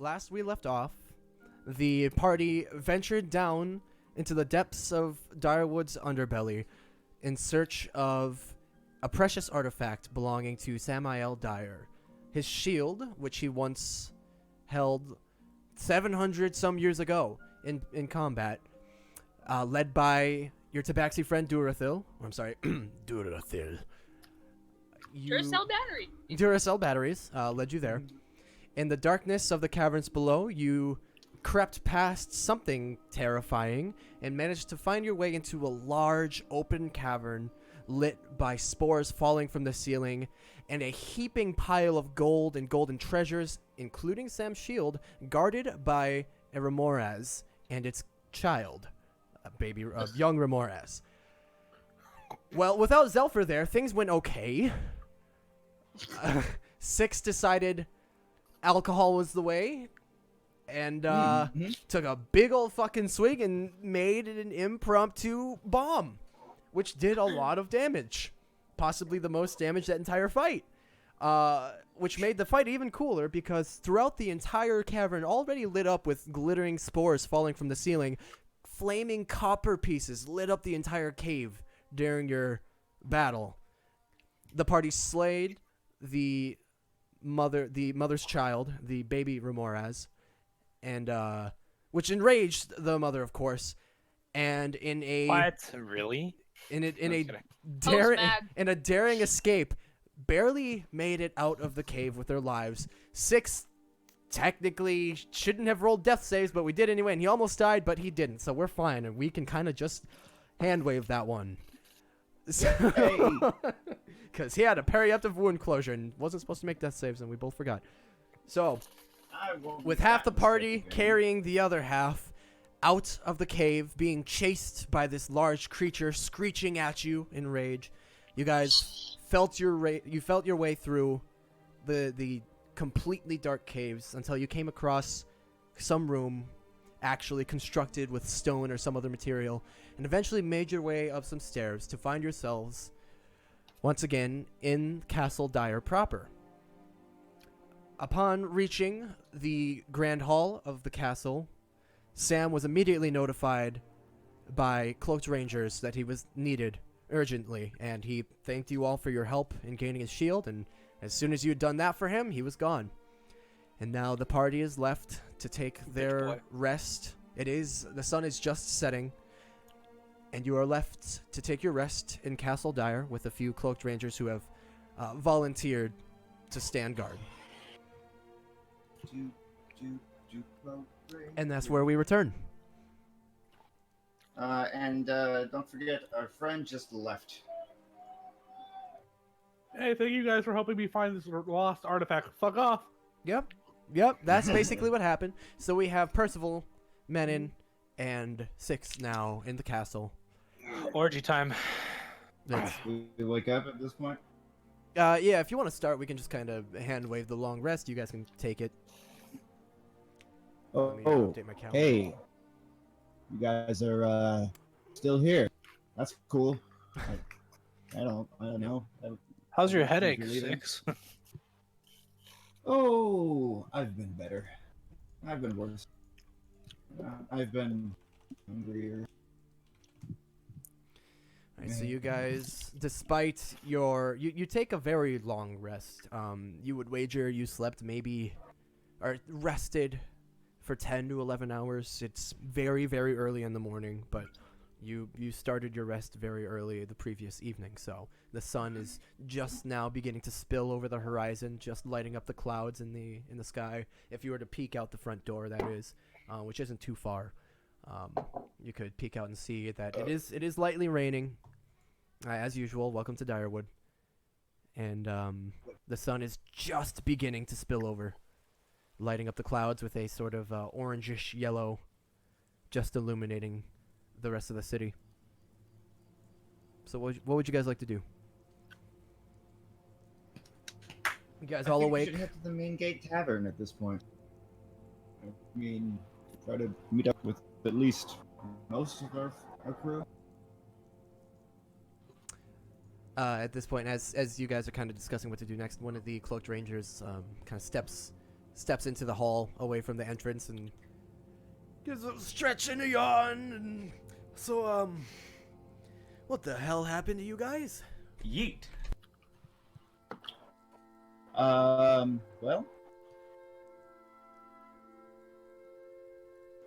last we left off, the party ventured down into the depths of Direwood's underbelly in search of a precious artifact belonging to Samael Dyer. His shield, which he once held 700 some years ago in combat, led by your Tabaxi friend Durathil. I'm sorry, Durathil. Duracell battery. Duracell batteries led you there. In the darkness of the caverns below, you crept past something terrifying and managed to find your way into a large open cavern lit by spores falling from the ceiling and a heaping pile of gold and golden treasures, including Sam's shield, guarded by a Remoraz and its child, a young Remoraz. Well, without Zelfer there, things went okay. Six decided alcohol was the way, and took a big old fucking swig and made an impromptu bomb, which did a lot of damage, possibly the most damage that entire fight, which made the fight even cooler because throughout the entire cavern, already lit up with glittering spores falling from the ceiling, flaming copper pieces lit up the entire cave during your battle. The party slayed the mother's child, the baby Remoraz, and which enraged the mother, of course. And in a Really? in a daring escape, barely made it out of the cave with their lives. Six technically shouldn't have rolled death saves, but we did anyway, and he almost died, but he didn't, so we're fine, and we can kind of just hand wave that one. Because he had a periaptive wound closure and wasn't supposed to make death saves, and we both forgot. So, with half the party carrying the other half out of the cave, being chased by this large creature screeching at you in rage, you guys felt your way through the completely dark caves until you came across some room actually constructed with stone or some other material, and eventually made your way up some stairs to find yourselves once again in Castle Dyer proper. Upon reaching the Grand Hall of the castle, Sam was immediately notified by cloaked rangers that he was needed urgently, and he thanked you all for your help in gaining his shield, and as soon as you had done that for him, he was gone. And now the party is left to take their rest. The sun is just setting, and you are left to take your rest in Castle Dyer with a few cloaked rangers who have volunteered to stand guard. And that's where we return. And don't forget, our friend just left. Hey, thank you guys for helping me find this lost artifact. Fuck off. Yep, that's basically what happened. So we have Percival, Menon, and Six now in the castle. Orgy time. We wake up at this point? Yeah, if you want to start, we can just kind of hand wave the long rest. You guys can take it. Update my calendar. Hey. You guys are still here. That's cool. I don't know. How's your headache, Six? Oh, I've been better. I've been worse. I've been hungrier. Alright, so you guys, despite your... You take a very long rest. You would wager you slept maybe... Or rested for 10 to 11 hours. It's very, very early in the morning, but you started your rest very early the previous evening, so the sun is just now beginning to spill over the horizon, just lighting up the clouds in the sky. If you were to peek out the front door, that is, which isn't too far, you could peek out and see that it is lightly raining, as usual. Welcome to Direwood, and the sun is just beginning to spill over, lighting up the clouds with a sort of orangish yellow, just illuminating the rest of the city. So what would you guys like to do? You guys all awake? We should head to the main gate tavern at this point. I mean, try to meet up with at least most of our crew. At this point, as you guys are kind of discussing what to do next, one of the cloaked rangers kind of steps steps into the hall away from the entrance and gives a stretch and a yawn. And so, what the hell happened to you guys? Yeet. Well,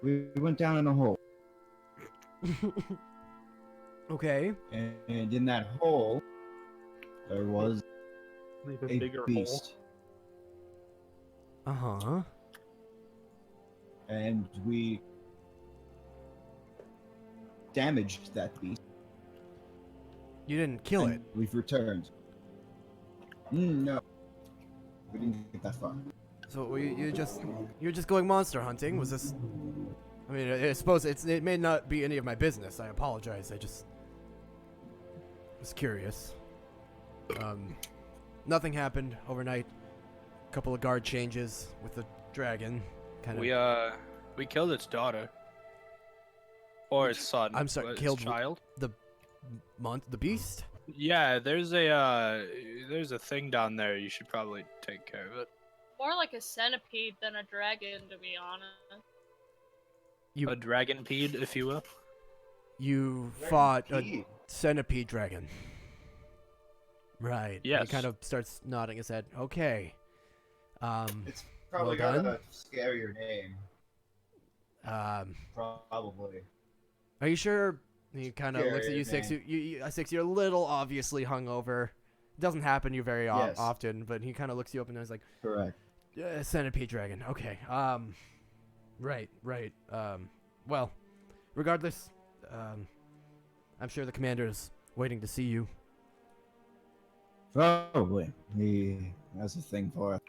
we went down in a hole, Okay. and in that hole, there was Make a a bigger hole. beast, Uh-huh. and we damaged that beast. You didn't kill and it. We've returned. No, we didn't get that far. So you're just going monster hunting? Was this? I mean, I suppose it may not be any of my business. I apologize. I just was curious. Nothing happened overnight. A couple of guard changes with the dragon. Kind of. We killed its daughter. Or its son. I'm sorry, its killed child. the beast. Yeah, there's a thing down there. You should probably take care of it. More like a centipede than a dragon, to be honest. A dragonpede, if you will. You fought a Dragonpede. centipede dragon. Right. Yes. He kind of starts nodding his head. Okay. It's probably Well got done. a scarier name. Probably. Are you sure? He kind of Yeah, looks at yeah, you, Six. man. Six, you're a little obviously hungover. It doesn't happen to you very Yes. often, but he kind of looks you up and is like, Correct. centipede dragon. Okay. Right. Well, regardless, I'm sure the commander's waiting to see you. Probably. He has a thing for it.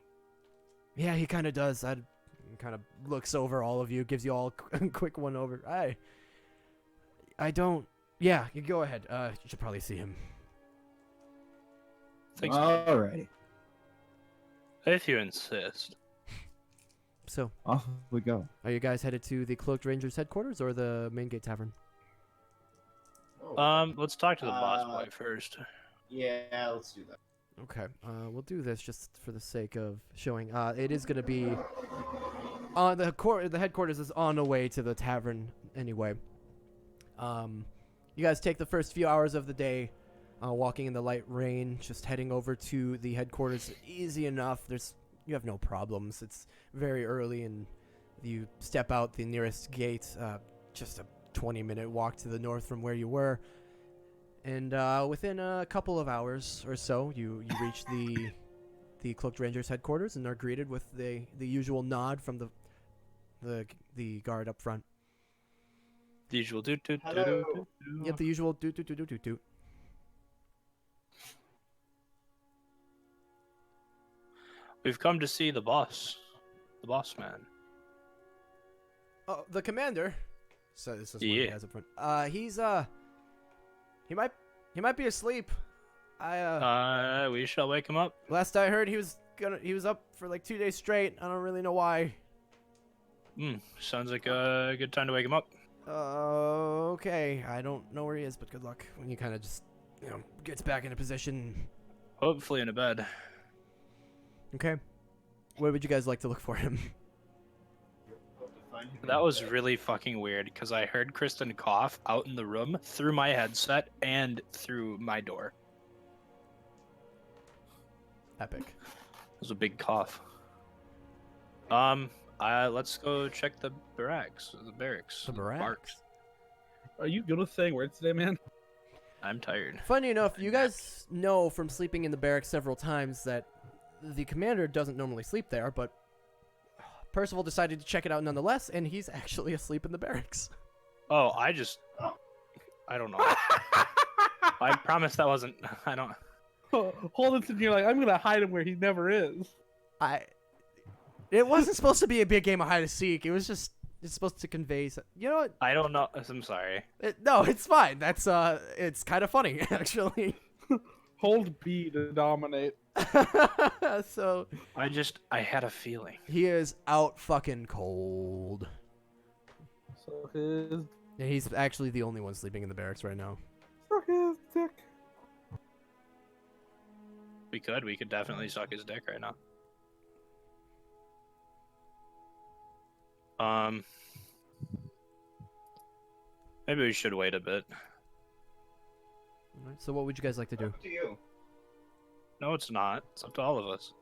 Yeah, he kind of does. He kind of looks over all of you, gives you all a quick one over. I don't. Yeah, you go ahead. You should probably see him. Thanks. Alrighty. If you insist. So, Off we go. are you guys headed to the Cloaked Rangers headquarters or the Main Gate Tavern? Oh. Let's talk to the boss boy first. Yeah, let's do that. Okay, we'll do this just for the sake of showing. It is going to be on the headquarters is on the way to the tavern anyway. You guys take the first few hours of the day, walking in the light rain, just heading over to the headquarters. Easy enough. You have no problems. It's very early, and you step out the nearest gate. Just a 20-minute walk to the north from where you were. And within a couple of hours or so, you reach the Cloaked Rangers headquarters and are greeted with the usual nod from the guard up front. The usual doot doot doot Hello. doot doot. Yep, the usual doot doot doot doot doot doot. We've come to see the boss man. Oh, the commander. So this is what he Yeah. has up front. He's he might be asleep. We shall wake him up. Last I heard, he was up for like 2 days straight. I don't really know why. Sounds like a good time to wake him up. Okay. I don't know where he is, but good luck when he kind of just gets back into position. Hopefully in a bed. Okay. Where would you guys like to look for him? Hope to find him in That was bed. really fucking weird because I heard Kristen cough out in the room through my headset and through my door. Epic. It was a big cough. Let's go check the barracks. The barracks. The barracks. Are you good with saying words today, man? I'm tired. Funny enough, you guys know from sleeping in the barracks several times that the commander doesn't normally sleep there, but Percival decided to check it out nonetheless, and he's actually asleep in the barracks. Oh, I don't know. I promise that wasn't. I don't. Hold it and you're like, I'm gonna hide him where he never is. It wasn't supposed to be a big game of hide and seek. It's supposed to convey. You know what? I don't know. I'm sorry. No, it's fine. That's it's kind of funny actually. Hold B to dominate. So I had a feeling. he is out fucking cold. So his And he's actually the only one sleeping in the barracks right now. suck his dick. We could definitely suck his dick right now. Um, maybe we should wait a bit. All right, so what would you guys like to do? Up to you. No, it's not. It's up to all of us.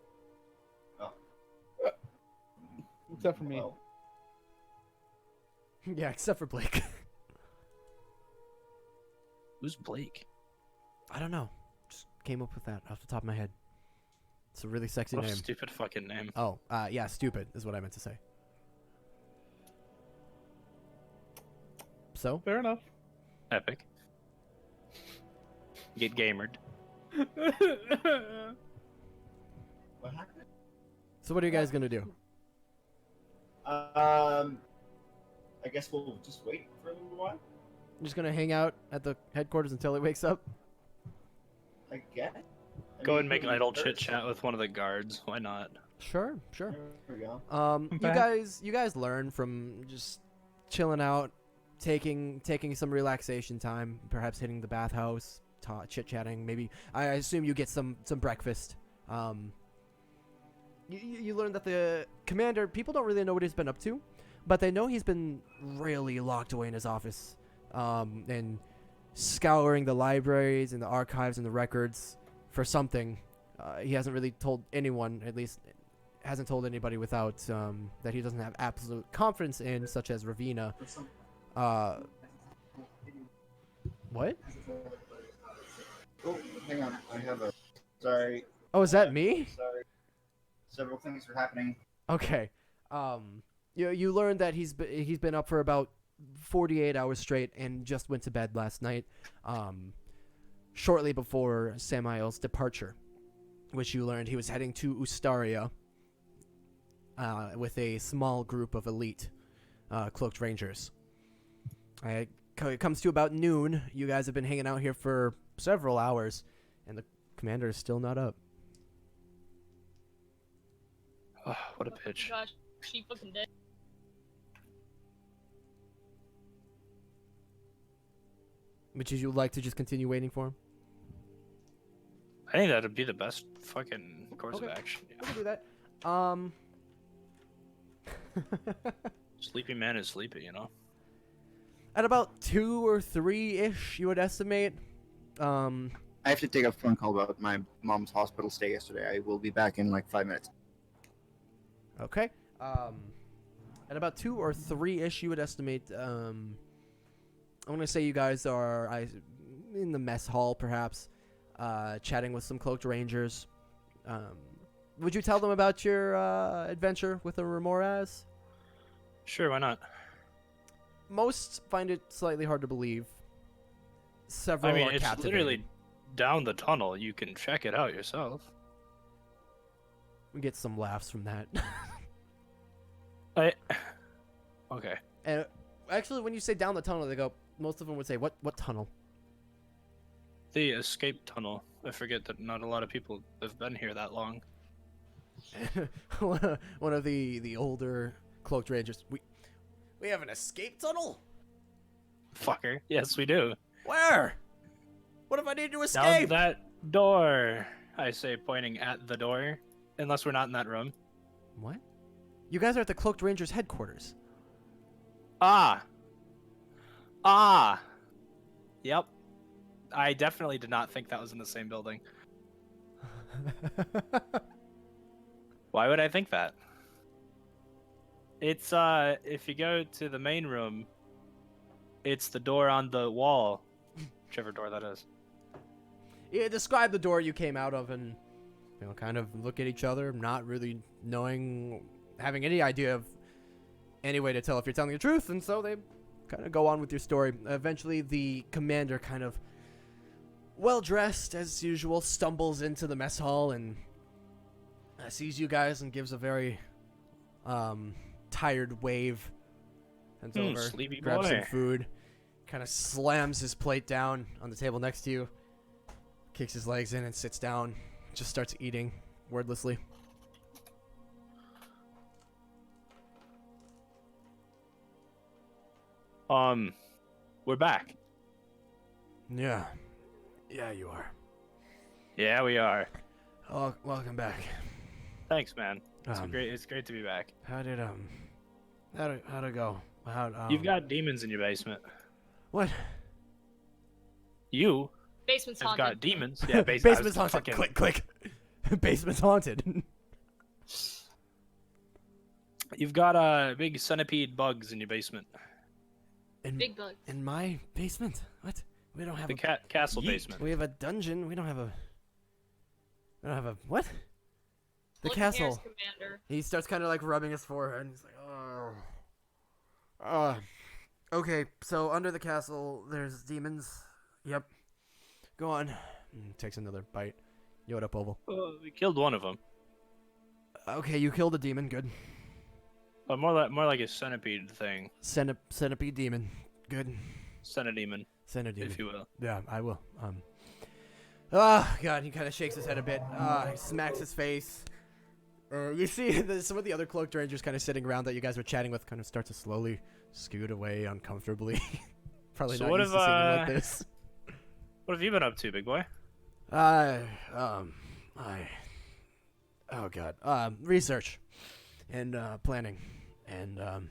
Except for me. Well, Yeah, except for Blake. Who's Blake? I don't know. Just came up with that off the top of my head. It's a really sexy What a name. stupid fucking name. Oh, yeah, stupid is what I meant to say. So, Fair enough. Epic. Get gamered. what happened? so what are you guys gonna do? I guess we'll just wait for a little while. You're just gonna hang out at the headquarters until he wakes up? I guess. Go and make an idle chit chat with one of the guards. Why not? Sure, sure. There we go. You back. guys learn from just chilling out, taking some relaxation time, perhaps hitting the bathhouse, chit chatting. Maybe I assume you get some breakfast. You learn that the commander, people don't really know what he's been up to, but they know he's been really locked away in his office, and scouring the libraries and the archives and the records for something. He hasn't really told anyone, at least hasn't told anybody without that he doesn't have absolute confidence in, such as Ravina. What? Oh, hang on. I have a. Sorry. Oh, is that me? Sorry. Several things are happening. Okay. You learned that he's been up for about 48 hours straight and just went to bed last night, shortly before Samael's departure, which you learned he was heading to Ustaria with a small group of elite cloaked rangers. It comes to about noon. You guys have been hanging out here for several hours, and the commander is still not up. Oh, what a pitch. Gosh, she fucking dead. Would you like to just continue waiting for him? I think that'd be the best fucking course Okay. of action. We Yeah. can do that. Sleepy man is sleepy, you know? At about 2 or 3-ish, you would estimate. I have to take a phone call about my mom's hospital stay yesterday. I will be back in like 5 minutes. Okay. At about 2 or 3-ish, you would estimate. I'm gonna say you guys are in the mess hall, perhaps, chatting with some cloaked rangers. Would you tell them about your adventure with the Remoras? Sure, why not? Most find it slightly hard to believe. Several I mean, are it's captivated. literally down the tunnel. You can check it out yourself. We get some laughs from that. Okay. And actually, when you say down the tunnel, they go. Most of them would say, "What tunnel?" The escape tunnel. I forget that not a lot of people have been here that long. One of the older cloaked rangers. We have an escape tunnel. Fucker. Yes, we do. Where? What if I need to Down escape? that door. I say, pointing at the door. Unless we're not in that room. What? You guys are at the cloaked rangers headquarters. Ah. Yep. I definitely did not think that was in the same building. Why would I think that? It's if you go to the main room, it's the door on the wall. Whichever door that is. Yeah, describe the door you came out of, and kind of look at each other, not really having any idea of any way to tell if you're telling the truth, and so they kind of go on with your story. Eventually, the commander, kind of well dressed as usual, stumbles into the mess hall and sees you guys and gives a very tired wave. Hands over, sleepy grabs some boy. food, kind of slams his plate down on the table next to you, kicks his legs in and sits down, just starts eating wordlessly. We're back. Yeah, you are. Yeah, we are. Oh, welcome back. Thanks, man. Um, It's great to be back. How did How'd it go? You've got demons in your basement. what? You Basement's have haunted. got demons. Yeah, Basement's haunted. Click, click. Basement's haunted. You've got big centipede bugs in your basement. Big bugs. In my basement? What? We don't have The a castle basement. We have a dungeon. We don't have a what? The Look, castle. here's Commander. He starts kind of like rubbing his forehead and he's like, oh. Okay, so under the castle there's demons. Yep. Go on. Takes another bite. Yoda up oval. We killed one of them. Okay, you killed a demon. Good. More like a centipede thing. Centipede demon. Good. Centidemon, Centidemon. if you will. Yeah, I will. Oh, God, he kind of shakes his head a bit. He smacks his face. You see some of the other cloaked rangers kind of sitting around that you guys were chatting with kind of start to slowly scoot away uncomfortably. Probably So not what used if, to seeing you like this. What have you been up to, big boy? Oh, God. Research and planning and a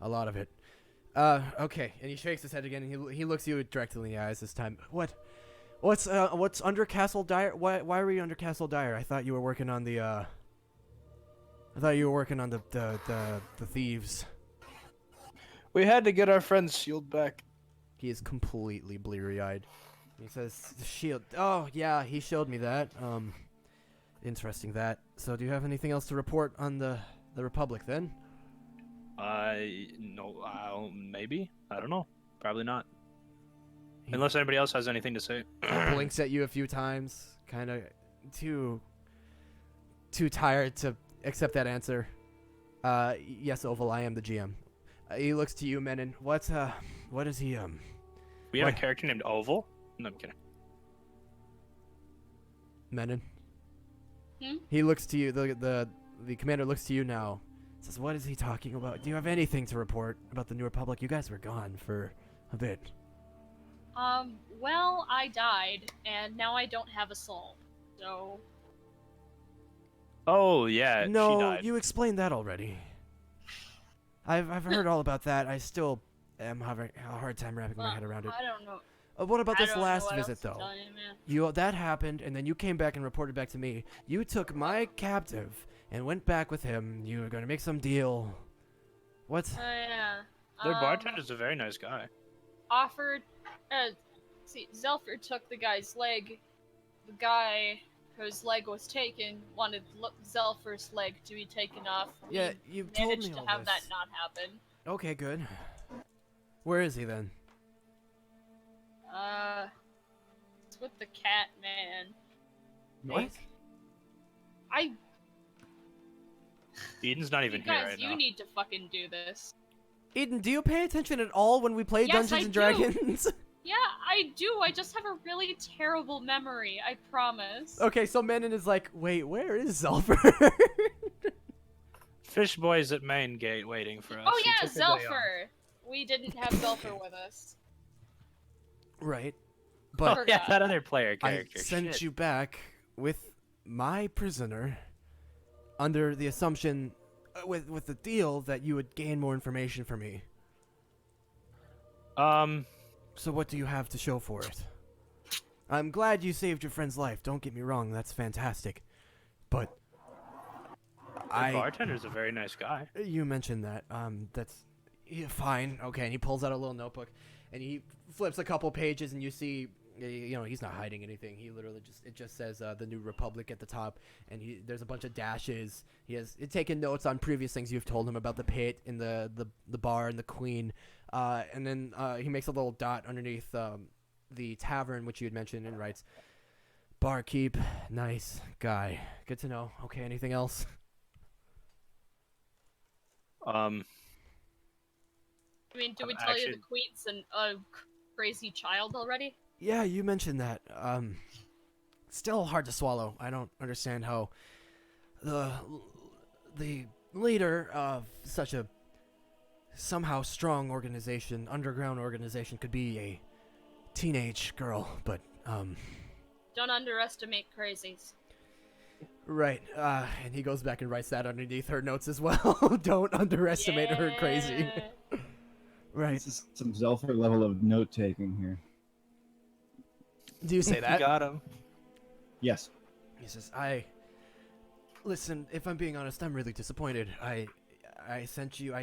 lot of it. Okay, and he shakes his head again, and he looks you directly in the eyes this time. What's under Castle Dire? Why were you under Castle Dire? I thought you were working on the the thieves. We had to get our friend's shield back. He is completely bleary-eyed. He says, "The shield. Oh yeah, he showed me that. Interesting that. So do you have anything else to report on the Republic then?" No, maybe. I don't know. Probably not. He- Unless anybody else has anything to say. Blinks at you a few times, kind of too tired to accept that answer. Yes, Oval, I am the GM. He looks to you, Menon. What is he We have What? a character named Oval. No, I'm kidding. Menon? Hmm? He looks to you. The commander looks to you now. Says, "What is he talking about? Do you have anything to report about the New Republic? You guys were gone for a bit." Well, I died, and now I don't have a soul. So, Oh yeah, she No, died. you explained that already. I've heard all about that. I still am having a hard time wrapping my head around it. I don't know. What about I this don't know last what visit else to though? tell you, man. That happened, and then you came back and reported back to me. You took my captive and went back with him. You were gonna make some deal. What? Oh yeah. Their bartender's a very nice guy. Offered. See, Zelfer took the guy's leg. The guy whose leg was taken wanted Zelfer's leg to be taken off. Yeah, We you told managed me to all have this. that not happen. Okay, good. Where is he then? It's with the cat man. What? I. Eden's not even You here guys, right you now. need to fucking do this. Eden, do you pay attention at all when we play Yes, Dungeons I and do. Dragons? Yeah, I do. I just have a really terrible memory. I promise. Okay, so Menon is like, wait, where is Zelfer? Fish boy's at main gate waiting for us. Oh He yeah, took the day off. Zelfer. We didn't have Zelfer with us. Right. Oh, But yeah, that other player I character. sent Shit. you back with my prisoner under the assumption, with the deal that you would gain more information for me. So what do you have to show for it? I'm glad you saved your friend's life. Don't get me wrong, that's fantastic. But The bartender's a very nice guy. You mentioned that. That's fine. Okay, and he pulls out a little notebook, and he flips a couple pages, and you see, he's not hiding anything. He literally just says the New Republic at the top, and there's a bunch of dashes. He has taken notes on previous things you've told him about the pit and the bar and the queen, and then he makes a little dot underneath the tavern which you had mentioned and writes, "Barkeep, nice guy. Good to know. Okay, anything else?" I mean, do we tell you Actually- the queen's a crazy child already? Yeah, you mentioned that. Still hard to swallow. I don't understand how the leader of such a somehow strong organization, underground organization, could be a teenage girl. But Don't underestimate crazies. Right. And he goes back and writes that underneath her notes as well. Don't underestimate her crazy. Yeah. Right. This is some Zelfer level of note taking here. Do you say that? Got him. Yes. He says, Listen, if I'm being honest, I'm really disappointed. I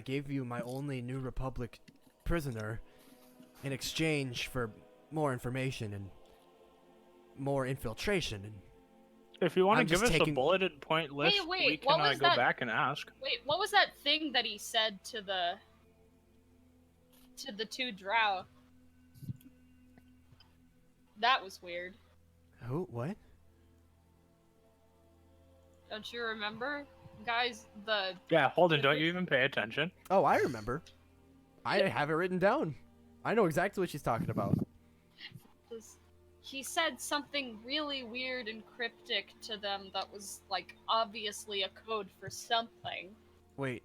gave you my only New Republic prisoner in exchange for more information and more infiltration. And If you want to I'm give just us taking- a bulleted point list, wait, we what can was go that? back and ask. Wait, what was that thing that he said to the two drow? That was weird. Who? What? Don't you remember? Guys, the Yeah, Holden, don't you even pay attention? Oh, I remember. I have it written down. I know exactly what she's talking about. he said something really weird and cryptic to them that was like obviously a code for something. Wait,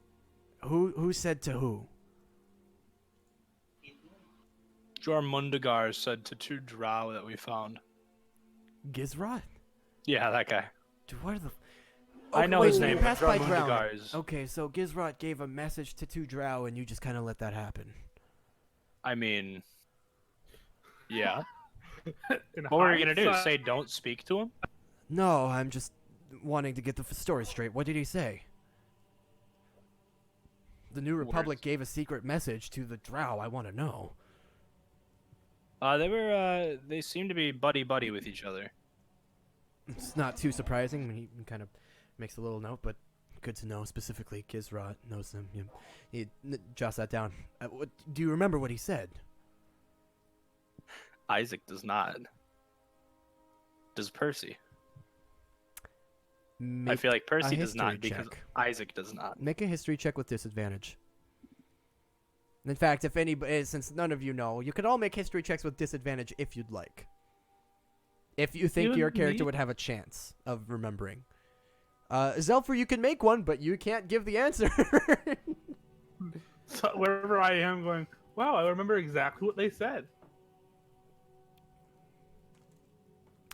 who said to who? Jormundigar said to 2 drow that we found. Gizrot? Yeah, that guy. Dude, what are the? I know wait, his so you name, but passed by Drow. Jormundigar is... Okay, so Gizrot gave a message to 2 drow, and you just kind of let that happen. I mean... Yeah. In What were you gonna do? hindsight- Say don't speak to him? No, I'm just wanting to get the story straight. What did he say? The New Republic gave a secret message to the drow. I want to know. They seem to be buddy-buddy with each other. It's not too surprising. He kind of makes a little note, but good to know. Specifically, Gizrot knows them. He jots that down. Do you remember what he said? Isaac does not. Does Percy? I Make feel like Percy a does not history because check. Isaac does not. Make a history check with disadvantage. In fact, if anybody, since none of you know, you could all make history checks with disadvantage if you'd like. If you think Even your character me? would have a chance of remembering. Zelfer, you can make one, but you can't give the answer. So wherever I am going, wow, I remember exactly what they said.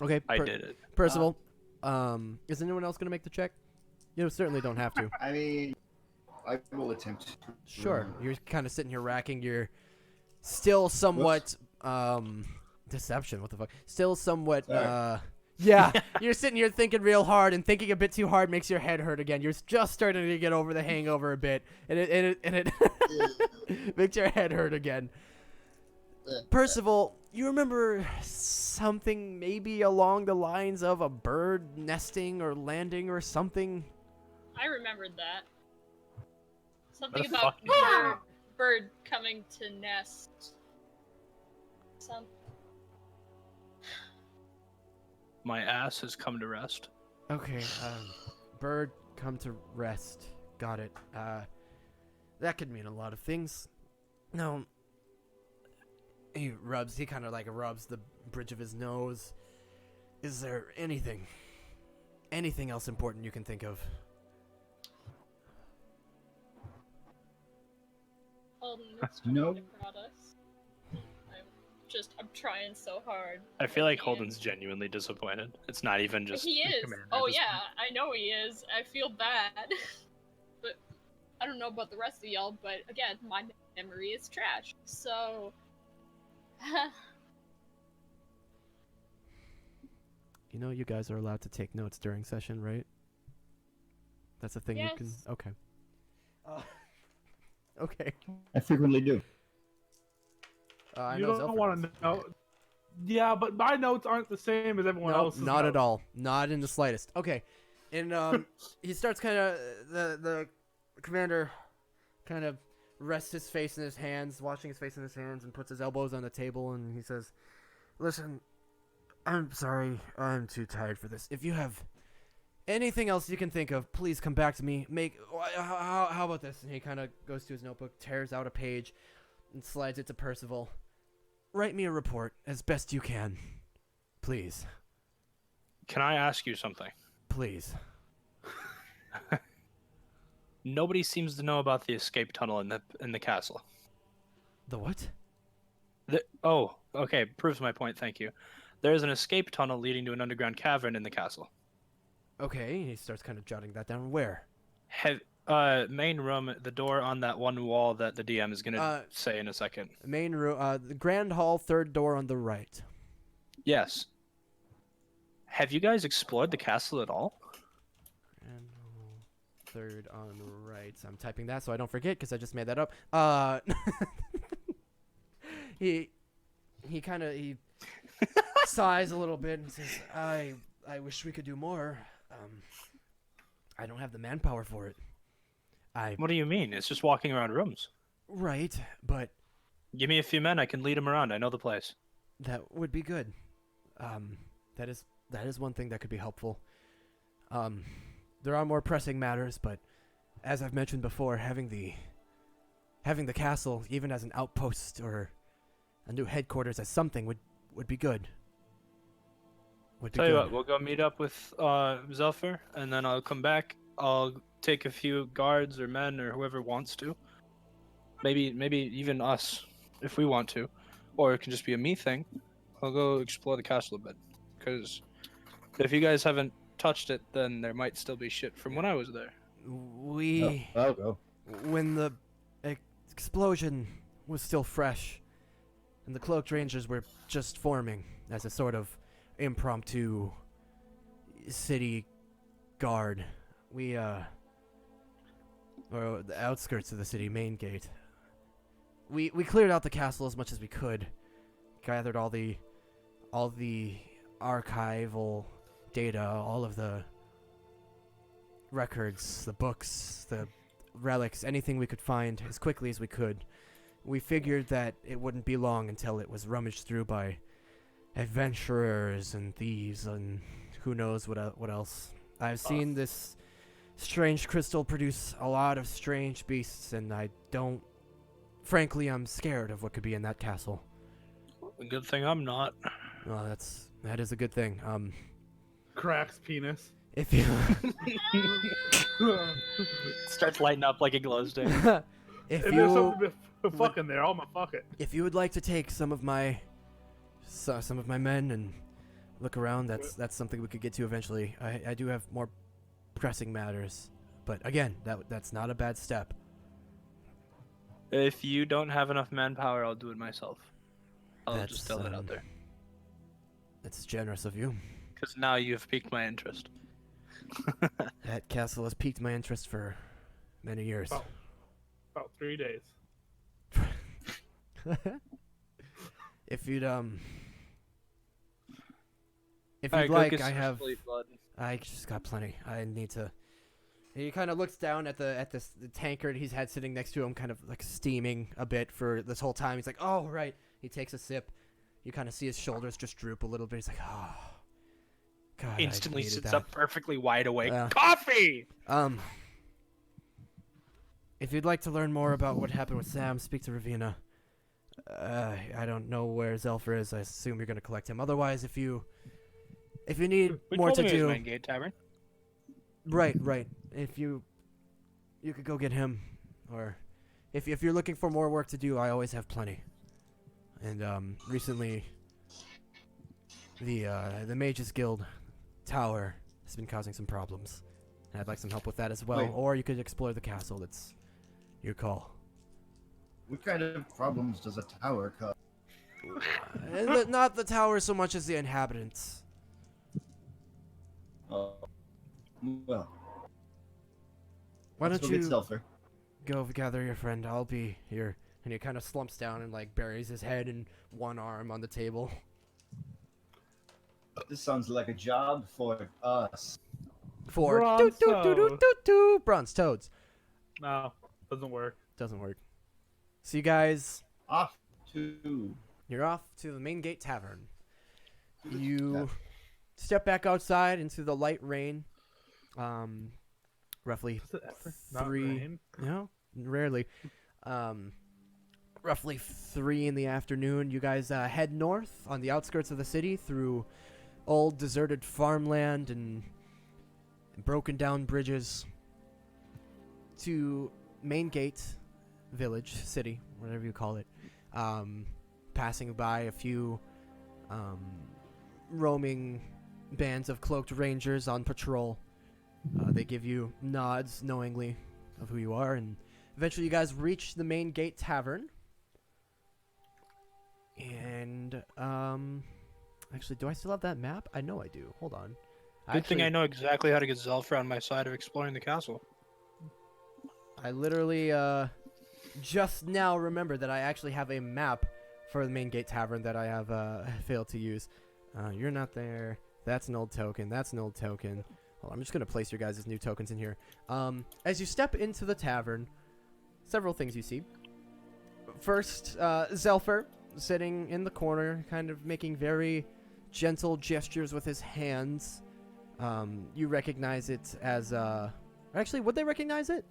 Okay, I did it. Percival, is anyone else going to make the check? You certainly don't have to. I mean, I will attempt to. Sure. You're kind of sitting here racking your still somewhat deception. What the fuck? Still somewhat Sorry. yeah. You're sitting here thinking real hard, and thinking a bit too hard makes your head hurt again. You're just starting to get over the hangover a bit, and it makes your head hurt again. Percival, you remember something maybe along the lines of a bird nesting or landing or something? I remembered that. Something What the about fuck? bird coming to nest. Some. My ass has come to rest. Okay, bird come to rest. Got it. That could mean a lot of things. No. He kind of like rubs the bridge of his nose. Is there anything else important you can think of? Holden, it's No. just brought us. I'm trying so hard. I feel like He Holden's is. genuinely disappointed. It's not even just. He is. commander Oh at this yeah, I know he is. I feel bad, but I don't know about the rest of y'all. But again, my memory is trash. So. You know you guys are allowed to take notes during session, right? That's a thing you can... Yes. Okay. Okay. I frequently do. I You know don't Zelfer want does. to know. Yeah, but my notes aren't the same as everyone Nope, else's. not at notes. all. Not in the slightest. Okay. And he starts kind of... The commander kind of rests his face in his hands, washing his face in his hands, and puts his elbows on the table, and he says, "Listen, I'm sorry. I'm too tired for this. If you have anything else you can think of, please come back to me. How about this?" And he kind of goes to his notebook, tears out a page, and slides it to Percival. "Write me a report as best you can. Please. Can I ask you something? Please." Nobody seems to know about the escape tunnel in the castle. The what? Oh, okay. Proves my point. Thank you. There is an escape tunnel leading to an underground cavern in the castle. Okay, he starts kind of jotting that down. Where? Have main room, the door on that one wall that the DM is gonna say in a second. Main room, the grand hall, third door on the right. Yes. Have you guys explored the castle at all? Grand hall, third on the right. I'm typing that so I don't forget because I just made that up. He kind of sighs a little bit and says, I wish we could do more. I don't have the manpower for it. What do you mean? It's just walking around rooms. Right, but Give me a few men, I can lead them around. I know the place. that would be good. That is one thing that could be helpful. There are more pressing matters, but as I've mentioned before, having the castle, even as an outpost or a new headquarters as something, would be good. Tell you what, we'll go meet up with Zelfer, and then I'll come back. I'll take a few guards or men or whoever wants to. Maybe even us, if we want to. Or it can just be a me thing. I'll go explore the castle a bit. Because if you guys haven't touched it, then there might still be shit from when I was there. I'll go. When the explosion was still fresh, and the Cloaked Rangers were just forming as a sort of impromptu city guard, or the outskirts of the city main gate, we cleared out the castle as much as we could, gathered all the archival data, all of the records, the books, the relics, anything we could find as quickly as we could. We figured that it wouldn't be long until it was rummaged through by adventurers and thieves and who knows what else. I've seen this strange crystal produce a lot of strange beasts, and frankly, I'm scared of what could be in that castle. A good thing I'm not. Well, that is a good thing. Cracks penis. If you Starts lighting up like a glow stick. if If there's you something to fuck in there, I'm gonna fuck it. if you would like to take some of my men and look around, that's something we could get to eventually. I do have more pressing matters, but again, that's not a bad step. If you don't have enough manpower, I'll do it myself. I'll That's, just throw that out there. That's generous of you. Because now you've piqued my interest. That castle has piqued my interest for many years. About 3 days. If you'd Alright, go like, get I some have. sleep, bud. I just got plenty. I need to. He kind of looks down at the tankard he's had sitting next to him, kind of like steaming a bit for this whole time. He's like, "Oh, right." He takes a sip. You kind of see his shoulders just droop a little bit. He's like, "Oh, God." Instantly I needed sits that. up perfectly wide awake. Yeah. Coffee! If you'd like to learn more about what happened with Sam, speak to Ravina. I don't know where Zelfer is. I assume you're gonna collect him. Otherwise, if you need We more told to him it was do, Main Gate Tavern. right. If you could go get him, or if you're looking for more work to do, I always have plenty. And recently, the Mages Guild tower has been causing some problems, and I'd like some help with that as well. Wait. Or you could explore the castle. That's your call. What kind of problems does a tower cause? Not the tower so much as the inhabitants. Oh, well. Why let's don't go get you Zelfer. go gather your friend? I'll be here. And he kind of slumps down and like buries his head in one arm on the table. This sounds like a job for us. For Bronze toad. bronze toads. No, doesn't work. Doesn't work. So you guys, Off to you're off to the main gate tavern. the You tavern. step back outside into the light rain. Roughly Is it ever not three. rain? No, rarely. Roughly 3 in the afternoon. You guys head north on the outskirts of the city through old deserted farmland and broken down bridges to Main Gate Village, city, whatever you call it. Passing by a few roaming bands of cloaked rangers on patrol. They give you nods knowingly of who you are, and eventually you guys reach the main gate tavern. And, actually, do I still have that map? I know I do. Hold on. Good thing I know exactly how to get Zelfra on my side of exploring the castle. I literally, just now remembered that I actually have a map for the main gate tavern that I have, failed to use. You're not there. That's an old token. That's an old token. Well, I'm just going to place your guys' new tokens in here. As you step into the tavern, several things you see. First, Zelfer sitting in the corner, kind of making very gentle gestures with his hands. You recognize it as, actually, would they recognize it?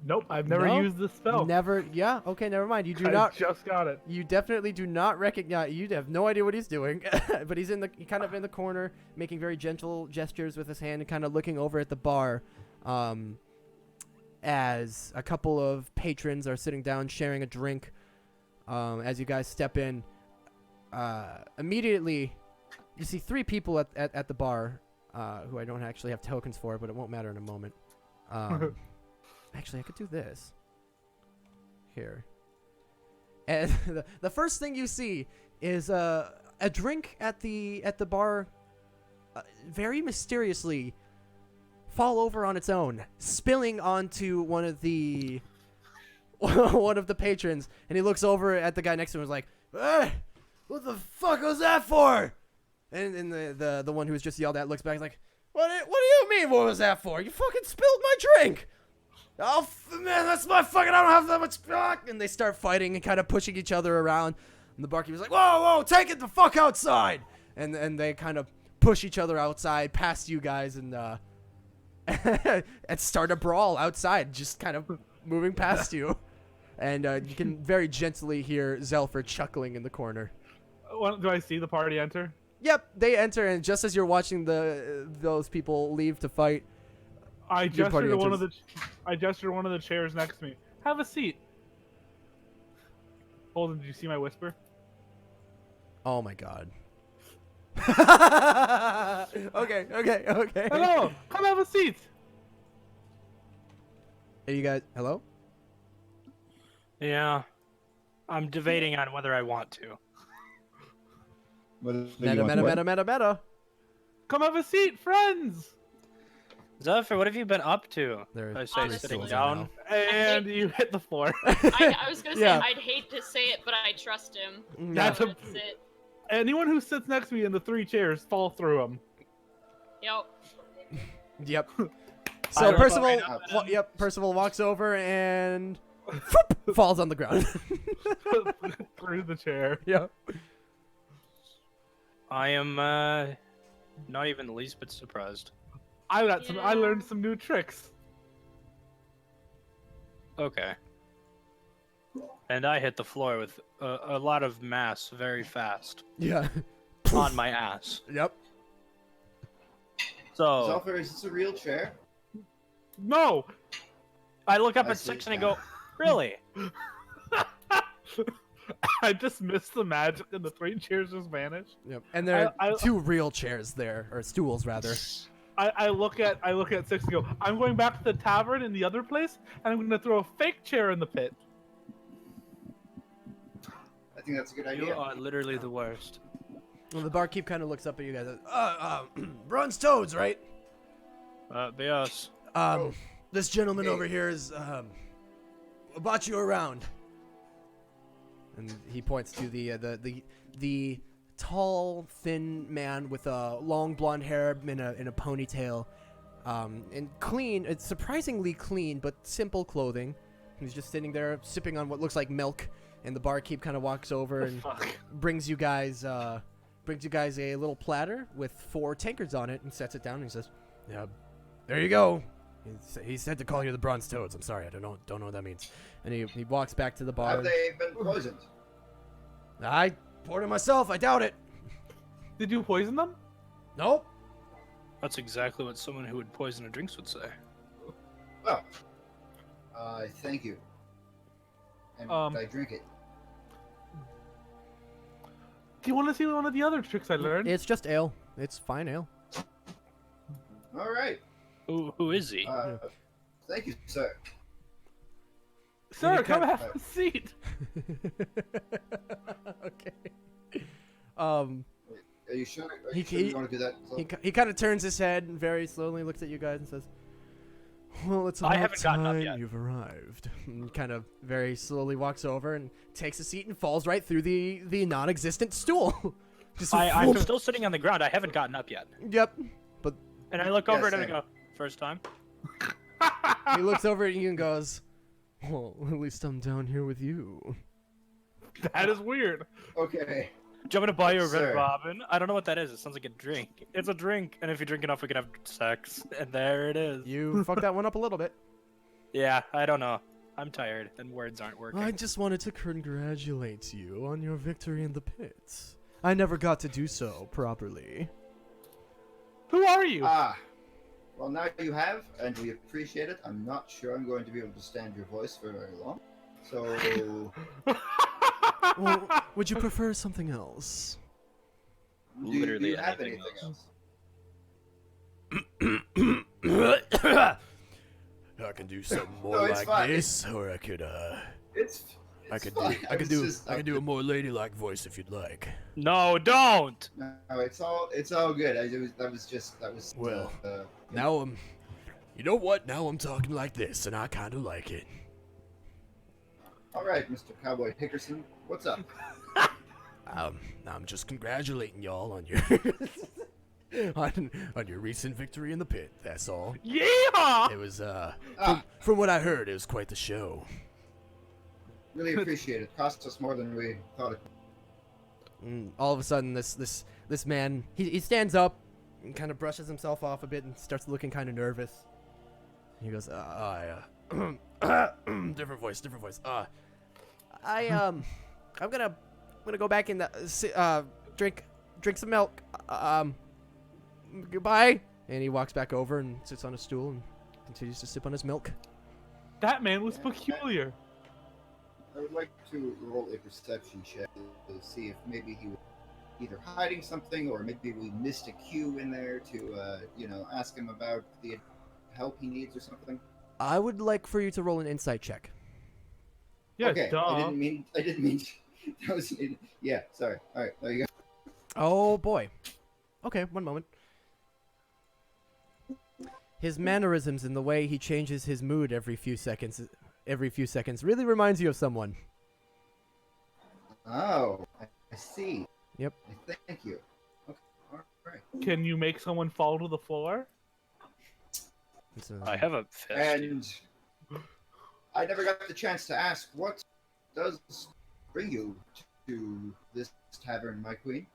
Nope, I've never No? used this spell. Never, yeah, okay, never mind. You do I not, just got it. you definitely do not recognize, you have no idea what he's doing, but he's kind of in the corner, making very gentle gestures with his hand and kind of looking over at the bar, as a couple of patrons are sitting down sharing a drink. As you guys step in, immediately you see 3 people at the bar, who I don't actually have tokens for, but it won't matter in a moment. Actually, I could do this. Here. And the first thing you see is a drink at the bar very mysteriously fall over on its own, spilling onto one of the patrons, and he looks over at the guy next to him and is like, "Hey, what the fuck was that for?" And the one who was just yelled at looks back and is like, What do you mean, what was that for? You fucking spilled my drink! Oh, man, that's my fucking, I don't have that much stock! And they start fighting and kind of pushing each other around. And the barkeeper's like, whoa, take it the fuck outside! And they kind of push each other outside past you guys and and start a brawl outside, just kind of moving past you. And you can very gently hear Zelfer chuckling in the corner. Do I see the party enter? Yep, they enter, and just as you're watching those people leave to fight, I your party gesture to one of enters. I gesture to one of the chairs next to me. Have a seat. Holden, did you see my whisper? Oh my god. Okay. Hello, come have a seat. Hey, you guys, hello? Yeah. I'm debating on whether I want to. Meta. Come have a seat, friends. Zelfra, what have you been up to? There I are say Honestly, sitting stools down. And you hit the floor. I was gonna say, Yeah. I'd hate to say it, but I trust him. That's So a- that's it. Anyone who sits next to me in the 3 chairs, fall through them. Yep. Yep. I So don't Percival, know. Percival walks over and falls on the ground. Through the chair. Yep. I am not even the least bit surprised. I Yeah. learned some new tricks. Okay. And I hit the floor with a lot of mass very fast Yeah. on my ass. Yep. So Zelfer, is this a real chair? No. I look up I at see. 6 and I go, really? I just missed the magic and the 3 chairs just vanished. Yep. And there are I- 2 real chairs there, or stools rather. I look at 6 and go, I'm going back to the tavern in the other place, and I'm going to throw a fake chair in the pit. I think that's a good You idea. are literally the worst. Well, the barkeep kind of looks up at you guys. Bronze toads, right? Be us. This gentleman Hey. over here is bought you around. And he points to the tall, thin man with long blonde hair in a ponytail, and clean. It's surprisingly clean but simple clothing. He's just sitting there sipping on what looks like milk, and the barkeep kind of walks over and Fuck. brings you guys a little platter with 4 tankards on it and sets it down. And he says, "Yeah, there you go." He said to call you the Bronze Toads. I'm sorry, I don't know what that means. And he walks back to the bar. Have they been poisoned? I poured it myself. I doubt it. Did you poison them? Nope. That's exactly what someone who would poison a drinks would say. Well, thank you. And I drink it. Do you want to see one of the other tricks I learned? It's just ale. It's fine ale. Who is he? Thank you, sir. Sir, you come can't- have a seat. Okay. Are you sure? Are you sure you want to do that? He kind of turns his head and very slowly looks at you guys and says, "Well, it's about haven't gotten up time yet." you've arrived." And kind of very slowly walks over and takes a seat and falls right through the non-existent stool. Just I'm still sitting on the ground. I haven't gotten up yet. Yep. And I look over Yes, at him and same. go, first time? He looks over at you and goes, "Well, at least I'm down here with you." That is weird. Okay. Do you want me to buy you a Sir. Red Robin? I don't know what that is. It sounds like a drink. It's a drink. And if you drink enough, we can have sex. And there it is. You fucked that one up a little bit. Yeah, I don't know. I'm tired and words aren't working. I just wanted to congratulate you on your victory in the pit. I never got to do so properly. Who are you? Well, now you have, and we appreciate it. I'm not sure I'm going to be able to stand your voice for very long. So, Well, would you prefer something else? do Literally you have anything anything else. else? I can do something No, more it's like fine. this, or I could It's I it's could fine. do I could do just- I could do a more ladylike voice if you'd like. No, don't! No, it's all good. That was. Well, Now you know what? Now I'm talking like this, and I kind of like it. All right, Mr. Cowboy Hickerson, what's up? I'm just congratulating y'all on your on your recent victory in the pit. That's all. Yeah. It was Ah, from what I heard, it was quite the show. really appreciate it. Cost us more than we thought it. And all of a sudden, this man he stands up and kind of brushes himself off a bit and starts looking kind of nervous. He goes, different voice. I'm gonna go back in the drink some milk. Goodbye. And he walks back over and sits on a stool and continues to sip on his milk. That man was peculiar. I would like to roll a perception check to see if maybe he was either hiding something or maybe we missed a cue in there to, ask him about the help he needs or something. I would like for you to roll an insight check. Yeah, Okay, duh. I didn't mean. That was. Yeah, sorry. All right, there you go. Oh boy. Okay, one moment. His mannerisms and the way he changes his mood every few seconds really reminds you of someone. Oh, I see. Yep. Thank you. Okay, all right. Can you make someone fall to the floor? I have a fist. And I never got the chance to ask, what does bring you to this tavern, my queen?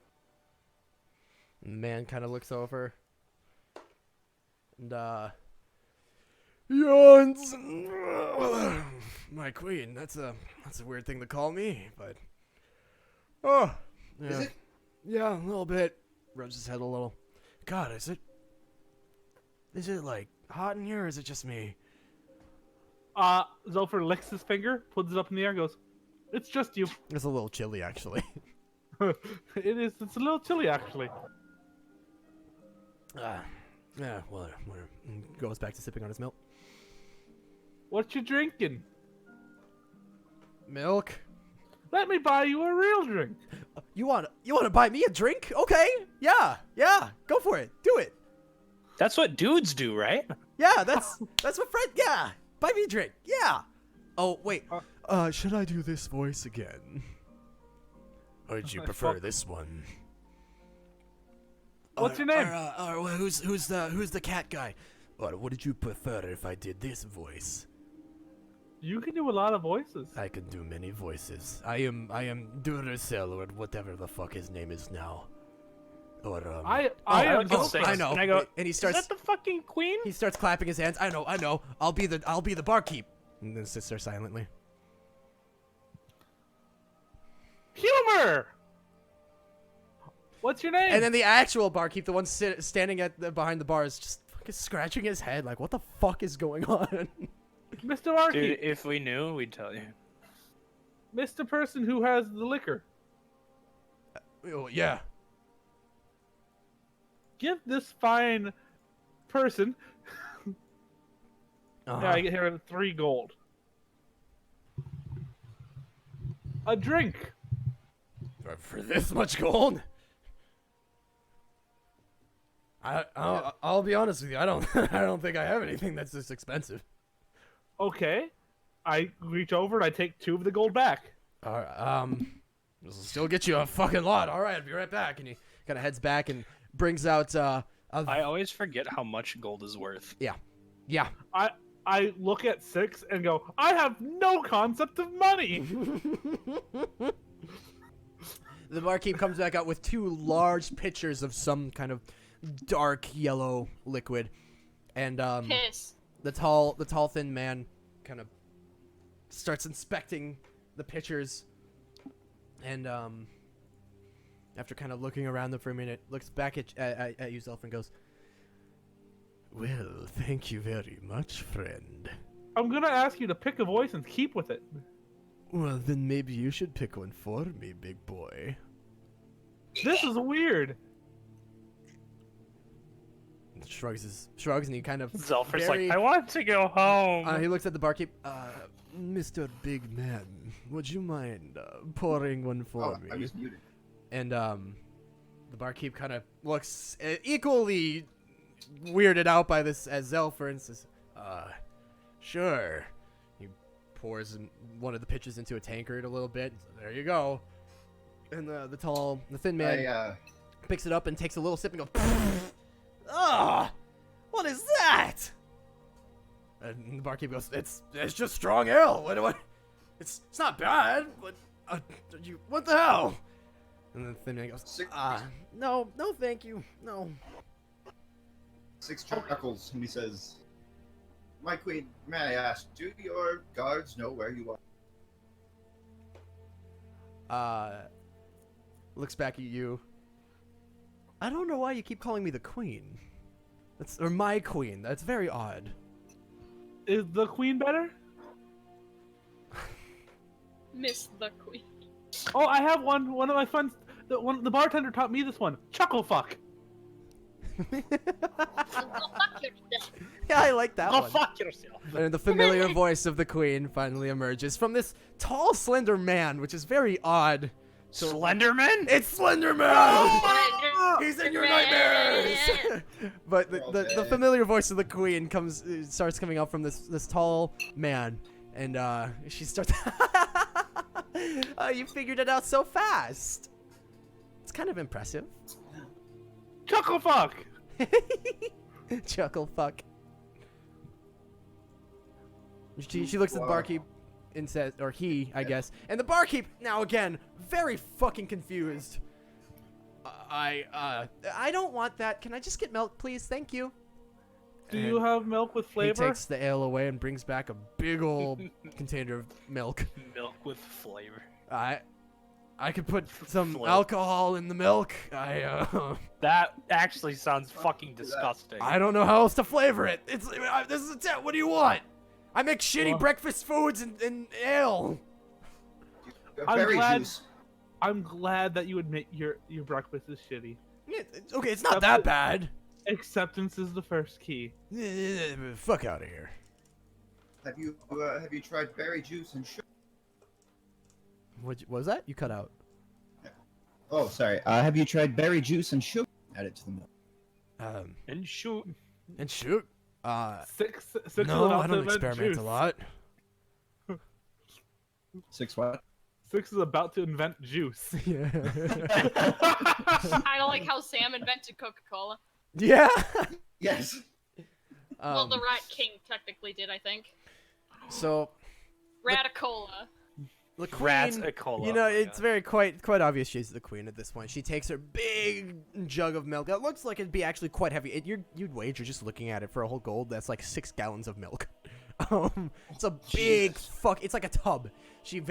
The man kind of looks over and yawns. My queen. That's a weird thing to call me, but yeah. Is it? Yeah, a little bit. Rubs his head a little. God, is it like hot in here, or is it just me? Zolfer licks his finger, puts it up in the air, and goes, "It's just you." It's a little chilly, actually. It is. It's a little chilly, actually. Yeah, whatever. And goes back to sipping on his milk. What you drinking? Milk? Let me buy you a real drink. You want to buy me a drink? Okay. Yeah. Go for it. Do it. That's what dudes do, right? Yeah, that's what Fred. Yeah. Buy me a drink. Yeah. Oh, wait. Should I do this voice again? Or did you prefer this one? What's your name? Who's the cat guy? What did you prefer if I did this voice? You can do a lot of voices. I can do many voices. I am Duracell or whatever the fuck his name is now. Or I I am. can sing. I know. And I go, and he Is starts that the fucking queen? he starts clapping his hands. I know. I'll be the barkeep. And then sits there silently. Humor. What's your name? And then the actual barkeep, the one standing behind the bar, is just fucking scratching his head like, what the fuck is going on? Mr. Arky, Dude, if we knew, we'd tell you. Mr. Person who has the liquor. Oh, yeah. Give this fine person Yeah, I get here 3 gold. A drink. For this much gold? I'll be honest with you. I don't I don't think I have anything that's this expensive. Okay. I reach over and I take 2 of the gold back. All right, this will still get you a fucking lot. All right, I'll be right back. And he kind of heads back and brings out I always forget how much gold is worth. yeah. I look at 6 and go, I have no concept of money. The barkeep comes back out with 2 large pitchers of some kind of dark yellow liquid, and Piss. the tall thin man kind of starts inspecting the pitchers, and after kind of looking around them for a minute, looks back at you, Zelf, and goes, "Well, thank you very much, friend. I'm gonna ask you to pick a voice and keep with it. Well, then maybe you should pick one for me, big boy." This is weird. Shrugs and he kind of Zelfer's like, I want to go home. he looks at the barkeep. Mr. Big Man, would you mind pouring one for me? I was muted. And the barkeep kind of looks equally weirded out by this as Zelfer and says, sure. He pours one of the pitches into a tankard a little bit. So there you go. And the thin man picks it up and takes a little sip and goes, "Ah, what is that?" And the barkeep goes, "It's just strong ale. What? It's not bad, but what the hell?" And the thin man goes, no, thank you, no." 6 chuckles, and he says, "My queen, may I ask, do your guards know where you are?" Looks back at you. "I don't know why you keep calling me the queen. Or my queen. That's very odd." Is the queen better? Miss the queen. Oh, I have one. One of my friends, the bartender taught me this one. Chuckle fuck. Yeah, I like that Go one. fuck yourself. And the familiar voice of the queen finally emerges from this tall, slender man, which is very odd. Slenderman? It's Slenderman! Oh! He's in your nightmares! But the familiar voice of the queen starts coming out from this tall man, and she starts. You figured it out so fast. It's kind of impressive. Chuckle fuck. Chuckle fuck. She looks at the barkeep and says, or he, I guess, and the barkeep now again very fucking confused. I don't want that. Can I just get milk, please? Thank you. Do you have milk with flavor? He takes the ale away and brings back a big old container of milk. Milk with flavor. I could put some alcohol in the milk. That actually sounds fucking disgusting. I don't know how else to flavor it. This is a test. What do you want? I make shitty breakfast foods and ale. I'm glad that you admit your breakfast is shitty. Yeah, okay, it's not that bad. Acceptance is the first key. Fuck out of here. Have you tried berry juice and sugar? What was that? You cut out. Oh, sorry. Have you tried berry juice and sugar? Add it to the milk. And shoot. And shoot. Six No, I don't experiment a lot. 6 what? 6 is about to invent juice. Yeah. I don't like how Sam invented Coca-Cola. Yeah. Yes. Well, the Rat King technically did, I think. So. Radicola. The queen, Rats-a-cola. you know, it's very quite obvious she's the queen at this point. She takes her big jug of milk. It looks like it'd be actually quite heavy. You'd wager just looking at it for a whole gold. That's like 6 gallons of milk. It's a big it's like a tub. She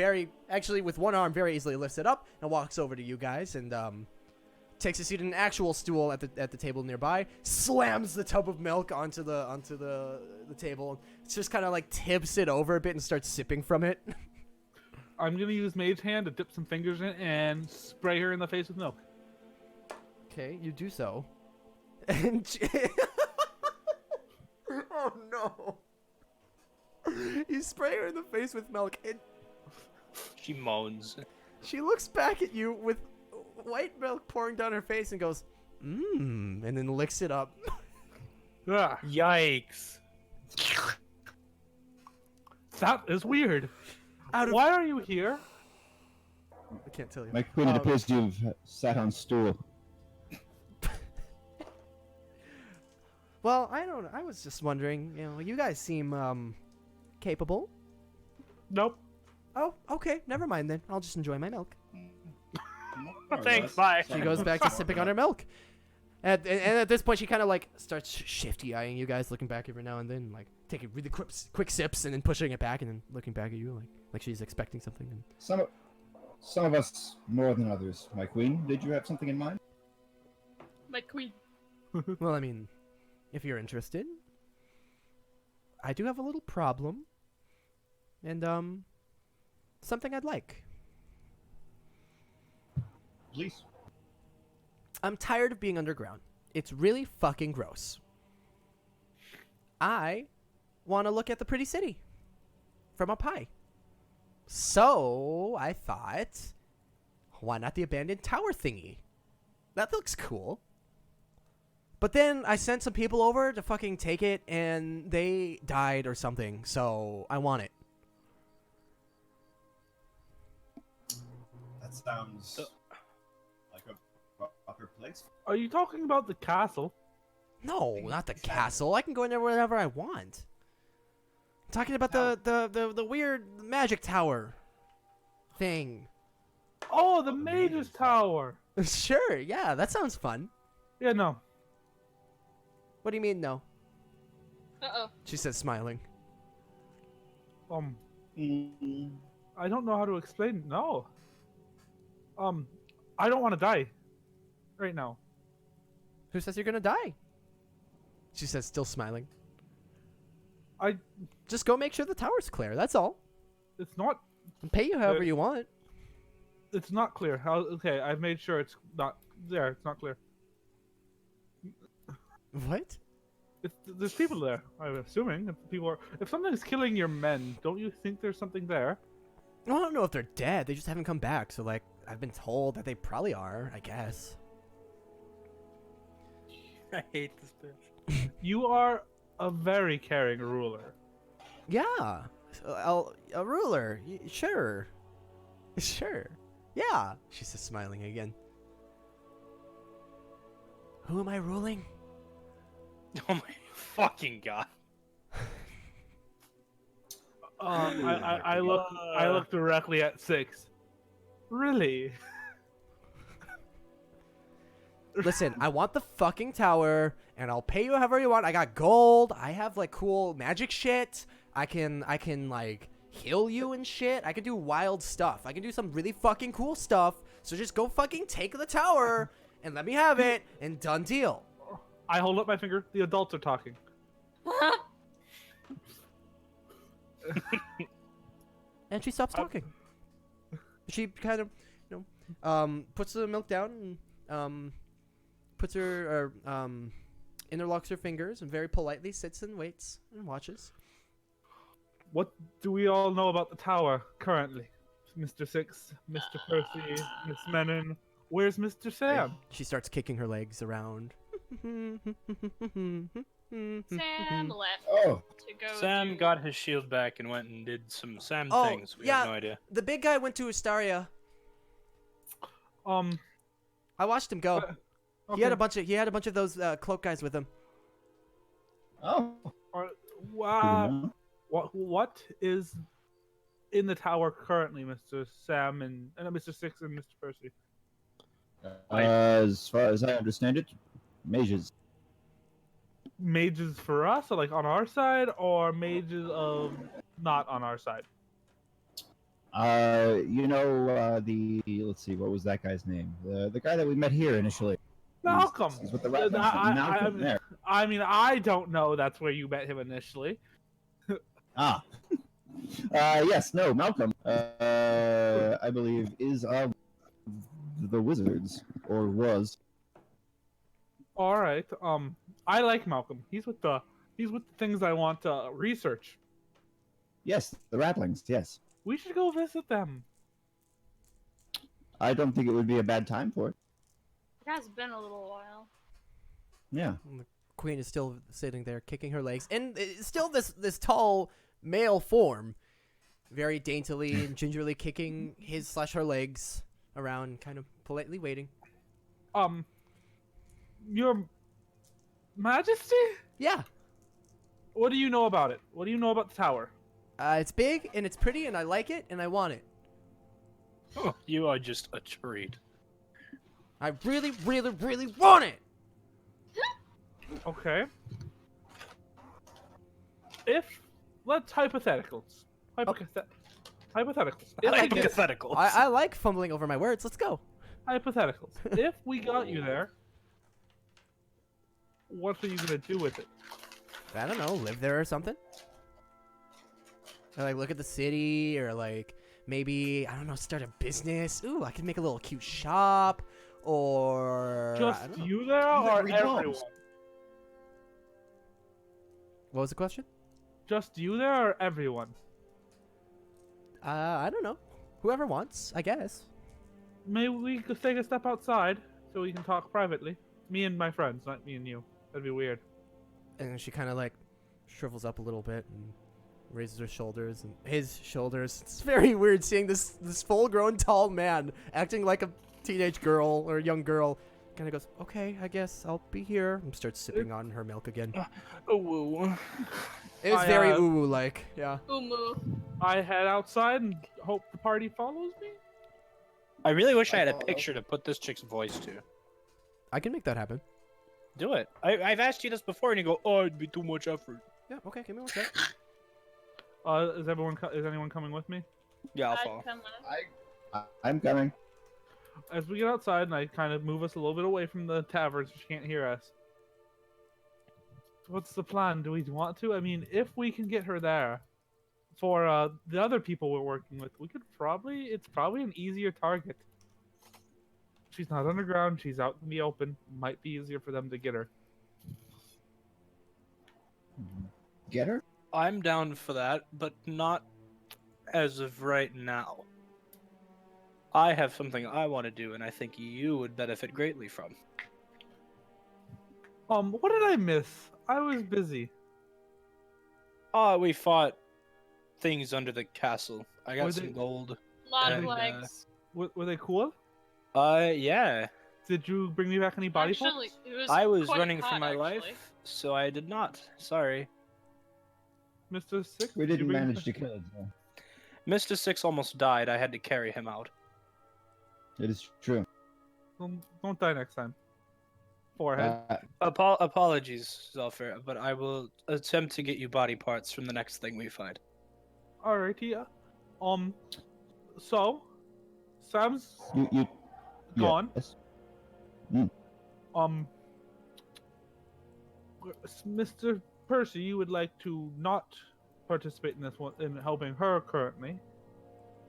actually with one arm very easily lifts it up and walks over to you guys and takes a seat in an actual stool at the table nearby. Slams the tub of milk onto the table. It's just kind of like tips it over a bit and starts sipping from it. I'm gonna use Mage Hand to dip some fingers in and spray her in the face with milk. Okay, you do so. And oh no. You spray her in the face with milk, and She moans. she looks back at you with white milk pouring down her face and goes, mmm, and then licks it up. Ah, Yikes. that is weird. Out of Why are you here? I can't tell you. My queen, it Um, appears you've sat on stool. Well, I don't know. I was just wondering, you guys seem capable. Nope. Oh, okay. Never mind then. I'll just enjoy my milk. More or Thanks, less. bye. She goes back to sipping on her milk. And at this point, she kind of like starts shifty eyeing you guys, looking back every now and then, like taking really quick sips and then pushing it back and then looking back at you like she's expecting something. And Some of us more than others. My queen, did you have something in mind? My queen. well, I mean, if you're interested, I do have a little problem, and something I'd like. Please. I'm tired of being underground. It's really fucking gross. I want to look at the pretty city from up high. So I thought, why not the abandoned tower thingy? That looks cool. But then I sent some people over to fucking take it, and they died or something. So I want it. That sounds like a proper place. Are you talking about the castle? No, not the castle. I can go in there whenever I want. I'm talking about the weird magic tower thing. Oh, the Mage's Tower. Sure, yeah, that sounds fun. Yeah, no. What do you mean, no? Uh-oh. She says, smiling. I don't know how to explain. No. I don't want to die. Right now. Who says you're gonna die? She says, still smiling. I. Just go make sure the tower's clear, that's all. It's not. And pay you however you want. It's not clear. How? Okay, I've made sure it's not there. It's not clear. What? There's people there. I'm assuming if people are. If something's killing your men, don't you think there's something there? Well, I don't know if they're dead, they just haven't come back, so like, I've been told that they probably are, I guess. I hate this bitch. You are a very caring ruler. Yeah. A ruler. Sure. Sure. Yeah. She says, smiling again. Who am I ruling? Oh my fucking god. I look directly at 6. Really? Listen, I want the fucking tower, and I'll pay you however you want. I got gold. I have like cool magic shit. I can like heal you and shit. I can do wild stuff. I can do some really fucking cool stuff. So just go fucking take the tower and let me have it, and done deal. I hold up my finger. The adults are talking. And she stops talking. She kind of, puts the milk down and puts her interlocks her fingers and very politely sits and waits and watches. What do we all know about the tower currently? Mr. 6, Mr. Percy, Miss Menon. Where's Mr. Sam? She starts kicking her legs around. Sam left Oh, to go. Sam do- got his shield back and went and did some Sam Oh, things. We yeah. have no idea. The big guy went to Astaria. I watched him go. He had a bunch of those cloak guys with him. oh. Wow. What is in the tower currently, Mr. Sam and Mr. 6 and Mr. Percy? As far as I understand it, mages. Mages for us, or like on our side, or mages of not on our side? Let's see, what was that guy's name? The guy that we met here initially. Malcolm. He's with the rat. Malcolm, there. I mean, I don't know. That's where you met him initially. Ah. Yes, no, Malcolm. I believe is of the wizards, or was. All right. I like Malcolm. He's with the things I want to research. Yes, the Rattlings. Yes. We should go visit them. I don't think it would be a bad time for it. It has been a little while. Yeah. And the queen is still sitting there, kicking her legs, and still this tall male form, very daintily and gingerly kicking his/her legs around, kind of politely waiting. Your Majesty? Yeah, What do you know about it? What do you know about the tower? it's big and it's pretty, and I like it, and I want it. Oh, you are just a treat. I really, really, really want it. Okay. Let's hypotheticals. Hypotheticals. I If like we get- hypotheticals. I like fumbling over my words. Let's go. hypotheticals. If we got you there, what are you gonna do with it? I don't know, live there or something. Or like look at the city, or like maybe, I don't know, start a business. Ooh, I could make a little cute shop, or I Just don't know. you there You got or revolves. everyone? What was the question? Just you there or everyone? I don't know. Whoever wants, I guess. Maybe we could take a step outside so we can talk privately. Me and my friends, not me and you. That'd be weird. And she kind of like shrivels up a little bit and raises her shoulders and his shoulders. It's very weird seeing this full-grown tall man acting like a teenage girl or a young girl. Kind of goes, okay, I guess I'll be here, and starts sipping on her milk again. Oh, woo. It was I, very ooh like, yeah. Umu. I head outside and hope the party follows me. I really wish I had a picture to put this chick's voice to. I can make that happen. Do it. I've asked you this before, and you go, "Oh, it'd be too much effort." Yeah, okay, give me one sec. Is anyone coming with me? Yeah, I'll I'd follow. come with. I'm coming. As we get outside and I kind of move us a little bit away from the tavern so she can't hear us. What's the plan? Do we want to? I mean, if we can get her there for the other people we're working with, we could probably, it's probably an easier target. She's not underground, she's out in the open. Might be easier for them to get her. Get her? I'm down for that, but not as of right now. I have something I want to do, and I think you would benefit greatly from. What did I miss? I was busy. We fought things under the castle. I got Were some they- gold. Lot of And, legs. Were they cool? Yeah. Did you bring me back any body Actually, parts? it was I was quite running for hot, my actually. life, so I did not. Sorry. Mr. Six? We did you didn't bring- manage to kill it. No. Mr. Six almost died. I had to carry him out. It is true. Don't die next time. Forehead. Apologies, Zelfer, but I will attempt to get you body parts from the next thing we find. Alrighty. So, Sam's You gone. Yes. Mr. Percy, you would like to not participate in this one, in helping her currently.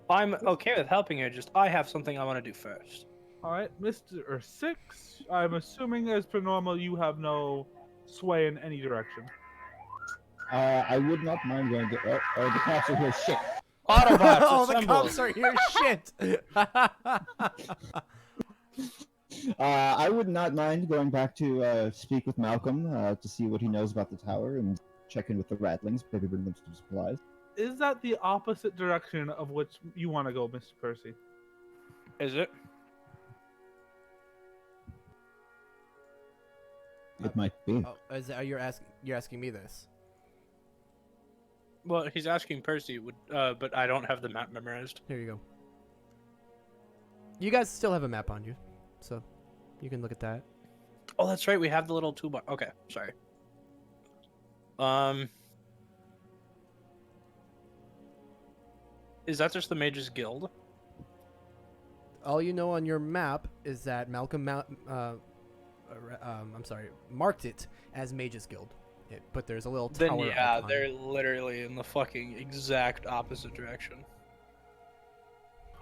I'm okay with helping her, just I have something I want to do first. Alright, Mr. Six, I'm assuming as per normal you have no sway in any direction. I would not mind going to. The cops are here. Shit. Autobots, Oh, the assemble! cops are here. Shit. I would not mind going back to speak with Malcolm to see what he knows about the tower and check in with the Rattlings. Maybe bring them some supplies. Is that the opposite direction of which you want to go, Mr. Percy? Is it? It might be. Oh, you're asking me this? Well, he's asking Percy, but I don't have the map memorized. Here you go. You guys still have a map on you, so you can look at that. Oh, that's right. We have the little toolbar. Okay, sorry. Is that just the Mages Guild? All you know on your map is that Malcolm marked it as Mages Guild. But there's a little tower. Then yeah, icon. they're literally in the fucking exact opposite direction.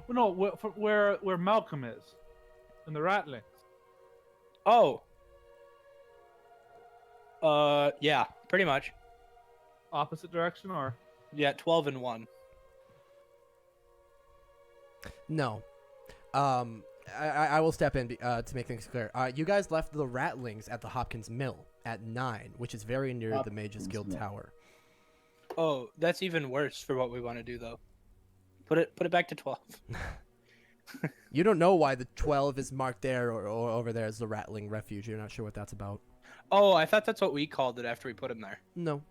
Well, no, where Malcolm is, in the Rattlings. Oh. Yeah, pretty much. Opposite direction, or Yeah, 12 and 1. No. I will step in to make things clear. You guys left the Ratlings at the Hopkins Mill at 9, which is very near the Hopkins Mages Guild Mill. Tower. Oh, that's even worse for what we want to do, though. Put it back to 12. You don't know why the 12 is marked there or over there as the Ratling Refuge. You're not sure what that's about. Oh, I thought that's what we called it after we put him there. No.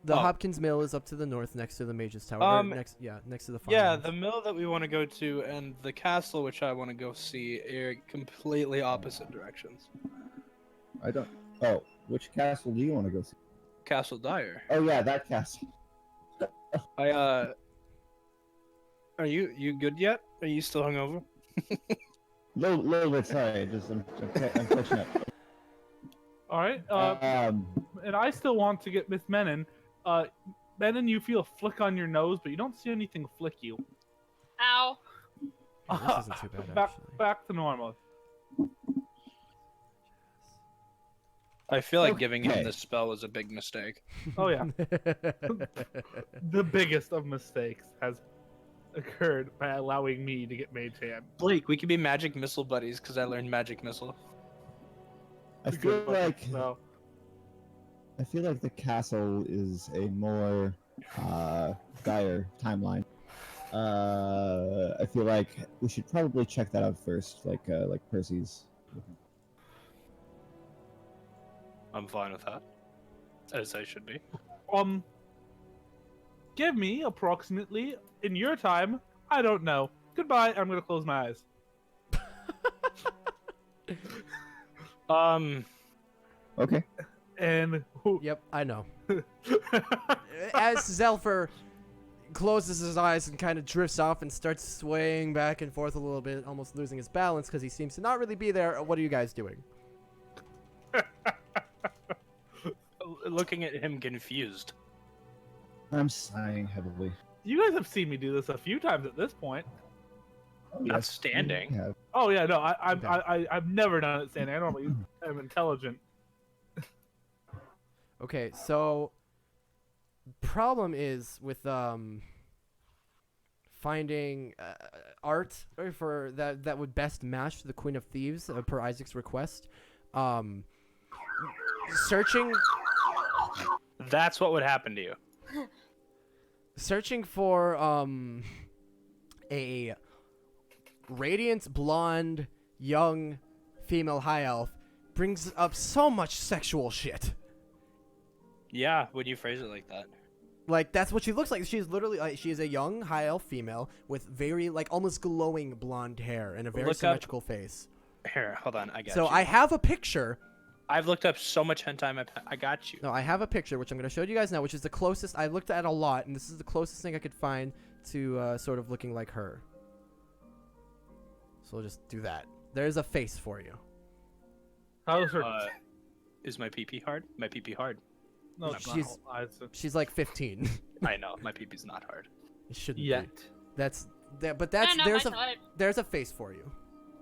The Oh. Hopkins Mill is up to the north next to the Mages Tower. Next to the Yeah, farmlands. the mill that we want to go to and the castle which I want to go see are completely opposite directions. I don't. Oh, which castle do you want to go see? Castle Dyer. Oh yeah, that castle. Are you good yet? Are you still hungover? Little bit. Sorry, I'm catching up. All right. And I still want to get Miss Menon. Menon, you feel a flick on your nose, but you don't see anything flick you. Ow. Yeah, this isn't too bad, back, actually. back to normal. I feel like giving him Okay. this spell was a big mistake. Oh yeah, the biggest of mistakes has occurred by allowing me to get Mage Hand. Blake, we could be magic missile buddies because I learned magic missile. I feel like No. I feel like the castle is a more dire timeline. I feel like we should probably check that out first, like Percy's. I'm fine with that. As I should be. Give me approximately in your time. I don't know. Goodbye. I'm gonna close my eyes. Okay. And Yep, I know. As Zelfer closes his eyes and kind of drifts off and starts swaying back and forth a little bit, almost losing his balance because he seems to not really be there, what are you guys doing? Looking at him confused. I'm sighing heavily. you guys have seen me do this a few times at this point. Oh, Not standing. Yeah. Oh yeah, no, I've Okay. I've never done it standing. I normally am intelligent. Okay, so problem is with finding art for that would best match the Queen of Thieves per Isaac's request. Searching That's what would happen to you. searching for a radiant blonde young female high elf brings up so much sexual shit. Yeah, when you phrase it like that. Like, that's what she looks like. She's literally, she is a young high elf female with very, like, almost glowing blonde hair and a very Look up- symmetrical face. Here, hold on, I got So you. I have a picture. I've looked up so much hentai, I got you. No, I have a picture, which I'm going to show you guys now, which is the closest. I looked at a lot, and this is the closest thing I could find to sort of looking like her. So we'll just do that. There's a face for you. How's her? Is my PP hard? My PP hard. No, she's- eyes. She's like 15. I know, my PP's not hard. It shouldn't Yet. be. But I that's don't know there's my a type. there's a face for you.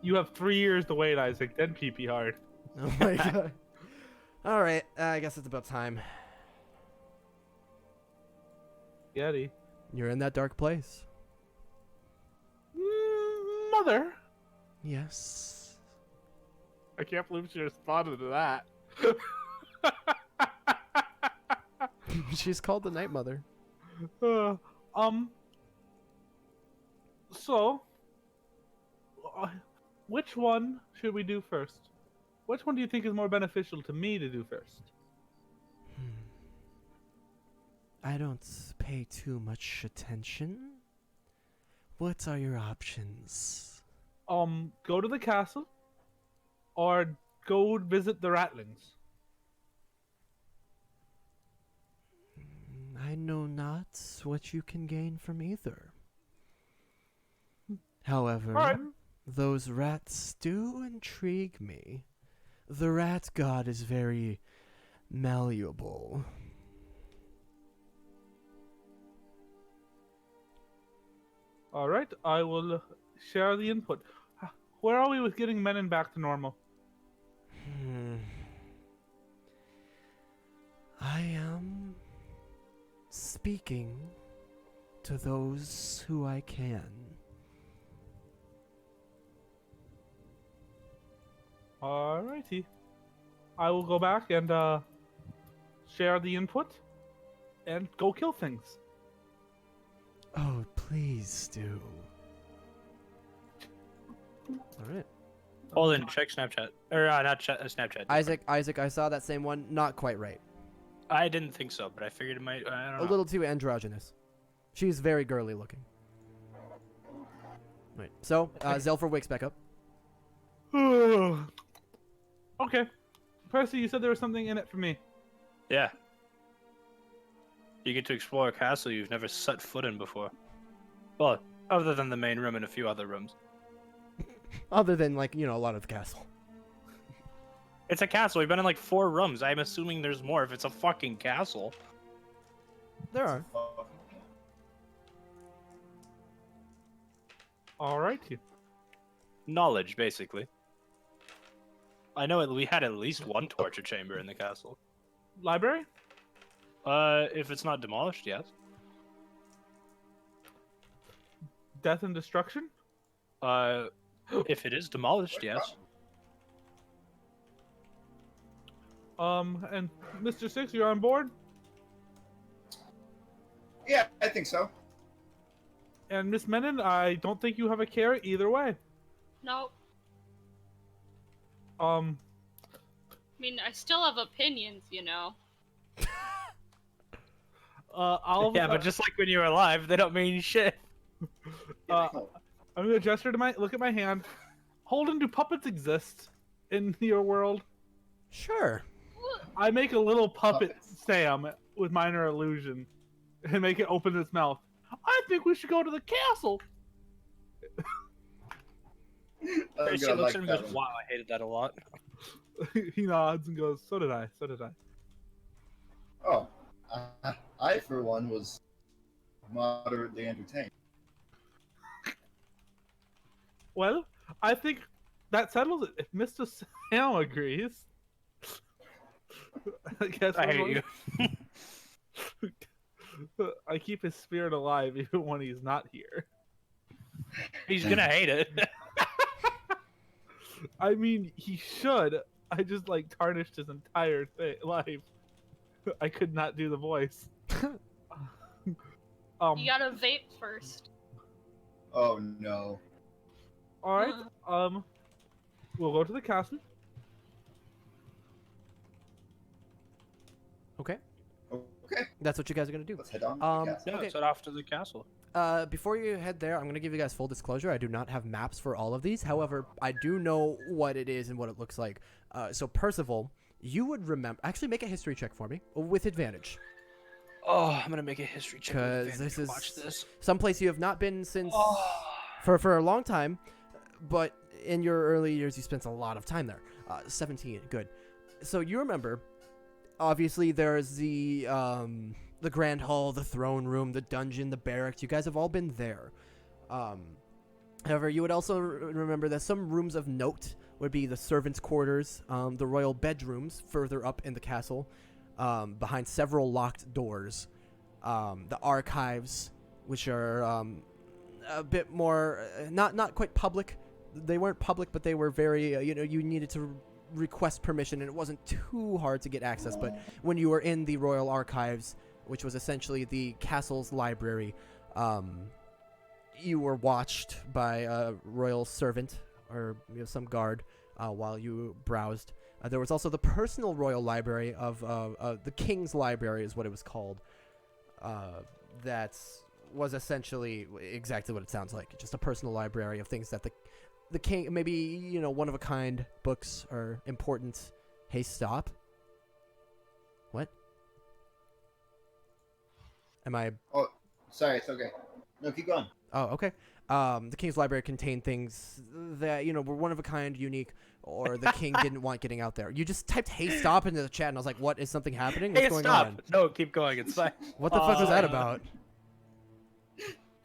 You have 3 years to wait, Isaac. Then PP hard. Oh my god. All right, I guess it's about time. Yeti. You're in that dark place. Mother. Yes. I can't believe she responded to that. She's called the Night Mother. Uh, So, which one should we do first? Which one do you think is more beneficial to me to do first? I don't pay too much attention. What are your options? Go to the castle, or go visit the Ratlings. I know not what you can gain from either. However, Alright. those rats do intrigue me. The rat god is very malleable. Alright, I will share the input. Where are we with getting Menon back to normal? I am speaking to those who I can. Alrighty. I will go back and share the input and go kill things. Oh, please do. All right. Hold in, check Snapchat. Or not Snapchat. Isaac, I saw that same one. Not quite right. I didn't think so, but I figured it might. I don't A know. little too androgynous. She's very girly looking. Right. So, Zelfer wakes back up. Okay. Percy, you said there was something in it for me. Yeah. You get to explore a castle you've never set foot in before. Well, other than the main room and a few other rooms. Other than, like, a lot of the castle. It's a castle. We've been in like 4 rooms. I'm assuming there's more if it's a fucking castle. There are. Alrighty. Knowledge, basically. I know we had at least one torture chamber in the castle. Library? If it's not demolished, yes. Death and destruction? If it is demolished, yes. And Mr. Six, you're on board? Yeah, I think so. And Miss Menon, I don't think you have a care either way. No, Uh, I mean, I still have opinions, Yeah, but just like when you were alive, they don't mean shit. I'm gonna gesture to look at my hand. Holden, do puppets exist in your world? Sure. I make a little puppet Puppets. Sam with minor illusion and make it open its mouth. I think we should go to the castle. She I looks like at him and that goes, one. wow, I hated that a lot. He nods and goes, so did I, so did I. Oh, I for one was moderately entertained. Well, I think that settles it. If Mr. Sam agrees. I guess I hate you. I keep his spirit alive even when he's not here. He's gonna hate it. I mean, he should. I just tarnished his entire life. I could not do the voice. You gotta vape first. Oh no. All right. We'll go to the castle. Okay. Okay, That's what you guys are gonna do. let's head on. To the castle. Yeah, Okay. let's head off to the castle. Before you head there, I'm going to give you guys full disclosure. I do not have maps for all of these. However, I do know what it is and what it looks like. So, Percival, you would remember... Actually, make a history check for me with advantage. Oh, I'm gonna make a history check. with 'Cause advantage. this is- Watch this. Someplace you have not been since... Oh. For a long time. But in your early years, you spent a lot of time there. 17, good. So, you remember... Obviously, there's the Grand Hall, the throne room, the dungeon, the barracks. You guys have all been there. However, you would also remember that some rooms of note would be the servants' quarters, the royal bedrooms further up in the castle, behind several locked doors, the archives, which are a bit more not quite public. They weren't public, but they were very you needed to request permission, and it wasn't too hard to get access. But when you were in the royal archives, which was essentially the castle's library, you were watched by a royal servant or some guard while you browsed. There was also the personal royal library of the king's library is what it was called. That was essentially exactly what it sounds like, just a personal library of things that the king, maybe one of a kind books are important. Hey, stop. What? Am I? Oh, sorry, it's okay. No, keep going. Oh, okay. The king's library contained things that were one of a kind, unique, or the king didn't want getting out there. You just typed "Hey, stop" into the chat, and I was like, "What is something happening? What's Hey, going stop! on? No, keep going. It's fine. What the fuck was that about?"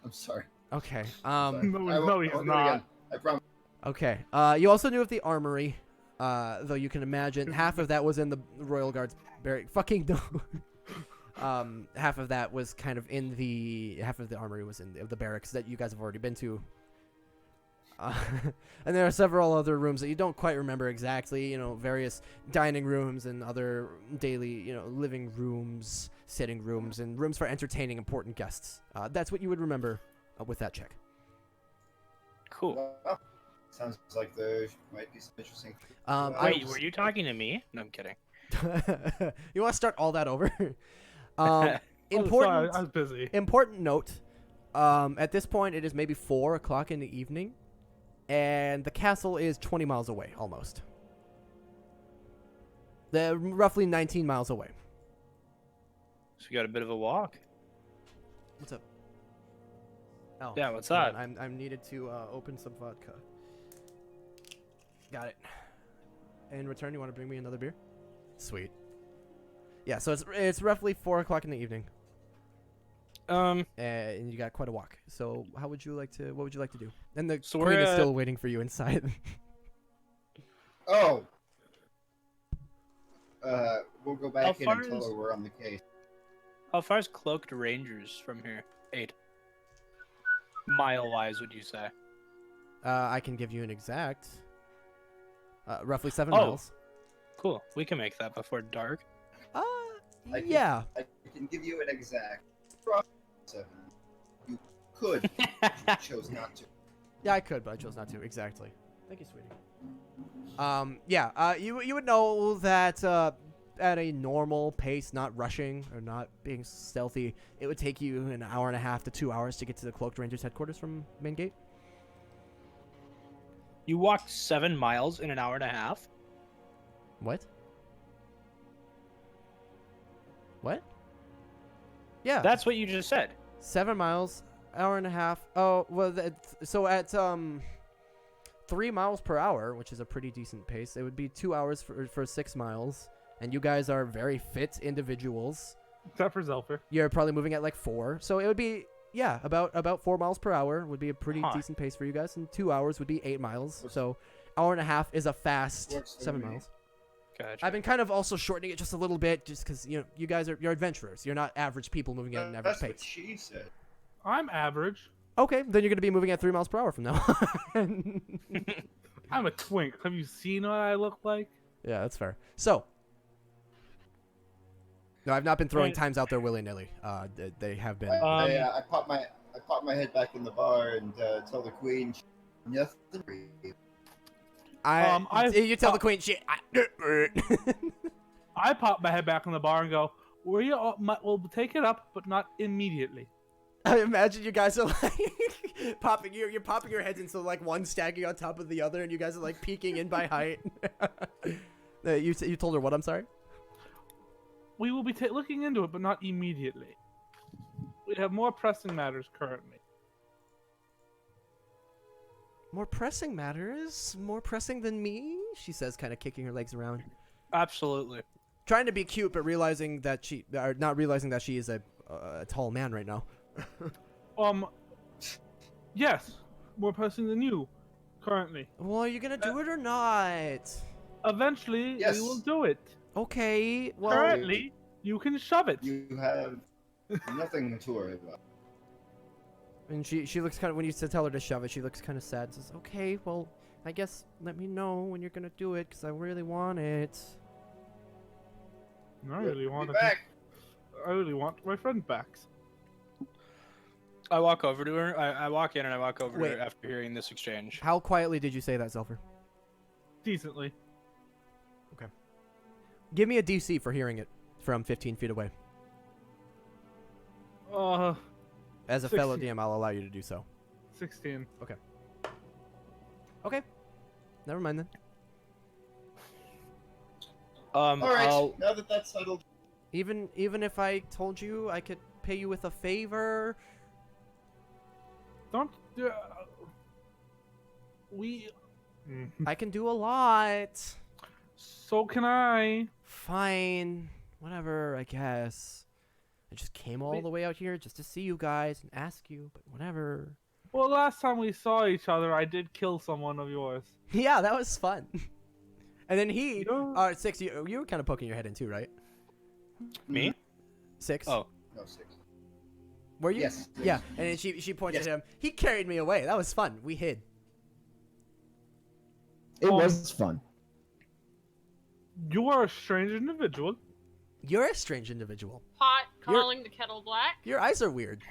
I'm sorry. Okay. Sorry. No, I won't- he's I won't do it not. again. I promise. Okay. You also knew of the armory, though you can imagine half of that was in the royal guards barrack. Fucking no. half of that was kind of in the half of the armory was in the barracks that you guys have already been to. And there are several other rooms that you don't quite remember exactly, various dining rooms and other daily, living rooms, sitting rooms, and rooms for entertaining important guests. That's what you would remember with that check. Cool. Well, sounds like there might be some interesting. Wait, were you talking to me? No, I'm kidding. You want to start all that over? Sorry, Important. I was busy. Important note. At this point, it is maybe 4 o'clock in the evening. And the castle is 20 miles away, almost. They're roughly 19 miles away. So you got a bit of a walk. What's up? Oh, Yeah, what's hold up? on, I'm needed to open some vodka. Got it. In return, you want to bring me another beer? Sweet. Yeah, so it's roughly 4 o'clock in the evening. And you got quite a walk. So what would you like to do? And the queen is still waiting for you inside. Oh. We'll go back in and tell her we're on the case. How far is Cloaked Rangers from here? 8. Mile-wise, would you say? I can give you an exact. Roughly 7 miles. Cool. We can make that before dark. Yeah. I can give you an exact. 7. You could, but you chose not to. Yeah, I could, but I chose not to. Exactly. Thank you, sweetie. Yeah. You would know that at a normal pace, not rushing or not being stealthy, it would take you an hour and a half to 2 hours to get to the Cloaked Rangers headquarters from main gate. You walked 7 miles in an hour and a half? What? What? Yeah. That's what you just said. 7 miles, hour and a half. Oh, well, so at 3 miles per hour, which is a pretty decent pace, it would be 2 hours for 6 miles. And you guys are very fit individuals. Except for Zelfer. You're probably moving at like 4. So it would be, yeah, about 4 miles per hour would be a pretty decent pace for you guys. And 2 hours would be 8 miles. So hour and a half is a fast 7 miles. Gotcha. I've been kind of also shortening it just a little bit, just because you're adventurers. You're not average people moving at an average That's what pace. she said. I'm average. Okay, then you're gonna be moving at 3 miles per hour from now on. I'm a twink. Have you seen what I look like? Yeah, that's fair. So, no, I've not been throwing times out there willy nilly. They have been. I pop my head back in the bar and tell the queen nothing. You tell the queen she. I pop my head back in the bar and go, we'll take it up, but not immediately. I imagine you guys are like popping. You're popping your heads into like one stacking on top of the other, and you guys are like peeking in by height. You told her what? I'm sorry. We will be looking into it, but not immediately. We have more pressing matters currently. More pressing matters? More pressing than me? She says, kind of kicking her legs around. Absolutely. Trying to be cute, but not realizing that she is a tall man right now. Yes, more pressing than you, currently. Well, are you gonna do it or not? Eventually, Yes. we will do it. Okay, well... Currently, you can shove it. You have nothing to worry about. And she looks kind of, when you tell her to shove it, she looks kind of sad and says, okay, well, I guess let me know when you're gonna do it, because I really want it. I really want Be back. I really want my friend back. I walk over to her. I walk in and I walk over Wait. to her after hearing this exchange. How quietly did you say that, Zelfer? Decently. Give me a DC for hearing it from 15 feet away. As a fellow 16. DM, I'll allow you to do so. 16. Okay. Never mind then. All right. I'll- Now that that's settled, Even if I told you I could pay you with a favor... Don't. We. I can do a lot. So can I. Fine. Whatever, I guess. I just came all the way out here just to see you guys and ask you, but whatever. Well, last time we saw each other, I did kill someone of yours. Yeah, that was fun. And then he... Yeah. Six, you were kind of poking your head in too, right? Me? 6. Oh. No, 6. Were you? Yes. Yeah. And then she pointed Yes. at him. He carried me away. That was fun. We hid. It was fun. You are a strange individual. You're a strange individual. Pot You're- calling the kettle black. Your eyes are weird.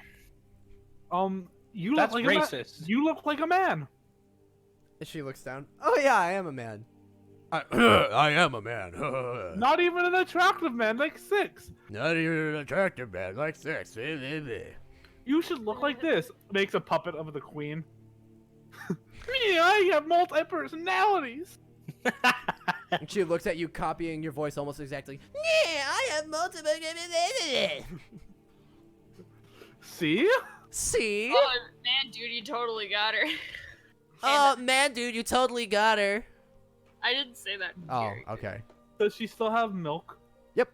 You That's look like racist. You look like a man. And she looks down. Oh yeah, I am a man. I am a man. Not even an attractive man, like 6. Not even an attractive man, like 6. You should look like this. Makes a puppet of the queen. Me, I have multi-personalities. And she looks at you, copying your voice almost exactly. Yeah, I have multiple. See? See? Oh man, dude, you totally got her. Oh man, dude, you totally got her. I didn't say that. Oh, Gary. okay. Does she still have milk? Yep.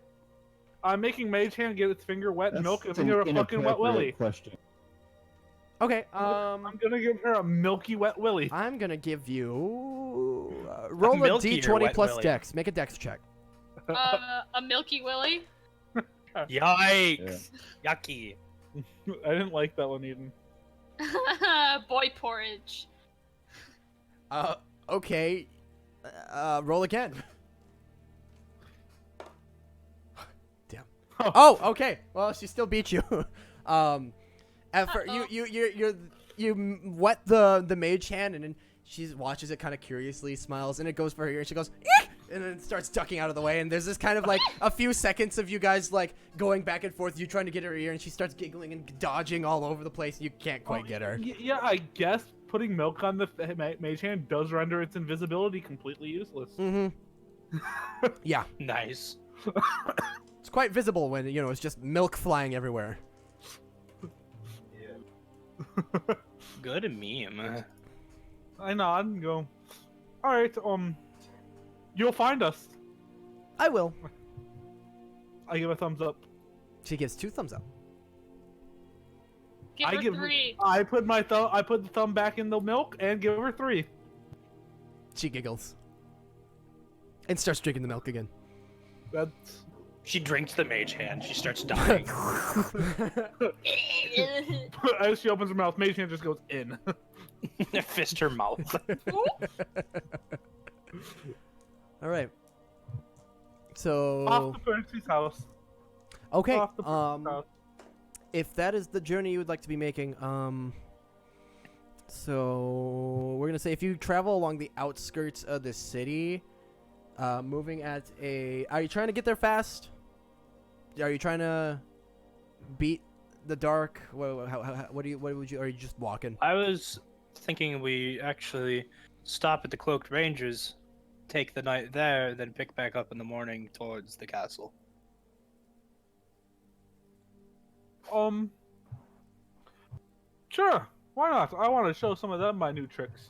I'm making Mage Hand get its finger wet in milk and That's give her a an fucking wet willy. inappropriate question. Okay. I'm gonna give her a milky wet willy. I'm gonna give you roll a milkier d20 wet plus willy. Dex. Make a Dex check. A Milky Willy. Yikes! Yucky. I didn't like that one, Eden. Boy porridge. Okay. Roll again. Damn. Oh, okay. Well, she still beat you. At first, you wet the mage hand, and then she watches it kind of curiously, smiles, and it goes for her ear, and she goes, "Eek!" And then starts ducking out of the way, and there's this kind of like a few seconds of you guys like going back and forth, you trying to get her ear, and she starts giggling and dodging all over the place, and you can't quite get her. Yeah, I guess putting milk on the Mage Hand does render its invisibility completely useless. Mm-hmm. Yeah. Nice. It's quite visible when, you know, it's just milk flying everywhere. Good meme. I nod and go, alright, you'll find us. I will. I give a thumbs up. She gives 2 thumbs up. Give her 3. I put the thumb back in the milk and give her 3. She giggles. And starts drinking the milk again. That's She drinks the mage hand. She starts dying. as she opens her mouth, Mage Hand just goes in. Fist her mouth. All right. So Off to Percy's house. okay. Off to Percy's house. If that is the journey you would like to be making, so we're gonna say if you travel along the outskirts of the city, moving at a, are you trying to get there fast? Are you trying to beat the dark? What would you? Are you just walking? I was thinking we actually stop at the Cloaked Rangers, take the night there, then pick back up in the morning towards the castle. Sure. Why not? I want to show some of them my new tricks.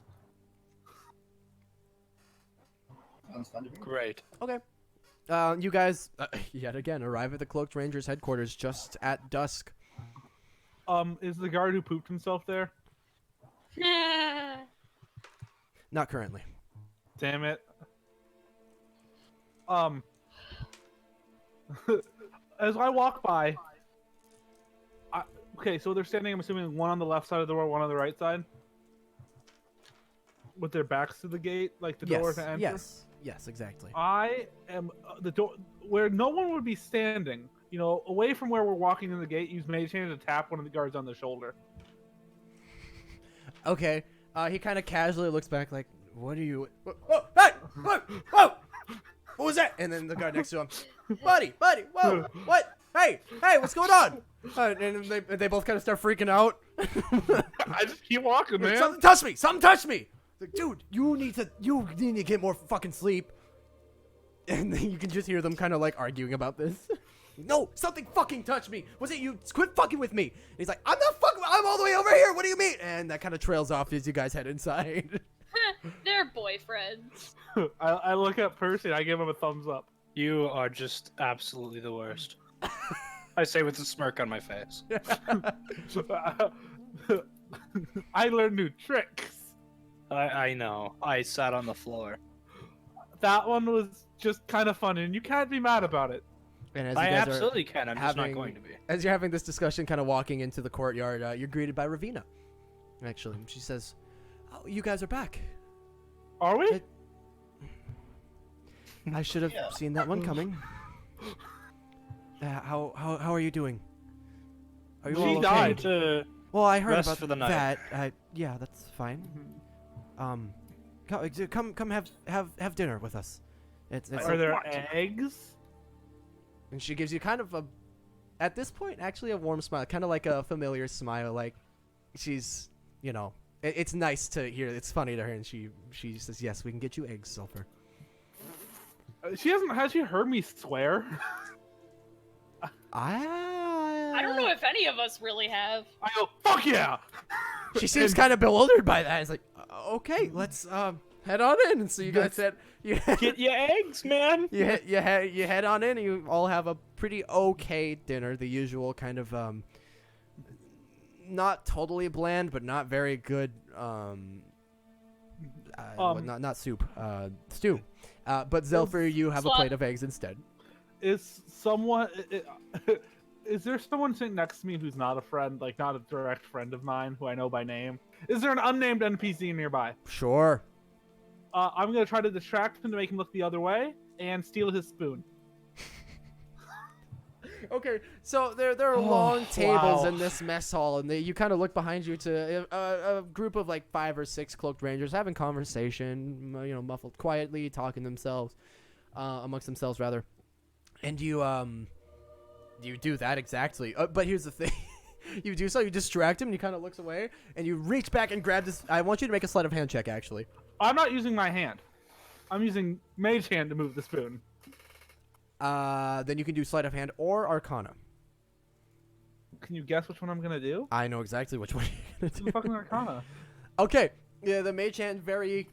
Sounds fun to me. Great. Okay. You guys yet again arrive at the Cloaked Rangers headquarters just at dusk. Is the guard who pooped himself there? Not currently. Damn it. As I walk by, okay, so they're standing, I'm assuming, one on the left side of the door, one on the right side? With their backs to the gate, like the door to enter? Yes, exactly. I am the door where no one would be standing, you know, away from where we're walking in the gate, use Mage Hand to tap one of the guards on the shoulder. Okay. He kind of casually looks back like, what are you... Whoa, hey! Whoa! Whoa! What was that? And then the guard next to him, buddy, whoa, what? Hey, what's going on? And they both kind of start freaking out. I just keep walking, man. Something touched me. Something touched me. Like, dude, you need to get more fucking sleep. And then you can just hear them kind of like arguing about this. No, something fucking touched me. Was it you? Quit fucking with me. And he's like, I'm not fucking. I'm all the way over here. What do you mean? And that kind of trails off as you guys head inside. They're boyfriends. I look at Percy and I give him a thumbs up. You are just absolutely the worst. I say with a smirk on my face. I learned new tricks. I know. I sat on the floor. That one was just kind of fun, and you can't be mad about it. And as I you guys absolutely can. I'm just not having- going to be. As you're having this discussion, kind of walking into the courtyard, you're greeted by Ravina. Actually, she says, "Oh, you guys are back. Are we? It- I should have Yeah. seen that one coming. How are you doing? Are you She all okay? died. To Well, I heard rest about for the night. that. Yeah, that's fine. Come have dinner with us. It's Are there eggs? And she gives you kind of at this point, actually a warm smile, kind of like a familiar smile, like she's, it's nice to hear. It's funny to her, and she says, "Yes, we can get you eggs, Sulfur." Has she heard me swear? I don't know if any of us really have. I go, fuck yeah! She seems kind of bewildered by that. It's like, okay, let's head on in. And so you guys said you get your eggs, man. you head on in, and you all have a pretty okay dinner. The usual kind of not totally bland, but not very good. Not soup. Stew. But Zelfer, you have a plate of eggs instead. Is there someone sitting next to me who's not a friend, like not a direct friend of mine who I know by name? Is there an unnamed NPC nearby? Sure. I'm gonna try to distract him to make him look the other way and steal his spoon. Okay, so there are long tables in this mess hall, and you kind of look behind you to a group of like 5 or 6 cloaked rangers having conversation, muffled quietly, talking themselves, amongst themselves rather. And you do that exactly. But here's the thing. You do so, you distract him, and he kind of looks away, and you reach back and grab this. I want you to make a sleight of hand check, actually. I'm not using my hand. I'm using mage hand to move the spoon. Then you can do sleight of hand or arcana. Can you guess which one I'm gonna do? I know exactly which one you're gonna do. Fucking arcana. Okay, yeah, the mage hand very.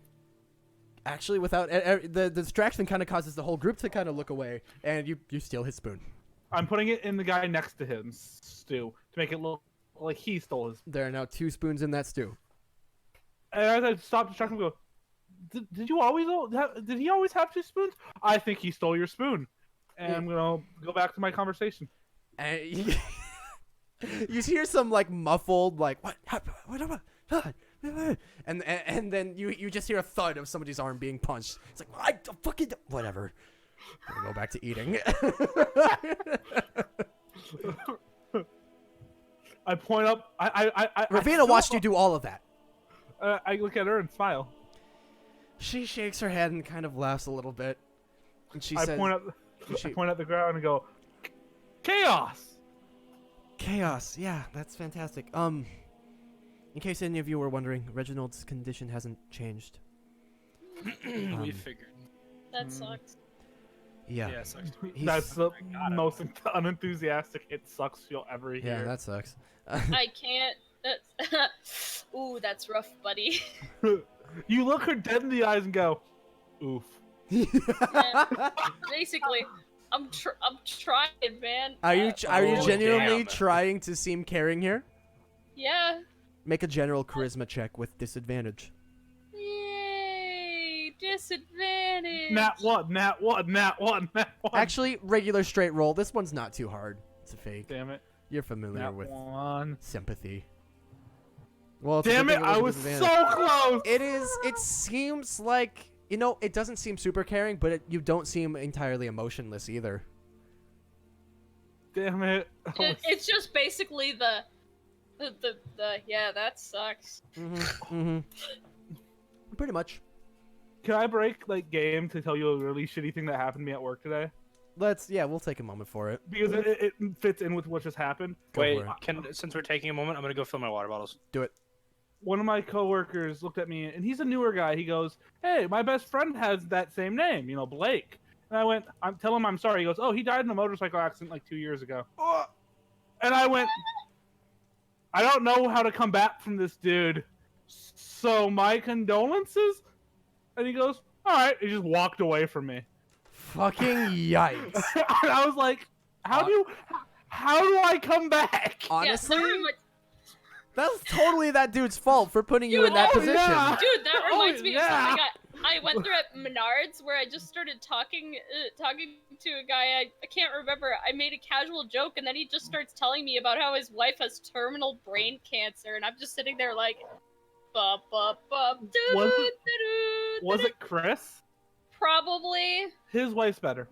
Actually, without the distraction, kind of causes the whole group to kind of look away, and you steal his spoon. I'm putting it in the guy next to him, Stu, to make it look like he stole his. There are now 2 spoons in that stew. And as I stop distracting him, I go, did you always did he always have 2 spoons? I think he stole your spoon. And I'm gonna go back to my conversation. And you hear some like muffled like what and then you just hear a thud of somebody's arm being punched. It's like I fucking whatever. I'll go back to eating. I point up. Ravina watched you do all of that. I look at her and smile. She shakes her head and kind of laughs a little bit, and she says, I point at the ground and go, "Chaos." Chaos. Yeah, that's fantastic. In case any of you were wondering, Reginald's condition hasn't changed. We figured. That sucks. Yeah. Yeah, it sucks. That's the most unenthusiastic "it sucks" you'll ever hear. Yeah, that sucks. I can't. Ooh, that's rough, buddy. You look her dead in the eyes and go, "Oof." Yeah. Basically, I'm trying, man. Are you genuinely damn. trying to seem caring here? Yeah. Make a general charisma check with disadvantage. Yay! Disadvantage. Nat 1, Nat 1, Nat 1, Nat 1. Actually, regular straight roll. This one's not too hard. It's a fake. Damn it. You're familiar Nat with 1. sympathy. Well, it's a Damn good it, thing I wasn't was disadvantage. so close. It seems like, it doesn't seem super caring, but you don't seem entirely emotionless either. Damn it. It's just basically the yeah, that sucks. Mm-hmm. Pretty much. Can I break game to tell you a really shitty thing that happened to me at work today? We'll take a moment for it. Because it fits in with what just happened. Go Wait, for it. since we're taking a moment, I'm gonna go fill my water bottles. Do it. One of my coworkers looked at me, and he's a newer guy. He goes, "Hey, my best friend has that same name, Blake." And I went, tell him I'm sorry. He goes, "Oh, he died in a motorcycle accident like 2 years ago." And I went, "I don't know how to come back from this dude. So my condolences." And he goes, "All right." He just walked away from me. Fucking yikes. And I was like, how do I come back? Honestly, Yeah, that reminds- that's totally that dude's fault for putting you Dude, in that oh, position. yeah. Dude, that reminds me of yeah. something I went through at Menards where I just started talking to a guy, I can't remember, I made a casual joke, and then he just starts telling me about how his wife has terminal brain cancer, and I'm just sitting there like, ba ba ba. Was it Chris? Probably. His wife's better.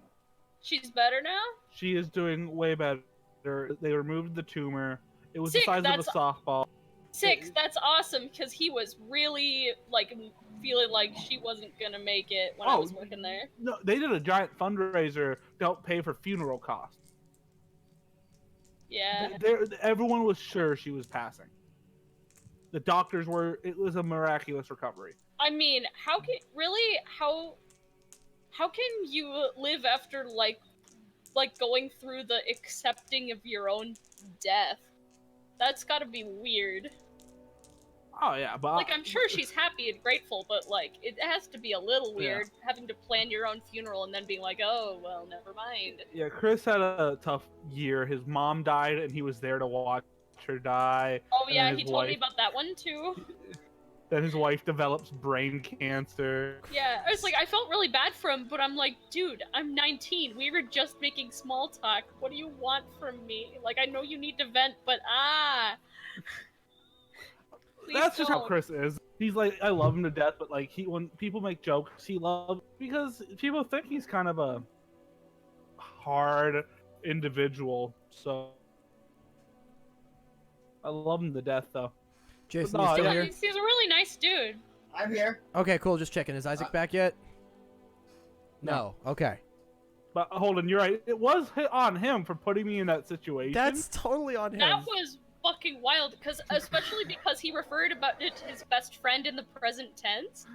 She's better now? She is doing way better. They removed the tumor. It was Sick, the size of a that's- softball. Six, that's awesome, because he was really, like, feeling like she wasn't gonna make it when I was working there. No, they did a giant fundraiser to help pay for funeral costs. Yeah. Everyone was sure she was passing. The doctors were. It was a miraculous recovery. I mean, how can you live after like going through the accepting of your own death? That's gotta be weird. Oh yeah, but Like, I'm sure she's happy and grateful, but like, it has to be a little weird having to plan your own funeral and then being like, oh well, never mind. yeah, Chris had a tough year. His mom died, and he was there to watch her die. Oh and yeah, then he his told me wife- about that one too. Then his wife develops brain cancer. Yeah, I was like, I felt really bad for him, but I'm like, dude, I'm 19. We were just making small talk. What do you want from me? Like, I know you need to vent, but Please That's just how don't. Chris is. He's like, I love him to death, but like when people make jokes, he loves because people think he's kind of a hard individual. So I love him to death, though. Jason, No, you still yeah, here? He's a really nice dude. I'm here. Okay, cool. Just checking. Is Isaac back yet? No. Okay. But Holden, you're right. It was on him for putting me in that situation. That's totally on him. That was fucking wild, especially because he referred about it to his best friend in the present tense.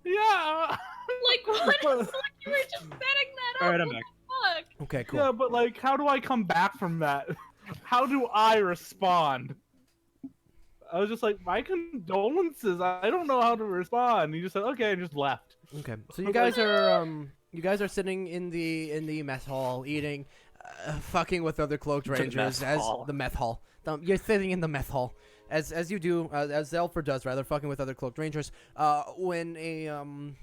Yeah. Like, what? It's like you were just setting that up. Alright, I'm What back. the fuck? Okay, cool. Yeah, but like, how do I come back from that? How do I respond? I was just like, my condolences. I don't know how to respond. He just said, okay, and just left. Okay, so you guys are sitting in the mess hall eating, fucking with other cloaked rangers the meth hall. You're sitting in the meth hall as you do as Zelfer does rather, fucking with other cloaked rangers. When the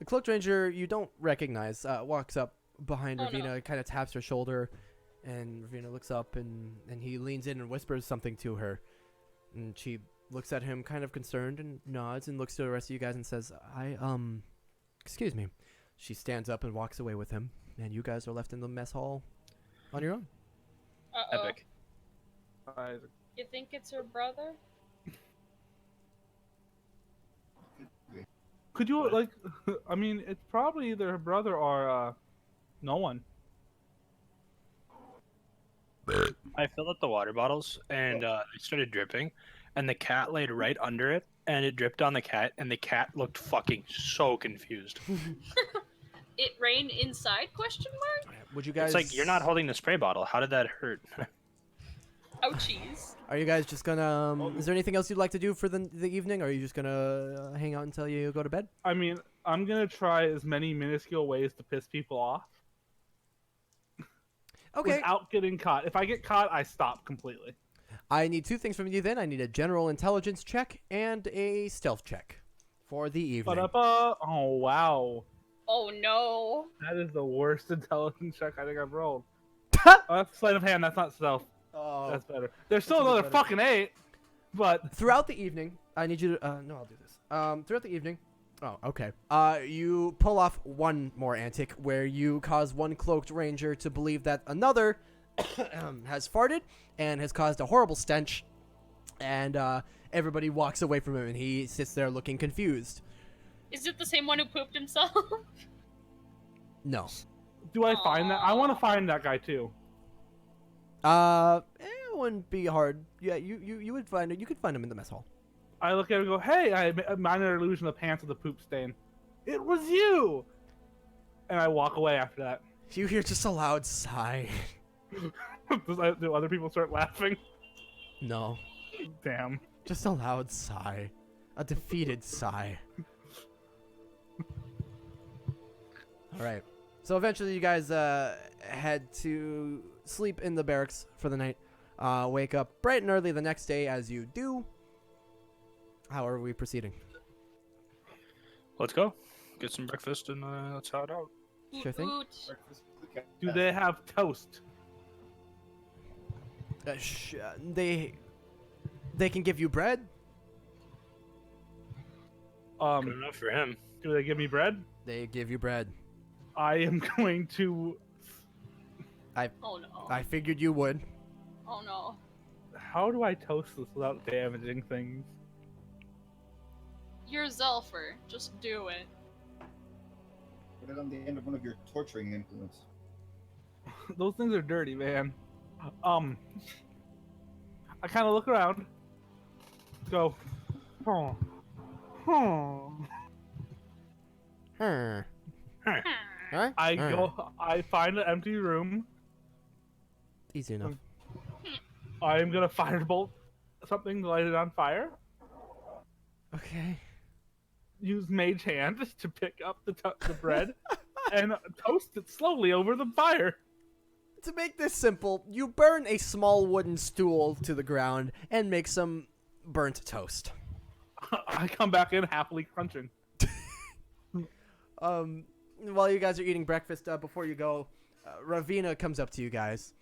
cloaked ranger you don't recognize walks up behind Ravina, kind of taps her shoulder, and Ravina looks up and he leans in and whispers something to her, and she looks at him kind of concerned and nods and looks to the rest of you guys and says, excuse me. She stands up and walks away with him, and you guys are left in the mess hall on your own. Uh-oh. Epic. You think it's her brother? Could you, like, I mean, it's probably either her brother or, no one. I filled up the water bottles and they started dripping, and the cat laid right under it, and it dripped on the cat, and the cat looked fucking so confused. It rained inside? Question mark? Would you guys? It's like, you're not holding the spray bottle. How did that hurt? Ouchies. Are you guys just gonna? Is there anything else you'd like to do for the evening? Or are you just gonna hang out until you go to bed? I mean, I'm gonna try as many minuscule ways to piss people off. Okay. Without getting caught. If I get caught, I stop completely. I need two things from you then. I need a general intelligence check and a stealth check for the evening. Oh, wow. Oh no. That is the worst intelligence check I think I've rolled. That's sleight of hand. That's not stealth. Oh. That's better. There's still another better. fucking 8, but... Throughout the evening, I need you to... no, I'll do this. Throughout the evening... Oh, okay. You pull off one more antic where you cause one cloaked ranger to believe that another has farted and has caused a horrible stench, and everybody walks away from him and he sits there looking confused. Is it the same one who pooped himself? No. Do I find that? I want to find that guy too. It wouldn't be hard. Yeah, you would find it. You could find him in the mess hall. I look at him and go, hey, I made a minor illusion of pants with a poop stain. It was you! And I walk away after that. You hear just a loud sigh. Do other people start laughing? No. Damn. Just a loud sigh. A defeated sigh. Alright. So eventually you guys head to sleep in the barracks for the night. Wake up bright and early the next day as you do. How are we proceeding? Let's go. Get some breakfast and let's head out. Sure thing. Oot. Breakfast with the Do they have toast? They can give you bread. Good enough for him. Do they give me bread? They give you bread. I am going to. Oh no. I figured you would. Oh no. How do I toast this without damaging things? You're Zelfer. Just do it. Put it on the end of one of your torturing implements. Those things are dirty, man. I kind of look around. Go. Oh. Oh. Huh. Hmm. Huh? I go. I find an empty room. Easy enough. I am gonna firebolt something to light it on fire. Okay. Use Mage Hand to pick up the bread and toast it slowly over the fire. To make this simple, you burn a small wooden stool to the ground and make some burnt toast. I come back in happily crunching. While you guys are eating breakfast, before you go, Ravina comes up to you guys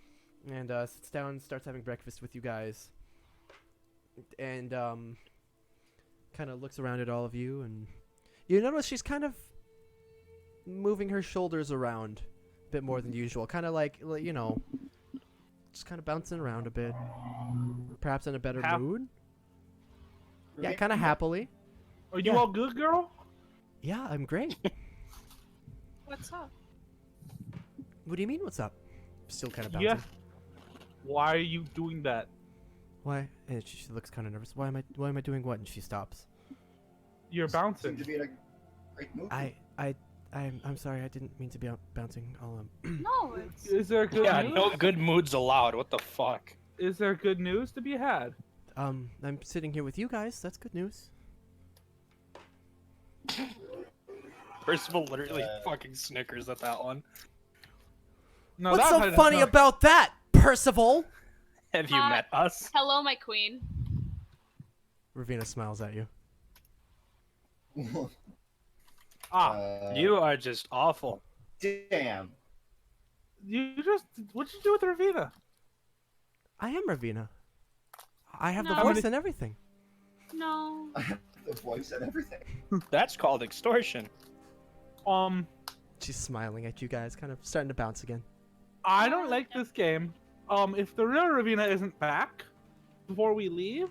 and sits down and starts having breakfast with you guys. And kind of looks around at all of you, and you notice she's kind of moving her shoulders around a bit more than usual. Kind of like, you know, just kind of bouncing around a bit. Perhaps in a better mood. Yeah, kind of happily. Are you all good, girl? Yeah, I'm great. What's up? What do you mean, what's up? Still kind of bouncing. Yeah. Why are you doing that? Why? And she looks kind of nervous. Why am I doing what? And she stops. You're Seem bouncing. to be in a great mood. I'm sorry. I didn't mean to be bouncing. No, it's. Is there good Yeah, news? no good moods allowed. What the fuck? Is there good news to be had? I'm sitting here with you guys. That's good news. Percival literally fucking snickers at that one. No, What's that so funny about that, Percival? Have you met us? Hello, my queen. Ravina smiles at you. You are just awful. Damn. What'd you do with Ravina? I am Ravina. I have the No. voice and everything. No. The voice and everything. That's called extortion. She's smiling at you guys, kind of starting to bounce again. I don't like this game. If the real Ravina isn't back before we leave,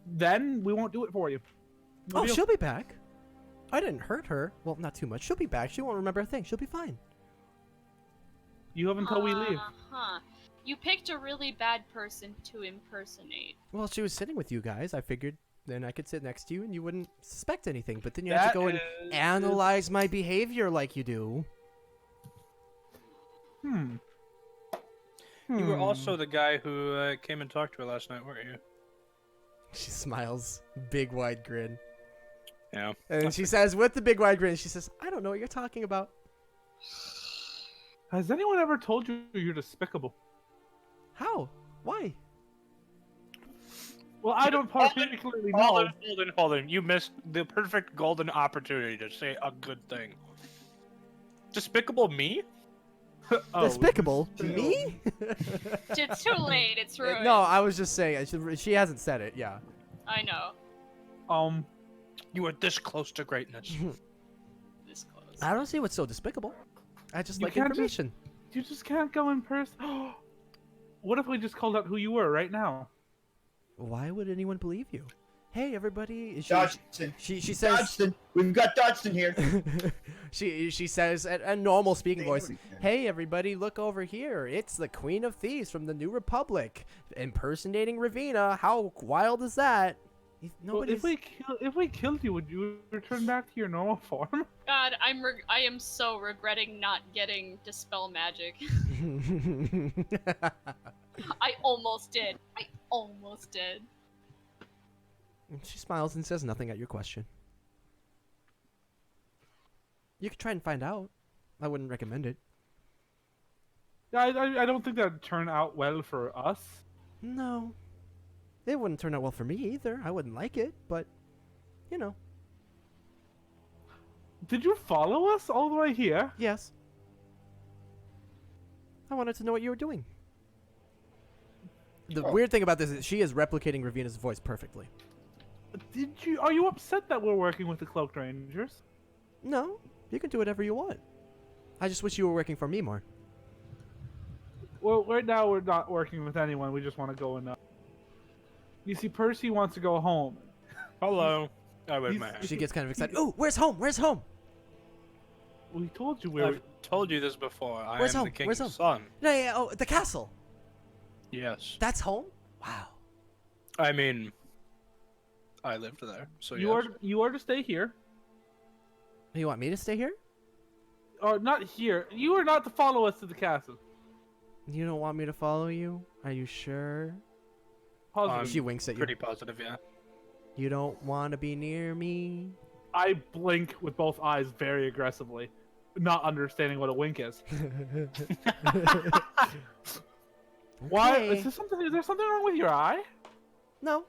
then we won't do it for you. No Oh, deal. she'll be back. I didn't hurt her. Well, not too much. She'll be back. She won't remember a thing. She'll be fine. You have until we leave. Huh. You picked a really bad person to impersonate. Well, she was sitting with you guys. I figured then I could sit next to you and you wouldn't suspect anything. But then you have to go and analyze my behavior like you do. You were also the guy who came and talked to her last night, weren't you? She smiles. Big wide grin. Yeah. And she says, with the big wide grin, she says, I don't know what you're talking about. Has anyone ever told you you're despicable? How? Why? Well, I don't particularly know. Hold on. You missed the perfect golden opportunity to say a good thing. Despicable me? Oh, Despicable? Me? It's too late. It's ruined. No, I was just saying. She hasn't said it, yeah. I know. You are this close to greatness. This close. I don't see what's so despicable. I just You like can't information. You just can't go in person. What if we just called out who you were right now? Why would anyone believe you? Hey, everybody. Dodgson. She says. Dodgson. We've got Dodgson here. she says at a normal speaking voice. Hey, everybody, look over here. It's the Queen of Thieves from the New Republic, impersonating Ravina. How wild is that? Well, if we killed you, would you return back to your normal form? God, I am so regretting not getting Dispel Magic. I almost did. She smiles and says nothing at your question. You could try and find out. I wouldn't recommend it. Yeah, I don't think that'd turn out well for us. No. It wouldn't turn out well for me either. I wouldn't like it, but, you know. Did you follow us all the way here? Yes. I wanted to know what you were doing. The Oh. weird thing about this is she is replicating Ravina's voice perfectly. Are you upset that we're working with the Cloaked Rangers? No, you can do whatever you want. I just wish you were working for me more. Well, right now we're not working with anyone. We just want to go and. You see, Percy wants to go home. Hello. I waved my he's- hand. She gets kind of excited. Ooh, where's home? Where's home? We told you we were. I've told you this before. I Where's am home? the Where's king's home? son. No, yeah, oh, the castle. Yes. That's home? Wow. I mean, I lived there, so You are to stay here. You want me to stay here? Or not here. You are not to follow us to the castle. You don't want me to follow you? Are you sure? Positive. She winks at you. Pretty positive, yeah. You don't want to be near me? I blink with both eyes very aggressively, not understanding what a wink is. Why? Okay. Is there something wrong with your eye? No.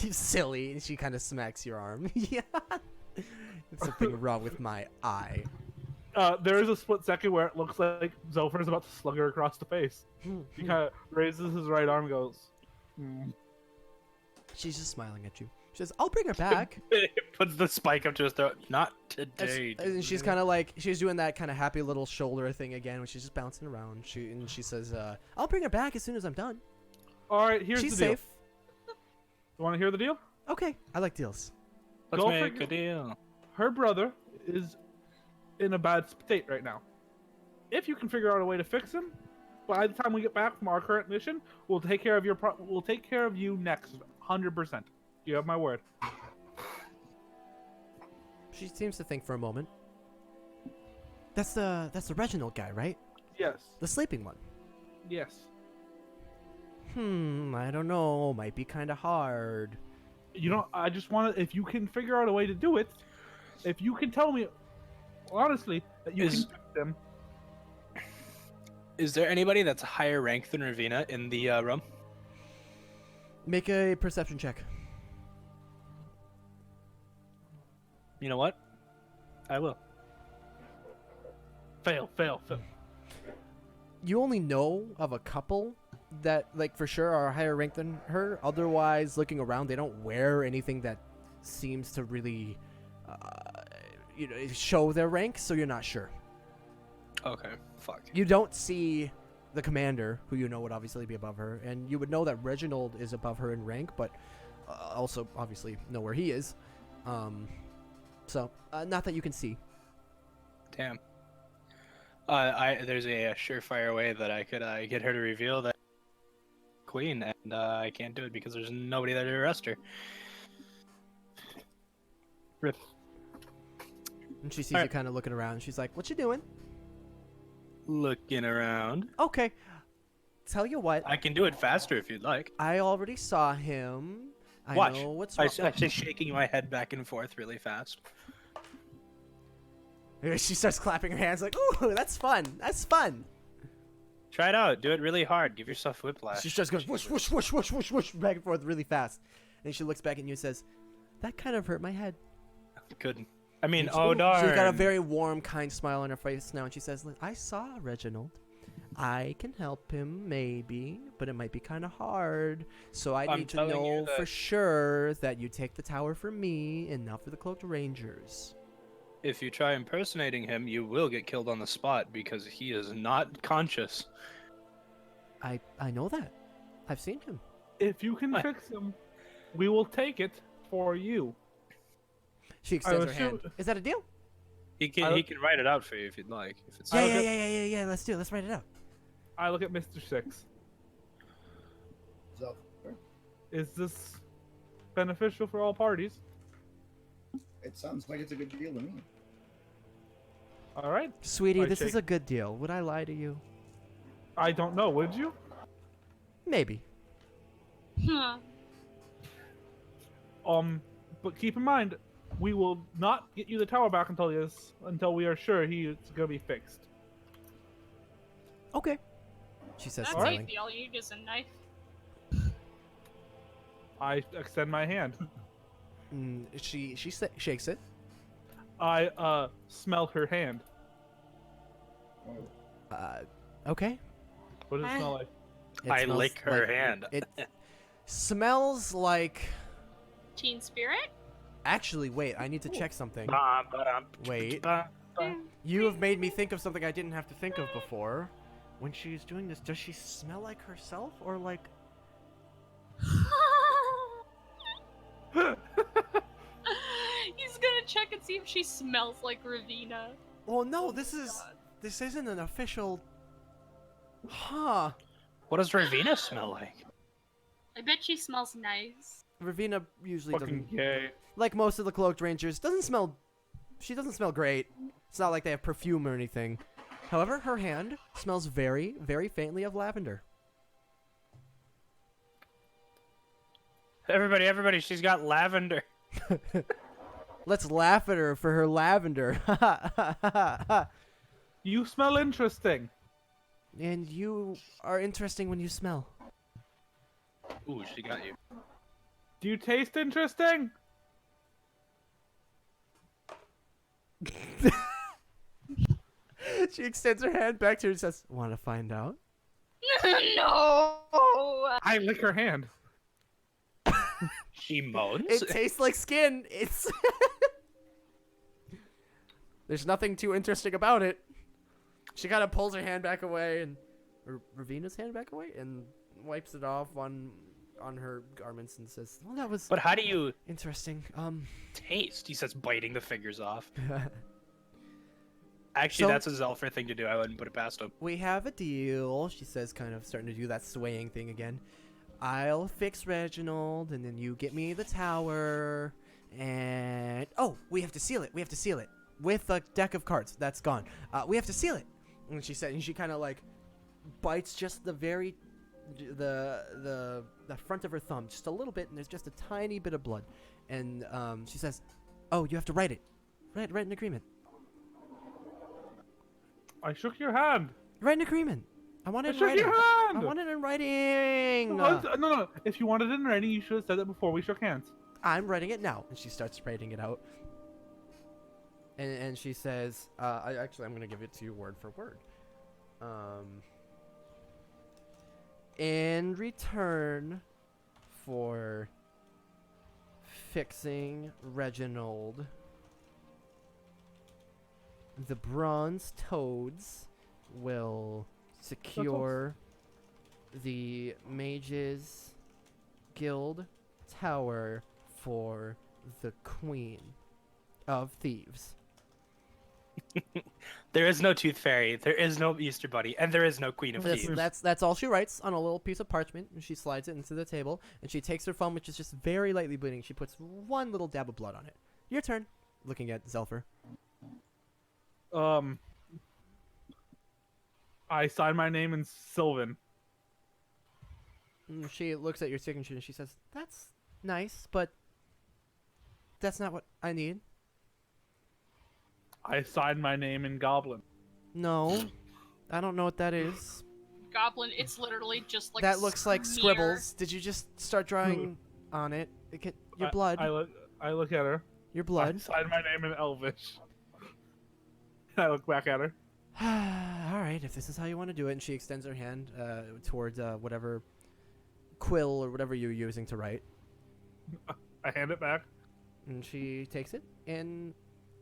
You silly. She kind of smacks your arm. Yeah. There's something wrong with my eye. There is a split second where it looks like Zopher is about to slug her across the face. He kind of raises his right arm and goes, She's just smiling at you. She says, I'll bring her back. It puts the spike up to his throat. Not today. And she's kind of like, she's doing that kind of happy little shoulder thing again, when she's just bouncing around. She says, I'll bring her back as soon as I'm done. All right, here's She's the deal. safe. You want to hear the deal? Okay, I like deals. Let's Go make figure. a deal. Her brother is in a bad state right now. If you can figure out a way to fix him, by the time we get back from our current mission, we'll take care of we'll take care of you next, 100%. You have my word. She seems to think for a moment. That's the Reginald guy, right? Yes. The sleeping one. Yes. I don't know. Might be kind of hard. You know, I just want to. If you can figure out a way to do it, if you can tell me, honestly, that you can fix them. Is there anybody that's higher rank than Ravina in the room? Make a perception check. You know what? I will. Fail. You only know of a couple that, like, for sure are higher ranked than her. Otherwise, looking around, they don't wear anything that seems to really, show their rank. So you're not sure. Okay. Fuck. You don't see the commander, who you know would obviously be above her, and you would know that Reginald is above her in rank, but also obviously know where he is. So not that you can see. Damn. There's a surefire way that I could get her to reveal that queen, and I can't do it because there's nobody there to arrest her. Rip. And she sees you kind of looking around, and she's like, "What you doing?" Looking around. Okay. Tell you what, I can do it faster if you'd like. I already saw him. I Watch. know what's I wrong. just shaking my head back and forth really fast. She starts clapping her hands like, "Ooh, that's fun. That's fun." Try it out. Do it really hard. Give yourself whiplash. She starts going whoosh, whoosh, whoosh, whoosh, whoosh, whoosh, back and forth really fast. And she looks back at you and says, "That kind of hurt my head." Couldn't. I mean, And oh darn. She's got a very warm, kind smile on her face now, and she says, "Look, I saw Reginald. I can help him, maybe, but it might be kind of hard. So I I'm need to telling you know for that- sure that you take the tower for me and not for the Cloaked Rangers." If you try impersonating him, you will get killed on the spot because he is not conscious. I know that. I've seen him. If you can What? fix him, we will take it for you. She extends her was hand. shoot- Is that a deal? He can write it out for you if you'd like. If it's Yeah, I yeah, look yeah, at- yeah, yeah. Let's do it. Let's write it out. I look at Mr. Six. So, Is this beneficial for all parties? it sounds like it's a good deal to me. All right. Sweetie, I this is shake- a good deal. Would I lie to you? I don't know. Would you? Maybe. Huh. But keep in mind, we will not get you the tower back until we are sure he's gonna be fixed. Okay. She says, That's smiling. easy. All you need is a knife. I extend my hand. She shakes it. I smell her hand. Oh, Okay. What does it smell like? It I smells lick her like- hand. It smells like. Teen Spirit? Actually, wait. I need to check something. Ba, ba-dum, Wait. ba, ba. You have made me think of something I didn't have to think of before. When she's doing this, does she smell like herself or like? He's gonna check and see if she smells like Ravina. Oh no, this isn't an official. Huh. What does Ravina smell like? I bet she smells nice. Ravina usually Fucking doesn't. gay. Like most of the cloaked rangers, doesn't smell. She doesn't smell great. It's not like they have perfume or anything. However, her hand smells very, very faintly of lavender. Everybody, she's got lavender. Let's laugh at her for her lavender. You smell interesting. And you are interesting when you smell. Ooh, she got you. Do you taste interesting? She extends her hand back to her and says, "Want to find out?" No! I lick her hand. She moans. It tastes like skin. It's. There's nothing too interesting about it. She kind of pulls her hand back away and, or Ravina's hand back away, and wipes it off on her garments and says, "Well, that was But how do you interesting." taste? He says, biting the fingers off. Actually, So- that's a Zelfer thing to do. I wouldn't put it past him. We have a deal, she says, kind of starting to do that swaying thing again. I'll fix Reginald, and then you get me the tower, and... Oh, we have to seal it. We have to seal it. With a deck of cards. That's gone. We have to seal it. And she said, and she kind of, like, bites just the very... The front of her thumb, just a little bit, and there's just a tiny bit of blood. And she says, oh, you have to write it. Write an agreement. I shook your hand. Write an agreement. I want I it in shook writing. your I hand. want it in writing. No. If you wanted it in writing, you should have said that before we shook hands. I'm writing it now. And she starts writing it out. And she says, I'm going to give it to you word for word. In return for fixing Reginald, the bronze toads will secure the Mages Guild Tower for the Queen of Thieves. There is no Tooth Fairy, there is no Easter Bunny, and there is no Queen of Thieves. That's all she writes on a little piece of parchment, and she slides it into the table, and she takes her phone, which is just very lightly bleeding. She puts one little dab of blood on it. Your turn. Looking at Zelfer. I sign my name in Sylvan. She looks at your signature and she says, "That's nice, but that's not what I need." I sign my name in Goblin. No, I don't know what that is. Goblin, it's literally just like That looks like smear. scribbles. Did you just start drawing on it? Your blood. I look at her. Your I blood. sign my name in Elvish. I look back at her. All right, if this is how you want to do it. And she extends her hand towards whatever quill or whatever you're using to write. I hand it back. And she takes it and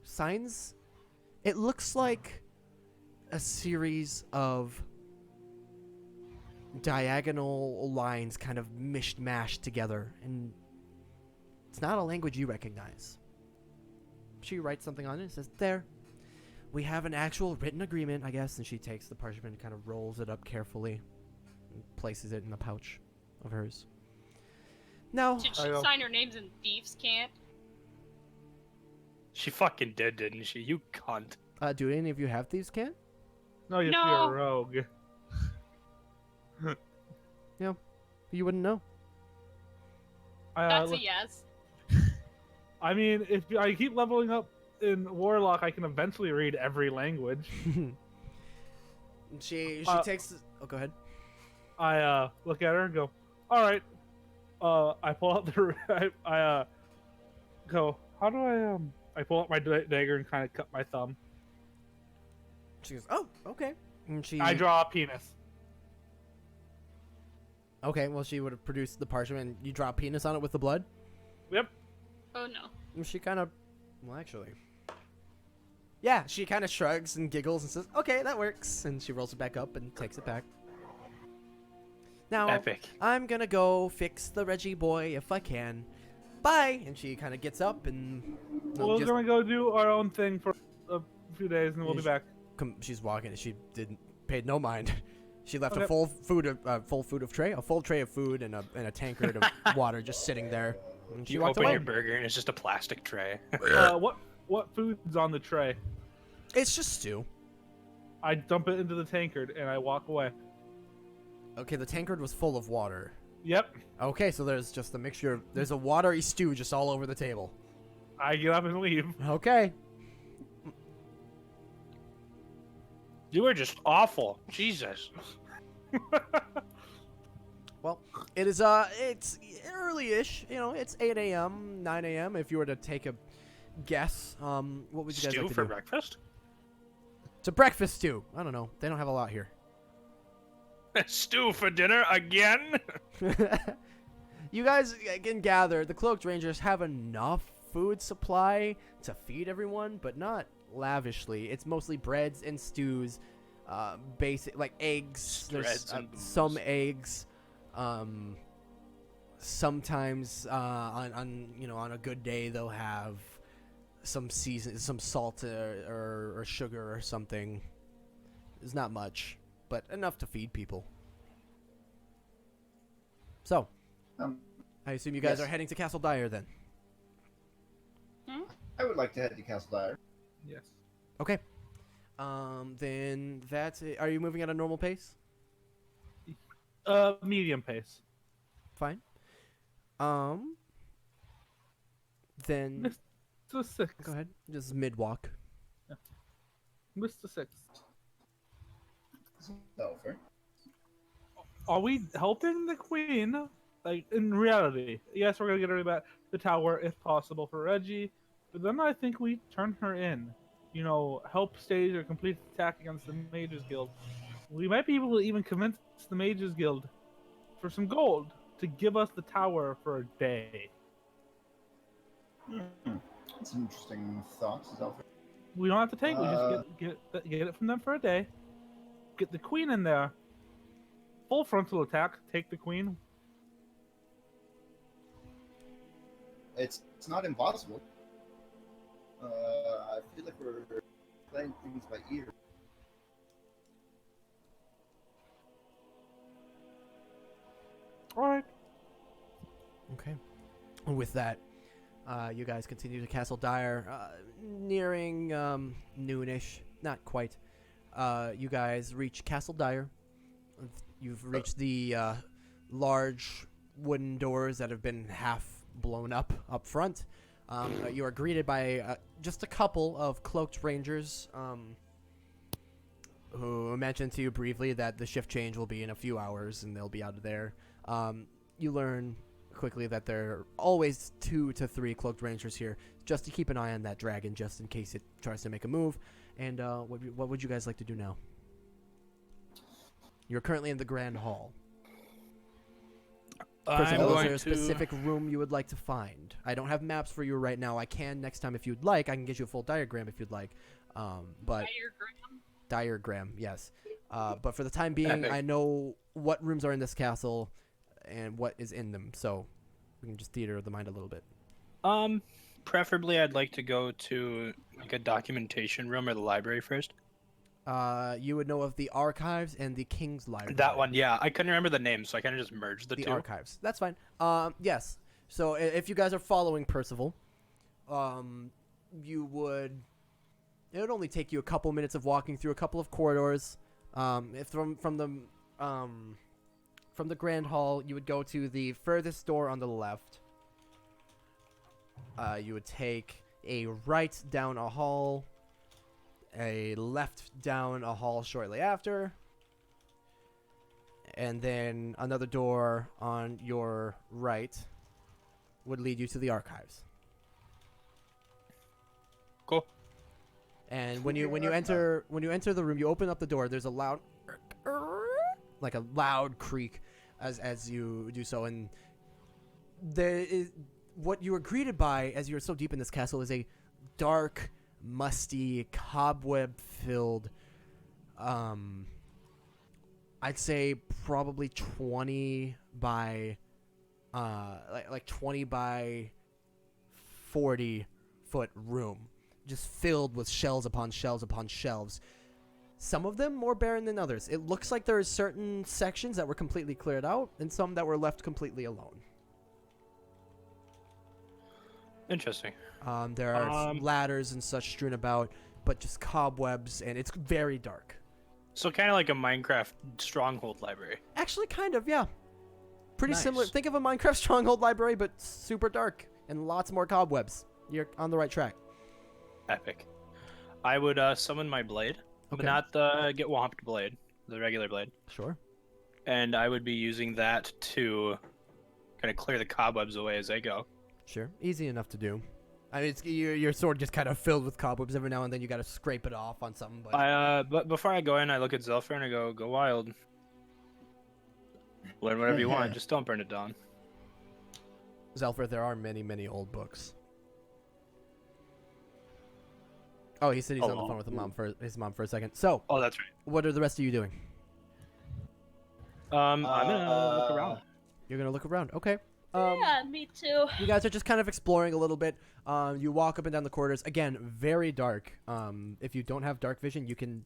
signs. It looks like a series of diagonal lines kind of mashed together. And it's not a language you recognize. She writes something on it and says, "There. We have an actual written agreement, I guess." And she takes the parchment and kind of rolls it up carefully and places it in the pouch of hers. Now, Did she sign her names in Thieves' Camp? She fucking did, didn't she? You cunt. do any of you have thieves' can? No, you have to No. be a rogue. You wouldn't know. That's a yes. I mean, if I keep leveling up in Warlock, I can eventually read every language. She takes. Oh, go ahead. I look at her and go, "All right." I pull out the. I go. How do I I pull out my dagger and kind of cut my thumb. She goes, "Oh, okay." And she. I draw a penis. Okay, well, she would have produced the parchment, and you draw a penis on it with the blood. Yep. Oh no. And she kind of, well, actually, yeah, she kind of shrugs and giggles and says, "Okay, that works," and she rolls it back up and takes it back. Now, Epic. I'm gonna go fix the Reggie boy if I can. Bye. And she kind of gets up and We're gonna go do our own thing for a few days, and we'll be back. she's walking. She paid no mind. She left Okay. a full tray of food and a tankard of water just sitting there. And she You walked open away. your burger and it's just a plastic tray. What food's on the tray? It's just stew. I dump it into the tankard and I walk away. Okay, the tankard was full of water. Yep. Okay, so there's just a mixture of, there's a watery stew just all over the table. I get up and leave. Okay. You were just awful. Jesus. Well, it is it's early-ish. You know, it's 8 a.m., 9 a.m. If you were to take a guess, what would you guys Stew like to for do? breakfast? It's a breakfast stew. I don't know. They don't have a lot here. Stew for dinner again? You guys can gather. The Cloaked Rangers have enough food supply to feed everyone, but not lavishly. It's mostly breads and stews, basic like eggs. There's Breads and booze. some eggs. Sometimes on a good day they'll have some salt or sugar or something. It's not much, but enough to feed people. So, I assume you guys Yes. are heading to Castle Dyer then. I would like to head to Castle Dyer. Yes. Okay. Then that's it. Are you moving at a normal pace? Medium pace. Fine. Then Mr. Six. go ahead. Just mid walk. Mr. Six. Zelfer. Are we helping the queen? Like, in reality, yes, we're gonna get her back the tower if possible for Reggie, but then I think we turn her in. You know, help stage or complete attack against the Mages Guild. We might be able to even convince the Mages Guild for some gold to give us the tower for a day. That's an interesting thought, Zelfer. We don't have to take. We just get it from them for a day. Get the queen in there. Full frontal attack. Take the queen. It's not impossible. I feel like we're playing things by ear. All right. Okay. And with that, you guys continue to Castle Dyer, nearing noonish. Not quite. You guys reach Castle Dyer. You've reached the large wooden doors that have been half blown up front. You are greeted by just a couple of cloaked rangers who mentioned to you briefly that the shift change will be in a few hours and they'll be out of there. You learn quickly that there are always 2 to 3 cloaked rangers here just to keep an eye on that dragon just in case it tries to make a move. And what would you guys like to do now? You're currently in the Grand Hall. First of I'm all, is going there a to... specific room you would like to find? I don't have maps for you right now. I can next time if you'd like. I can get you a full diagram if you'd like. But diagram, yes. But for the time being, Epic. I know what rooms are in this castle and what is in them, so we can just theater of the mind a little bit. Preferably I'd like to go to like a documentation room or the library first. You would know of the archives and the King's Library. That one, yeah. I couldn't remember the name, so I kind of just merged the two. Archives. That's fine. Yes. So if you guys are following Percival, you would. It would only take you a couple minutes of walking through a couple of corridors. If from the Grand Hall, you would go to the furthest door on the left. You would take a right down a hall, a left down a hall shortly after, and then another door on your right would lead you to the archives. Cool. And when you enter the room, you open up the door. There's a loud, like a loud creak, as you do so, and there is what you are greeted by as you're so deep in this castle is a dark, musty, cobweb-filled, I'd say probably 20 by, like 20 by 40-foot room, just filled with shelves upon shelves upon shelves. Some of them more barren than others. It looks like there are certain sections that were completely cleared out, and some that were left completely alone. Interesting. There are ladders and such strewn about, but just cobwebs, and it's very dark. So kind of like a Minecraft stronghold library. Actually, kind of, yeah. Pretty Nice. similar. Think of a Minecraft stronghold library, but super dark and lots more cobwebs. You're on the right track. Epic. I would summon my blade, but not the get whomped blade, the regular blade. Sure. And I would be using that to kind of clear the cobwebs away as I go. Sure. Easy enough to do. I mean, your sword just kind of filled with cobwebs. Every now and then you got to scrape it off on something. But before I go in, I look at Zelfer and I go wild. Learn whatever you want, just don't burn it down. Zelfer, there are many, many old books. Oh, he said he's on the phone with his mom for a second. So, oh, that's right. What are the rest of you doing? I'm gonna look around. You're gonna look around. Okay. Yeah, me too. You guys are just kind of exploring a little bit. You walk up and down the corridors. Again, very dark. If you don't have dark vision, you can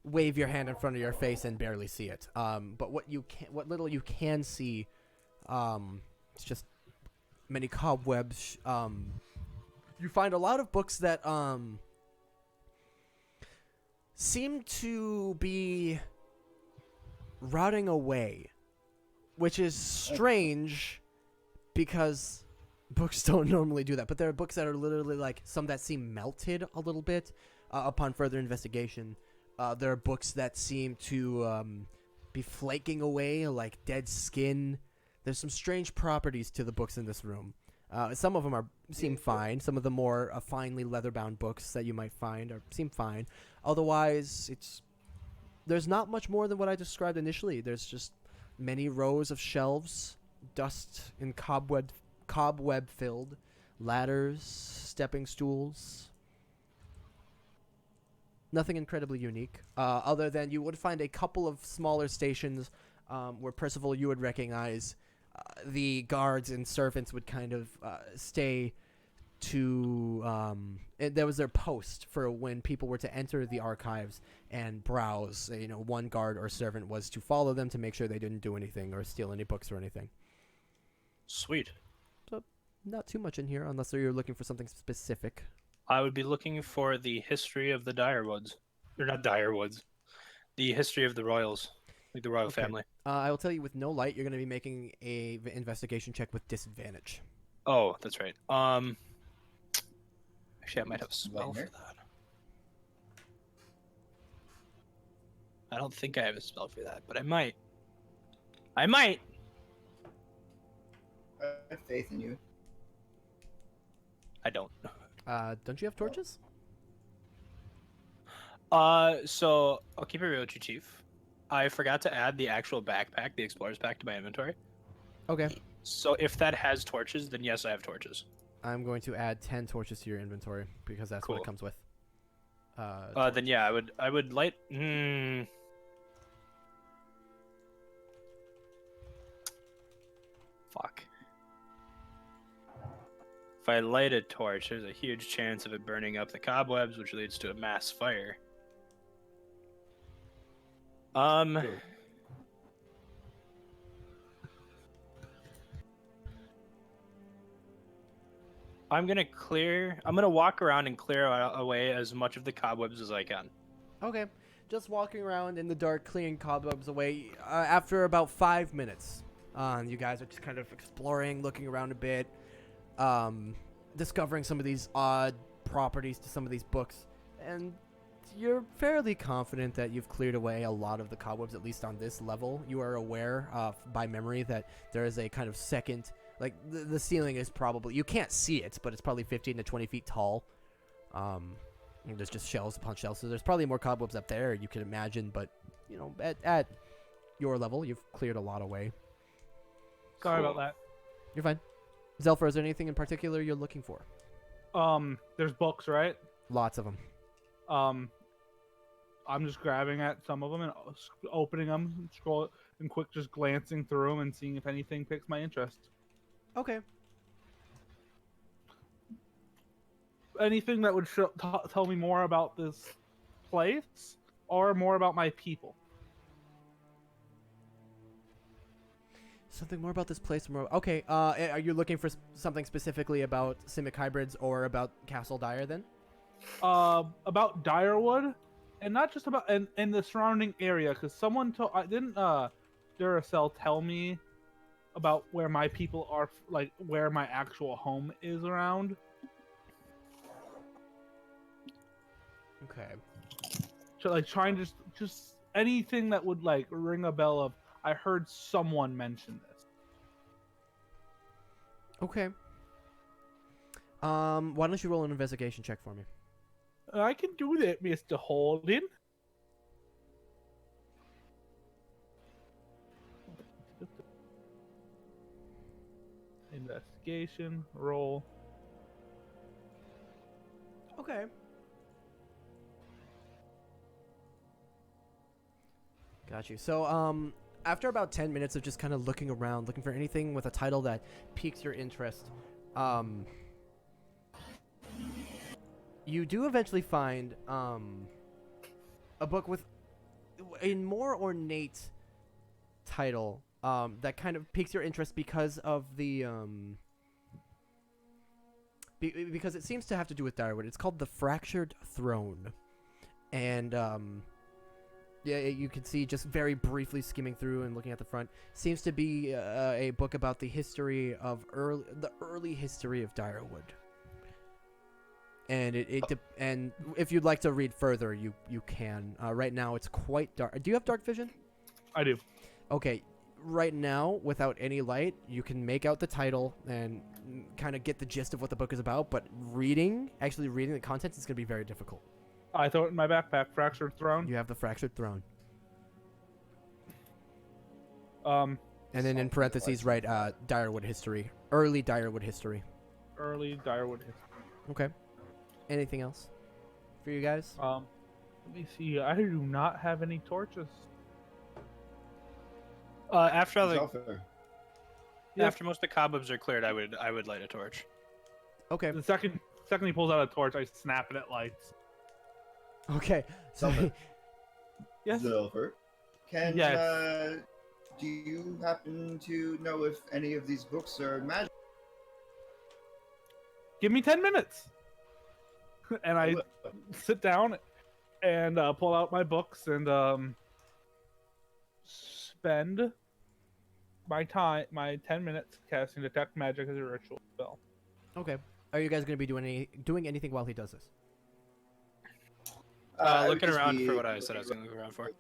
wave your hand in front of your face and barely see it. But what little you can see, it's just many cobwebs. You find a lot of books that seem to be rotting away, which is strange. Because books don't normally do that. But there are books that are literally like some that seem melted a little bit upon further investigation. There are books that seem to be flaking away like dead skin. There's some strange properties to the books in this room. Some of them seem fine. Some of the more finely leather-bound books that you might find seem fine. Otherwise, there's not much more than what I described initially. There's just many rows of shelves, dust and cobweb filled, ladders, stepping stools. Nothing incredibly unique, other than you would find a couple of smaller stations where Percival you would recognize. The guards and servants would kind of stay to there was their post for when people were to enter the archives and browse. One guard or servant was to follow them to make sure they didn't do anything or steal any books or anything. Sweet. So not too much in here unless you're looking for something specific. I would be looking for the history of the Direwoods. Or not Direwoods. The history of the royals. Like the royal family. I will tell you, with no light, you're going to be making a investigation check with disadvantage. Oh, that's right. Actually, I might have a spell for that. I don't think I have a spell for that, but I might. I have faith in you. I don't. Don't you have torches? So I'll keep it real with you, Chief. I forgot to add the actual backpack, the explorer's pack, to my inventory. Okay. So if that has torches, then yes, I have torches. I'm going to add 10 torches to your inventory because that's what it comes with. Then yeah, I would light. Fuck. If I light a torch, there's a huge chance of it burning up the cobwebs, which leads to a mass fire. I'm gonna walk around and clear away as much of the cobwebs as I can. Okay. Just walking around in the dark, clearing cobwebs away. After about 5 minutes, you guys are just kind of exploring, looking around a bit, discovering some of these odd properties to some of these books, and you're fairly confident that you've cleared away a lot of the cobwebs, at least on this level. You are aware by memory that there is a kind of second, like the ceiling is probably, you can't see it, but it's probably 15 to 20 feet tall, And there's just shelves upon shelves. So there's probably more cobwebs up there, you can imagine. But, you know, at your level, you've cleared a lot away. Sorry about that. You're fine. Zelfer, is there anything in particular you're looking for? There's books, right? Lots of them. I'm just grabbing at some of them and opening them, and quick just glancing through them and seeing if anything piques my interest. Okay. Anything that would tell me more about this place or more about my people. Something more about this place. Okay. Are you looking for something specifically about Simic hybrids or about Castle Dire then? About Direwood, and not just about and the surrounding area, because someone didn't Duracell tell me about where my people are, like where my actual home is around. Okay. So like trying just anything that would like ring a bell of I heard someone mention this. Okay. Why don't you roll an investigation check for me? I can do that, Mr. Holden. Investigation roll. Okay. Got you. So, after about 10 minutes of just kind of looking around, looking for anything with a title that piques your interest, you do eventually find a book with a more ornate title that kind of piques your interest because of the because it seems to have to do with Direwood. It's called The Fractured Throne, and yeah, you can see just very briefly skimming through and looking at the front. Seems to be a book about the history of the early history of Direwood. And and if you'd like to read further, you can. Right now, it's quite dark. Do you have dark vision? I do. Okay. Right now, without any light, you can make out the title and kind of get the gist of what the book is about. But actually reading the contents is going to be very difficult. I throw it in my backpack. Fractured Throne. You have the Fractured Throne. And then in parentheses, write Direwood history. Early Direwood history. Early Direwood history. Okay. Anything else for you guys? Let me see. I do not have any torches. After Zelfer. after most of the cobwebs are cleared, I would light a torch. Okay. The second he pulls out a torch, I snap it at lights. Okay. So Zelfer. Yes. Zelfer. Can Yes. Do you happen to know if any of these books are magic? Give me 10 minutes. And I sit down and pull out my books and spend my 10 minutes casting Detect Magic as a ritual spell. okay. Are you guys going to be doing anything while he does this? I would Looking just around be for what I said I was going to look around for.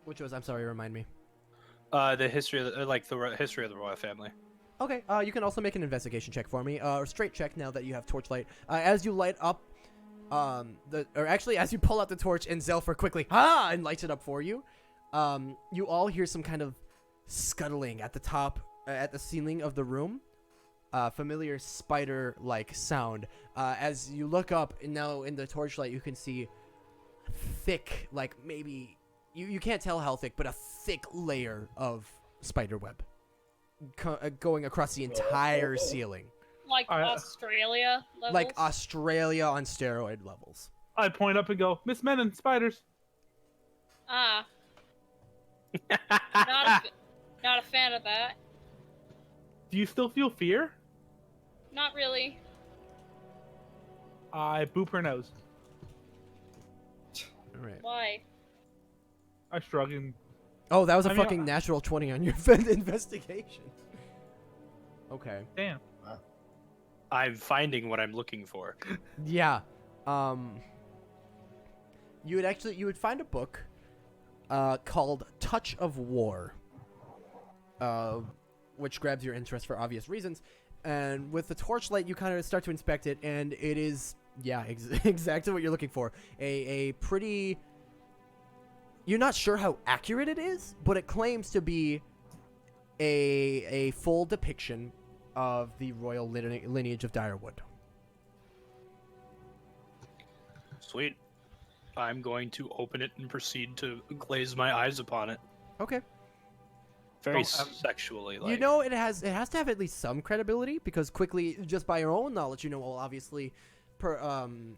Which was, I'm sorry, remind me. The history of the history of the royal family. Okay. You can also make an investigation check for me, or straight check now that you have torchlight. As you light up, as you pull out the torch and Zelfer quickly and lights it up for you. You all hear some kind of scuttling at the top, at the ceiling of the room. Familiar spider-like sound. As you look up, and now in the torchlight, you can see thick, like maybe you can't tell how thick, but a thick layer of spider web going across the entire ceiling. Like Australia levels? Like Australia on steroid levels. I point up and go, Miss Menon, spiders. Ah. Not a fan of that. Do you still feel fear? Not really. I boop her nose. All right. Why? I shrug and Oh, that was a I mean, fucking natural 20 on your investigation. Okay. damn. I'm finding what I'm looking for. Yeah. You would find a book called Touch of War, which grabs your interest for obvious reasons. And with the torchlight, you kind of start to inspect it, and it is Yeah, exactly what you're looking for. A pretty. You're not sure how accurate it is, but it claims to be a full depiction of the royal lineage of Direwood. Sweet. I'm going to open it and proceed to glaze my eyes upon it. Okay. Very Don't ever- sexually, like. You know, it has to have at least some credibility because quickly, just by your own knowledge, you know, well, obviously, King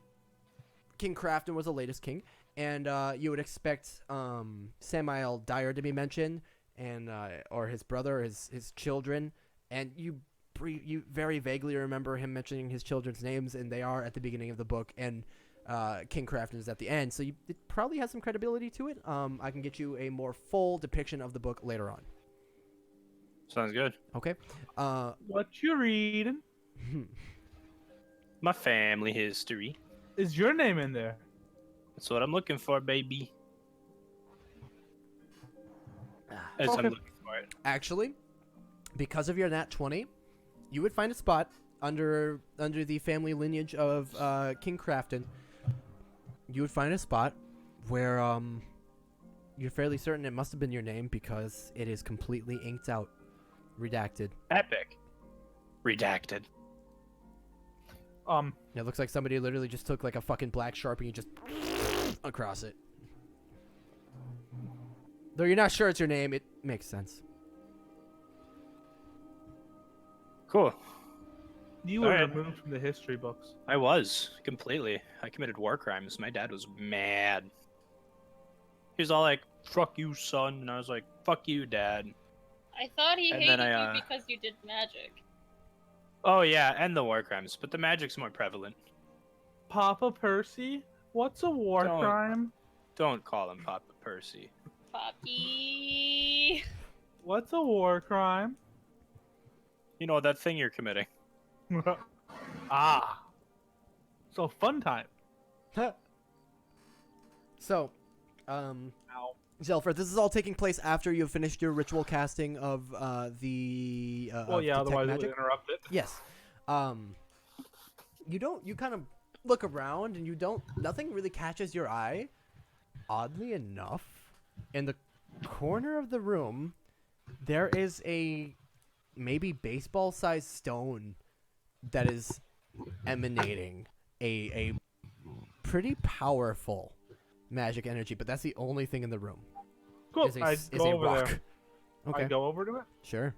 Crafton was the latest king, and you would expect Samael Dyer to be mentioned, and or his brother, his children, and you very vaguely remember him mentioning his children's names, and they are at the beginning of the book, and King Crafton is at the end, so it probably has some credibility to it. I can get you a more full depiction of the book later on. Sounds good. Okay. What you reading? My family history. Is your name in there? That's what I'm looking for, baby. As Okay. I'm looking for it. Actually, because of your nat 20, you would find a spot under the family lineage of King Crafton. You would find a spot where you're fairly certain it must have been your name because it is completely inked out, redacted. Epic. Redacted. It looks like somebody literally just took like a fucking black Sharpie and just across it. Though you're not sure it's your name, it makes sense. Cool. You were Alright. removed from the history books. I was completely. I committed war crimes. My dad was mad. He was all like, "Fuck you, son," and I was like, "Fuck you, dad." I thought he And hated then you because you did magic. Oh yeah, and the war crimes, but the magic's more prevalent. Papa Percy? What's a war Don't. crime? Don't call him Papa Percy. Poppy. What's a war crime? You know that thing you're committing. Ah. So fun time. So, Ow. Zelfred, this is all taking place after you've finished your ritual casting of the Well, yeah, detect otherwise it magic. would interrupt it. Yes. You kind of look around and nothing really catches your eye. Oddly enough, in the corner of the room, there is a maybe baseball-sized stone that is emanating a pretty powerful magic energy, but that's the only thing in the room. Cool. Is I is go a over rock. there. Okay. I go over to it. Sure.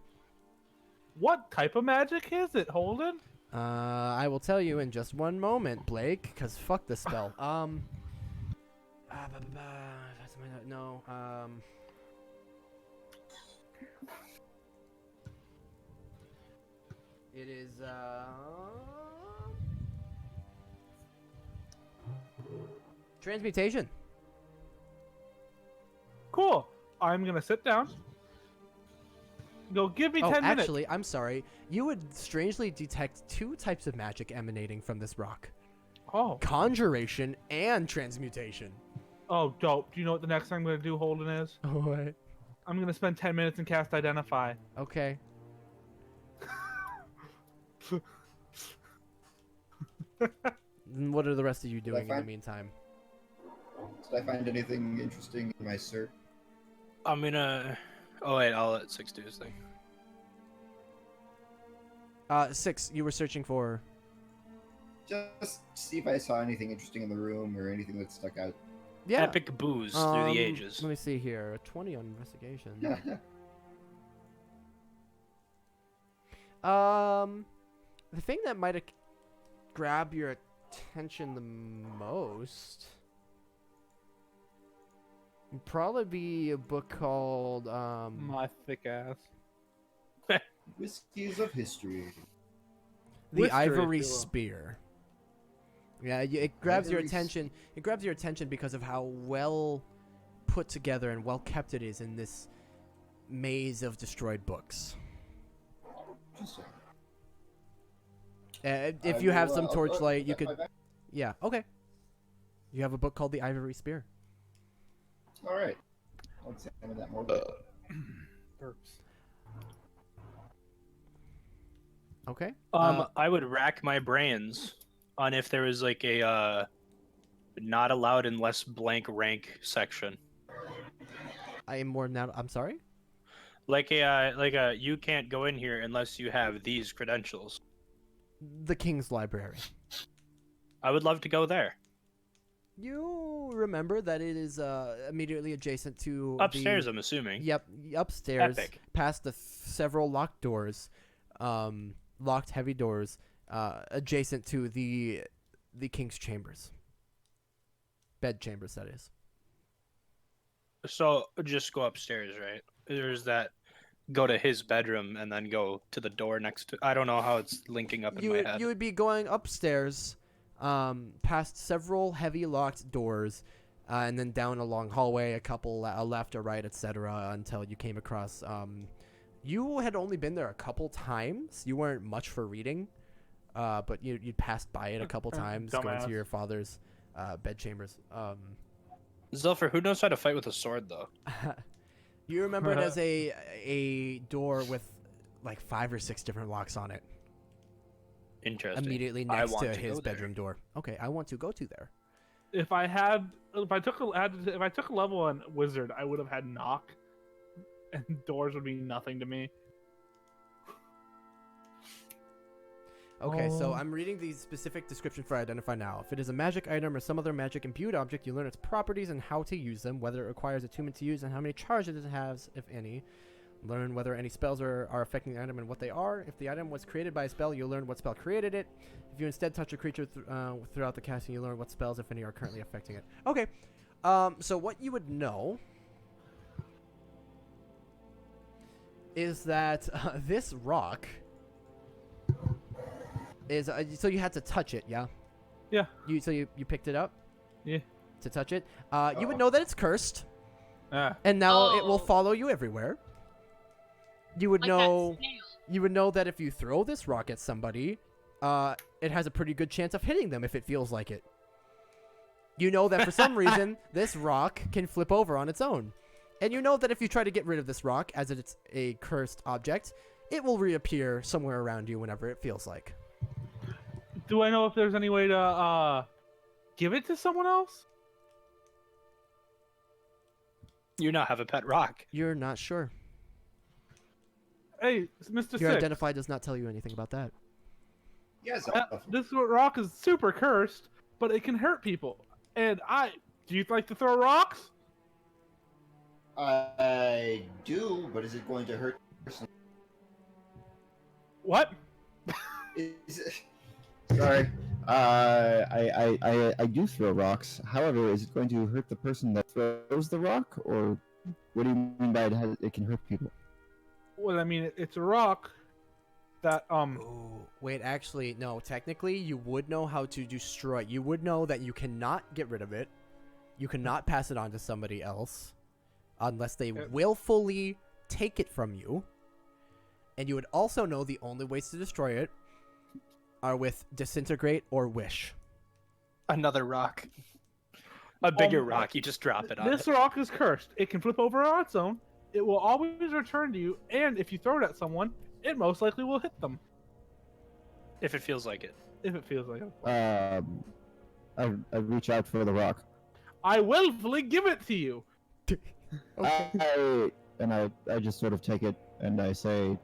What type of magic is it, Holden? I will tell you in just one moment, Blake, because fuck the spell. No, it is, transmutation. Cool. I'm gonna sit down. Go, give me 10 minutes. Actually, I'm sorry. You would strangely detect two types of magic emanating from this rock. Oh. Conjuration and transmutation. Oh, dope. Do you know what the next thing I'm gonna do, Holden, is? What? I'm gonna spend 10 minutes and cast Identify. Okay. And what are the rest of you doing in the find- meantime? Did I find anything interesting in my search? I'm gonna. Oh wait, I'll let 6 do his thing. 6, you were searching for... Just see if I saw anything interesting in the room or anything that stuck out. Yeah. Epic booze through the ages. Let me see here. 20 on investigation. The thing that might have grabbed your attention the most would probably be a book called My thick ass. Whiskies of History. The Whisker, if Ivory you will. Spear. Yeah, it grabs your Ivory attention. It grabs your attention because of how well put together and well kept it is in this maze of destroyed books. Interesting. If you have some I'll torchlight, you put could. that back. Yeah. Okay. You have a book called The Ivory Spear. All right. I'll examine that more. later. Burps. Okay. I would rack my brains on if there was like a not allowed unless blank rank section. I am more now. I'm sorry. Like a you can't go in here unless you have these credentials. The King's Library. I would love to go there. You remember that it is immediately adjacent to Upstairs, I'm assuming. Yep, upstairs. Epic. Past the several locked doors, locked heavy doors, adjacent to the King's chambers. Bed chambers, that is. So just go upstairs, right? There's that. Go to his bedroom and then go to the door next to. I don't know how it's linking up in my head. You would be going upstairs, past several heavy locked doors, and then down a long hallway, a couple left or right, etc., until you came across. You had only been there a couple times. You weren't much for reading, but you'd passed by it a couple times, going to your father's bedchambers. Zilfer, who knows how to fight with a sword, though? You remember it as a door with like 5 or 6 different locks on it. Interesting. Immediately I next want to to his go there. bedroom door. Okay, I want to go to there. If I took a level on wizard, I would have had knock, and doors would be nothing to me. Okay, so I'm reading the specific description for identify now. If it is a magic item or some other magic imbued object, you learn its properties and how to use them, whether it requires attunement to use and how many charges it has, if any. Learn whether any spells are affecting the item and what they are. If the item was created by a spell, you'll learn what spell created it. If you instead touch a creature throughout the casting, you learn what spells, if any, are currently affecting it. Okay, so what you would know is that this rock is so you had to touch it, yeah? Yeah. You picked it up? Yeah. To touch it? You would know that it's cursed, Ah. and now it will Oh. follow you everywhere. You would Like know. that snail. You would know that if you throw this rock at somebody, it has a pretty good chance of hitting them if it feels like it. You know that for some reason, this rock can flip over on its own. And you know that if you try to get rid of this rock, as it's a cursed object, it will reappear somewhere around you whenever it feels like. Do I know if there's any way to give it to someone else? You now have a pet rock. You're not sure. Hey, Mr. Your Six. identify does not tell you anything about that. Yes. This rock is super cursed, but it can hurt people. And do you like to throw rocks? I do, but is it going to hurt the person? What? Is it... Sorry. I do throw rocks. However, is it going to hurt the person that throws the rock, or what do you mean by it can hurt people? Well, I mean, it's a rock that Oh, wait, actually, no. Technically, you would know how to destroy it. You would know that you cannot get rid of it. You cannot pass it on to somebody else unless they willfully take it from you. And you would also know the only ways to destroy it are with disintegrate or wish. Another rock. A bigger rock. You just drop it on this it. rock is cursed. It can flip over on its own. It will always return to you, and if you throw it at someone, it most likely will hit them. If it feels like it. If it feels like it. I reach out for the rock. I willfully give it to you. Okay. I just sort of take it and I say,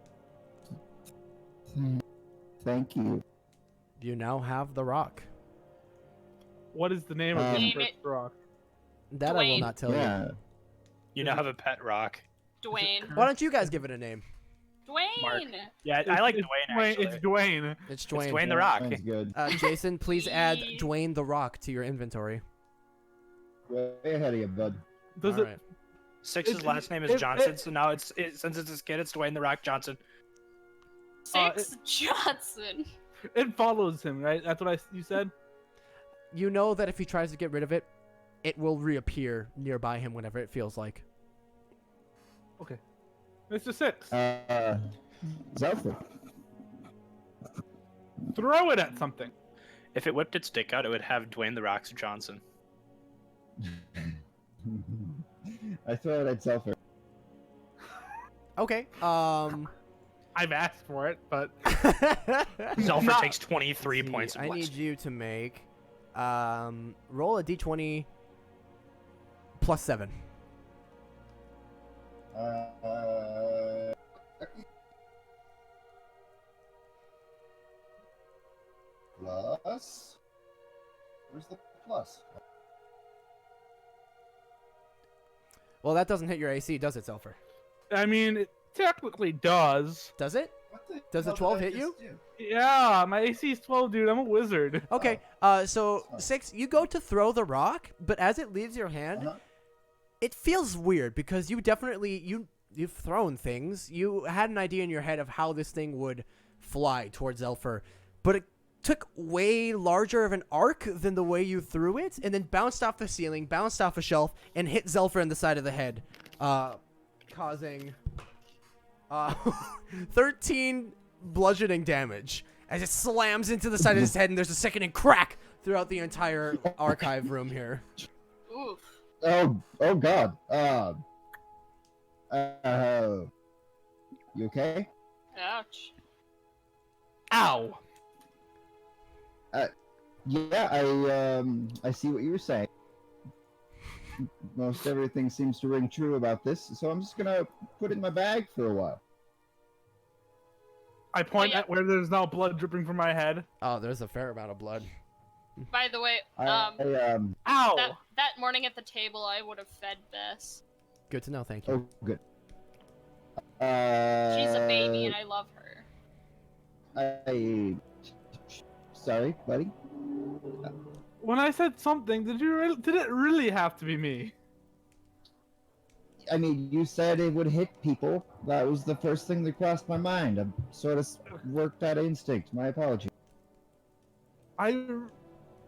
thank you. You now have the rock. What is the name of this Name cursed it. rock? That I will Dwayne. not tell you. Yeah. You now have a pet rock. Dwayne. Why don't you guys give it a name? Dwayne. Mark. Yeah, I like It's Dwayne actually. It's Dwayne. It's Dwayne. It's Dwayne the Rock. Sounds good. Jason, please add Yee. Dwayne the Rock to your inventory. Way ahead of you, bud. Does All it? right. Six's last name is Johnson, so now it's since it's his kid, it's Dwayne the Rock Johnson. Six Johnson. It follows him, right? That's what you said. You know that if he tries to get rid of it, it will reappear nearby him whenever it feels like. Okay. Mr. Six, Zelford. throw it at something. If it whipped its dick out, it would have Dwayne the Rock Johnson. I throw it at Zelford. Okay. I've asked for it, but Zelfer Not- takes 23 See, points of I need blast. you to make roll a d20 plus 7. Plus. Where's the plus? Well, that doesn't hit your AC, does it, Zelfer? I mean, it technically does. Does it? What the Does the hell 12 did I hit you? just do? Yeah, my AC is 12, dude. I'm a wizard. Okay. So Oh. 6, you go to throw the rock, but as it leaves your hand, Uh-huh. it feels weird because you definitely you've thrown things. You had an idea in your head of how this thing would fly towards Zelfer, but it took way larger of an arc than the way you threw it, and then bounced off the ceiling, bounced off a shelf, and hit Zelfer in the side of the head, causing 13 bludgeoning damage as it slams into the side of his head, and there's a sickening crack throughout the entire archive room here. Oof. Oh God. You okay? Ouch. Ow. Yeah, I see what you were saying. Most everything seems to ring true about this, so I'm just gonna put it in my bag for a while. I point yeah. at where there's now blood dripping from my head. Oh, there's a fair amount of blood. By the way, Ow. that morning at the table, I would have fed Bess. Good to know, thank you. Oh, good. She's a baby, and I love her. Sorry, buddy. When I said something, did it really have to be me? I mean, you said it would hit people. That was the first thing that crossed my mind. I sort of worked out of instinct. My apology.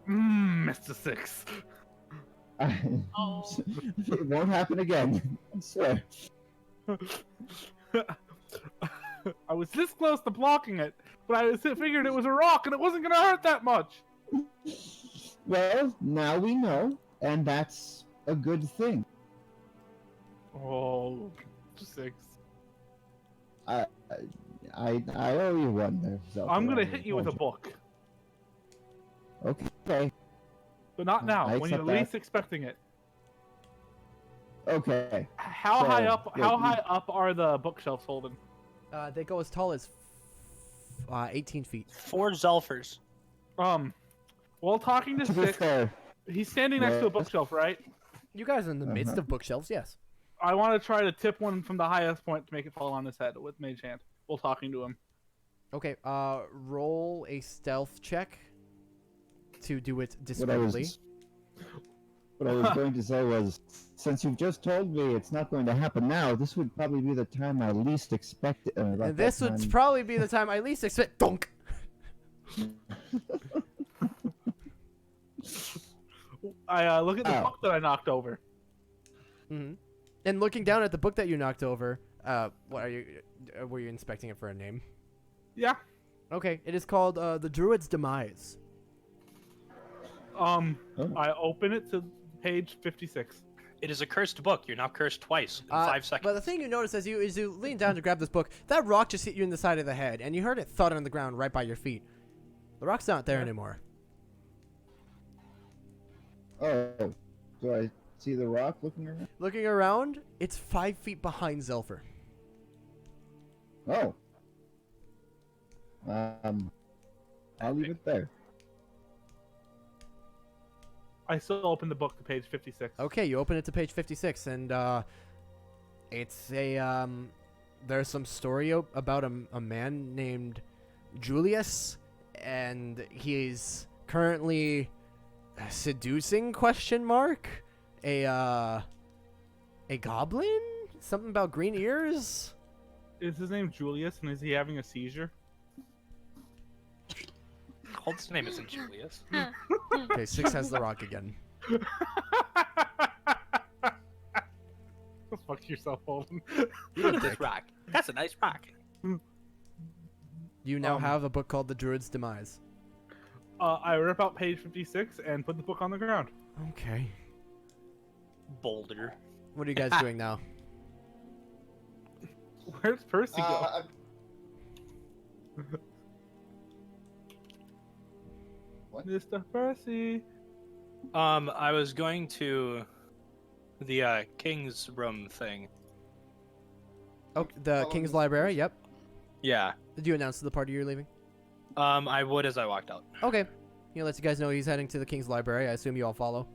Mr. Six. Oh. It won't happen again. I swear. I was this close to blocking it, but I figured it was a rock and it wasn't gonna hurt that much. Well, now we know, and that's a good thing. Oh, Six. I owe you one there. Zelda. I'm gonna I hit you with a book, Okay. but not now. I When you're accept least that. expecting it. Okay. How So, high up? wait, How you- high up are the bookshelves holding? They go as tall as 18 feet. 4 Zelfers. While talking to To be Six, fair, he's standing next to a Yes. bookshelf, right? You guys are in the midst Uh-huh. of bookshelves, yes. I want to try to tip one from the highest point to make it fall on his head with Mage Hand while talking to him. Okay, roll a stealth check to do it what I discreetly. was going to say was, since you've just told me it's not going to happen now, this would probably be the time I least expect it. And this would probably be the time I least expect. Dunk! I look at the Ow. book that I knocked over. Mm-hmm. And looking down at the book that you knocked over, what are you? Were you inspecting it for a name? Yeah. Okay, it is called The Druid's Demise. I open it to page 56. It is a cursed book. You're now cursed twice in 5 seconds. But the thing you notice as you lean down to grab this book, that rock just hit you in the side of the head, and you heard it thud on the ground right by your feet. The rock's not there anymore. Oh, do I see the rock looking around? Looking around, it's 5 feet behind Zelfer. Oh. I'll leave it there. I still open the book to page 56. Okay, you open it to page 56, and it's a there's some story about a man named Julius, and he's currently seducing ? A goblin? Something about green ears? Is his name Julius, and is he having a seizure? Holt's name isn't Julius. Okay, 6 has the rock again. Fuck yourself, Holden. Look at this rock. That's a nice rock. You now have a book called The Druid's Demise. I rip out page 56 and put the book on the ground. Okay. Boulder. What are you guys doing now? Where's Percy go? What? Mr. Percy. I was going to the king's room thing. Oh, the Follow King's Mr. Library. Percy. Yep. Yeah. Did you announce to the party you're leaving? I would as I walked out. Okay. He lets you guys know he's heading to the King's Library. I assume you all follow.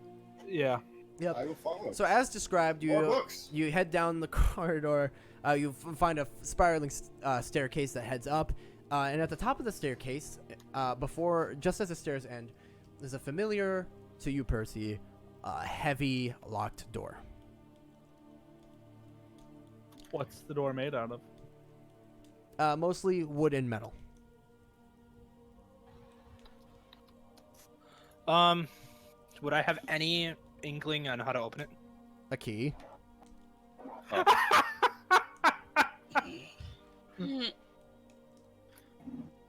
Yeah. Yep. I will follow. So as described, More you books. you head down the corridor. You find a spiraling staircase that heads up, and at the top of the staircase, just as the stairs end, there's a familiar to you, Percy, heavy locked door. What's the door made out of? Mostly wood and metal. Would I have any inkling on how to open it? A key.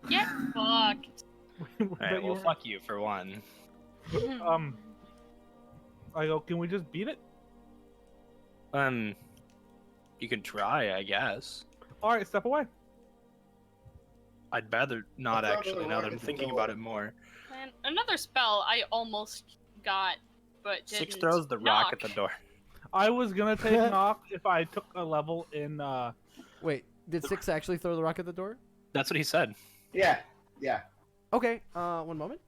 Get fucked. Alright, well, fuck you for one. I go, can we just beat it? You can try, I guess. Alright, step away. I'd rather not I'd rather actually, now that I'm lock the thinking door. about it more. And another spell I almost got, but didn't. Six throws the rock knock. at the door. I was gonna take knock if I took a level in Wait, did Six actually throw the rock at the door? That's what he said. Yeah. Yeah. Okay. One moment.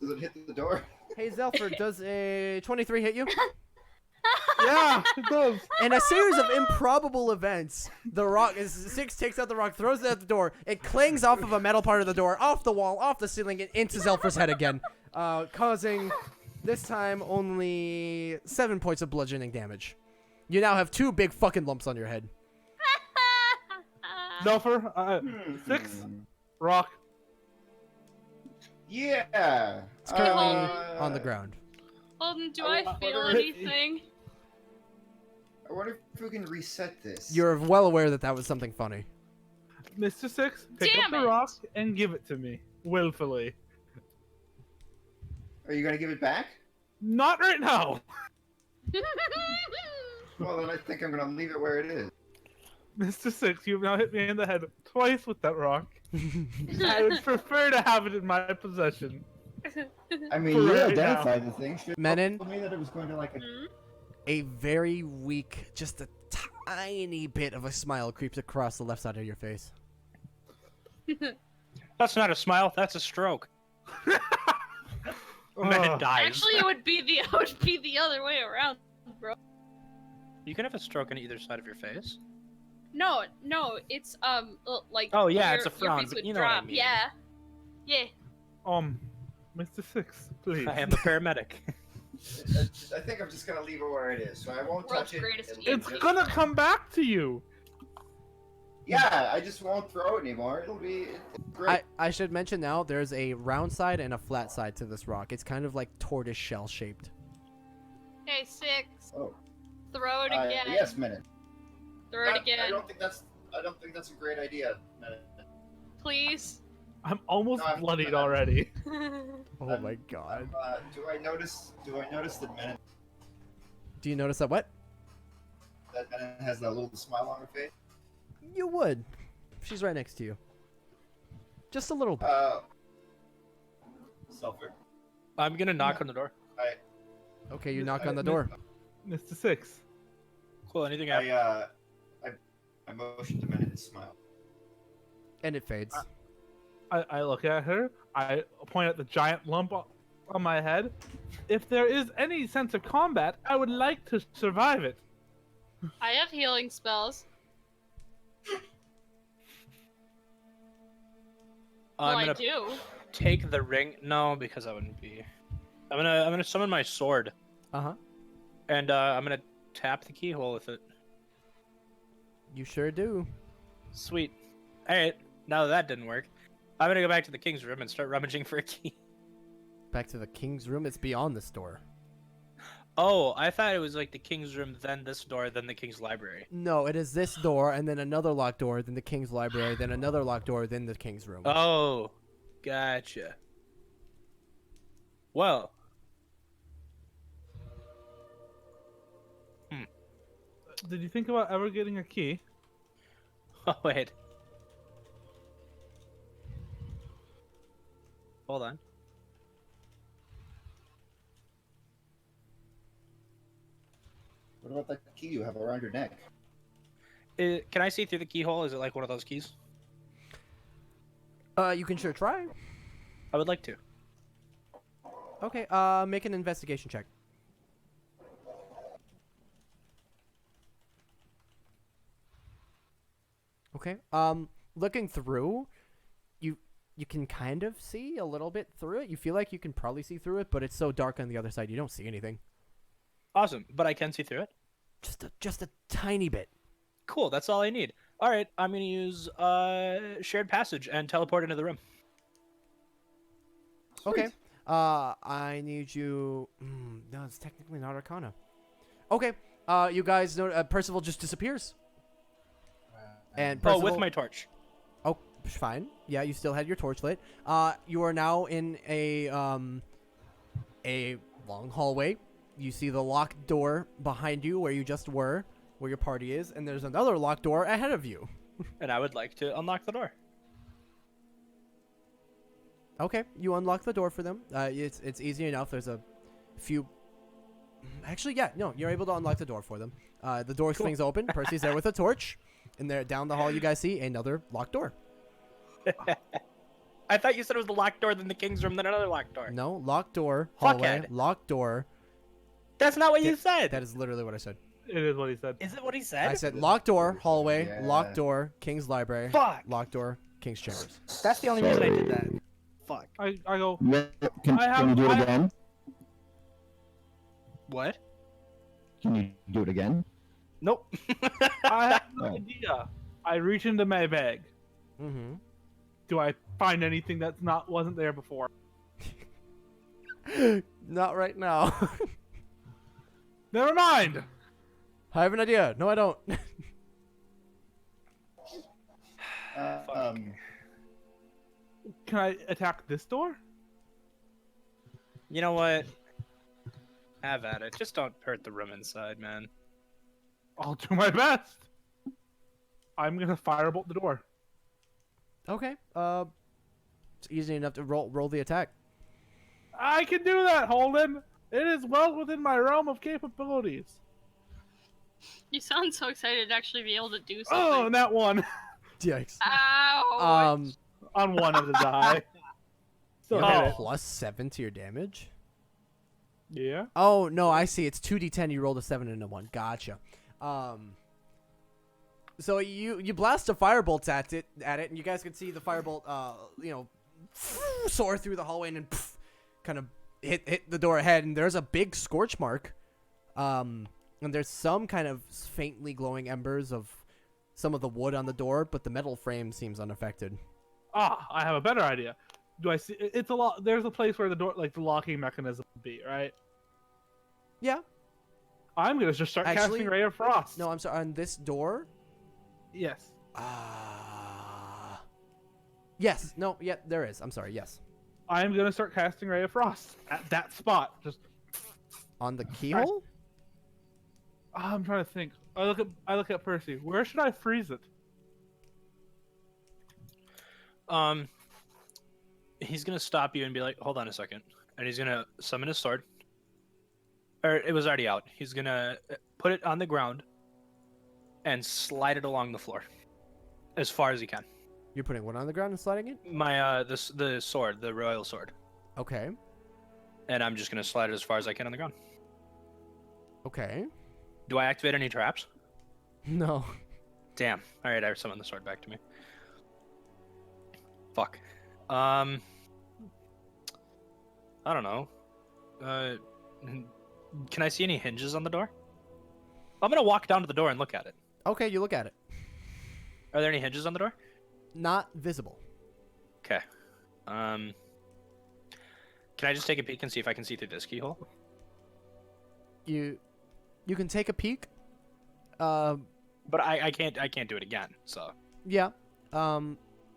Does it hit the door? Hey, Zelford, does a 23 hit you? Yeah, it does. In a series of improbable events, the rock Six takes out the rock, throws it at the door. It clangs off of a metal part of the door, off the wall, off the ceiling, and into Zelfer's head again, causing this time only 7 points of bludgeoning damage. You now have 2 big fucking lumps on your head. Zelfer, 6 rock. Yeah. It's currently Uh, on the ground. Holden, do I I feel wonder- anything? I wonder if we can reset this. You're well aware that that was something funny. Mr. Six, pick Damn up the it. rock and give it to me. Willfully. Are you gonna give it back? Not right now. Well, then I think I'm gonna leave it where it is. Mr. Six, you've now hit me in the head twice with that rock. I would prefer to have it in my possession. I mean, For you right identified the thing. Should Menon? told me that it was going to like. Hmm? A very weak, just a tiny bit of a smile creeps across the left side of your face. That's not a smile, that's a stroke. And then it Ugh. dies. Actually, it would be the other way around, bro. You can have a stroke on either side of your face. No, it's like. Oh, yeah, your- it's a your frown, face but would you know what I drop. mean. Yeah. Yeah. Mr. Six, please. I am a paramedic. I think I'm just gonna leave it where it is, so I won't World's touch it. greatest It'll It's just- gonna come back to you. Yeah, I just won't throw it anymore. It'll be great. I should mention now, there's a round side and a flat side to this rock. It's kind of like tortoise shell shaped. Okay, Six. Oh. Throw it again. Yes, Minute. Throw it I again, don't think that's a great idea. Minute. please. I'm almost No, I'm- bloodied already. Oh my god. Do I notice that Minute Do you notice that what? has that little smile on her face? You would. She's right next to you. Just a little bit. Selfer. I'm gonna knock on the door. Okay, you knock on the door. Mr. Six. Cool, anything happen? I motion to Minute and smile. And it fades. I look at her. I point at the giant lump on my head. If there is any sense of combat, I would like to survive it. I have healing spells. I'm Well, gonna I do. take the ring. No, because that wouldn't be. I'm gonna summon my sword, Uh-huh. and I'm gonna tap the keyhole with it. You sure do. Sweet. All right. Now that didn't work, I'm gonna go back to the king's room and start rummaging for a key. Back to the king's room. It's beyond this door. Oh, I thought it was like the king's room, then this door, then the king's library. No, it is this door, and then another locked door, then the king's library, then another locked door, then the king's room. Oh, gotcha. Well. Did you think about ever getting a key? Oh wait. Hold on. What about that key you have around your neck? Can I see through the keyhole? Is it like one of those keys? You can sure try. I would like to. Okay, make an investigation check. Okay. Looking through, you can kind of see a little bit through it. You feel like you can probably see through it, but it's so dark on the other side, you don't see anything. Awesome, but I can see through it. Just a tiny bit. Cool, that's all I need. All right, I'm gonna use shared passage and teleport into the room. Okay. I need you. No, it's technically not Arcana. Okay. You guys know Percival just disappears. And Percival, with my torch. Oh, fine. Yeah, you still had your torch lit. You are now in a long hallway. You see the locked door behind you where you just were, where your party is, and there's another locked door ahead of you. And I would like to unlock the door. Okay, you unlock the door for them. It's easy enough. There's a few. Actually, yeah, no, you're able to unlock the door for them. The door swings open. Percy's there with a torch, and there down the hall you guys see another locked door. I thought you said it was the locked door, then the king's room, then another locked door. No, locked door, hallway, Fuckhead. locked door. That's not what you said. That is literally what I said. It is what he said. Is it what he said? I said locked door, hallway, Yeah. locked door, King's library, Fuck. locked door, King's chambers. That's the only reason I did that. Fuck. I go. Can you do it I- again? What? Can you do it again? Nope. I have an Oh. idea. I reach into my bag. Mm-hmm. Do I find anything that's wasn't there before? Not right now. Never mind. I have an idea. No, I don't. Can I attack this door? You know what? Have at it. Just don't hurt the room inside, man. I'll do my best. I'm gonna firebolt the door. Okay. It's easy enough to roll the attack. I can do that, Holden. It is well within my realm of capabilities. You sound so excited to actually be able to do Oh, something. and that one Yikes. Ow! on one of the die. You Still have hit a +7 to your damage. it. Yeah. Oh no, I see. It's 2d10. You rolled a 7 and a 1. Gotcha. So you blast a firebolt at it, and you guys can see the firebolt, soar through the hallway and then kind of hit the door ahead. And there's a big scorch mark, and there's some kind of faintly glowing embers of some of the wood on the door, but the metal frame seems unaffected. Ah, I have a better idea. Do I see? It's a lot. There's a place where the door, like the locking mechanism, would be right. Yeah. I'm gonna just start Actually, casting Ray of Frost. No, I'm sorry. On this door. Yes. Yes. No. Yeah. There is. I'm sorry. Yes. I'm gonna start casting Ray of Frost at that spot. Just. On the keyhole. I'm trying to think. I look at Percy. Where should I freeze it? He's gonna stop you and be like, "Hold on a second," and he's gonna summon his sword. Or it was already out. He's gonna put it on the ground and slide it along the floor as far as he can. You're putting one on the ground and sliding it. My the sword, the royal sword, Okay. and I'm just gonna slide it as far as I can on the ground. Okay. Do I activate any traps? No. Damn. All right, I summon the sword back to me. Fuck. I don't know. Can I see any hinges on the door? I'm gonna walk down to the door and look at it. Okay, you look at it. Are there any hinges on the door? Not visible. Okay. Can I just take a peek and see if I can see through this keyhole? You can take a peek. But I can't do it again. So Yeah.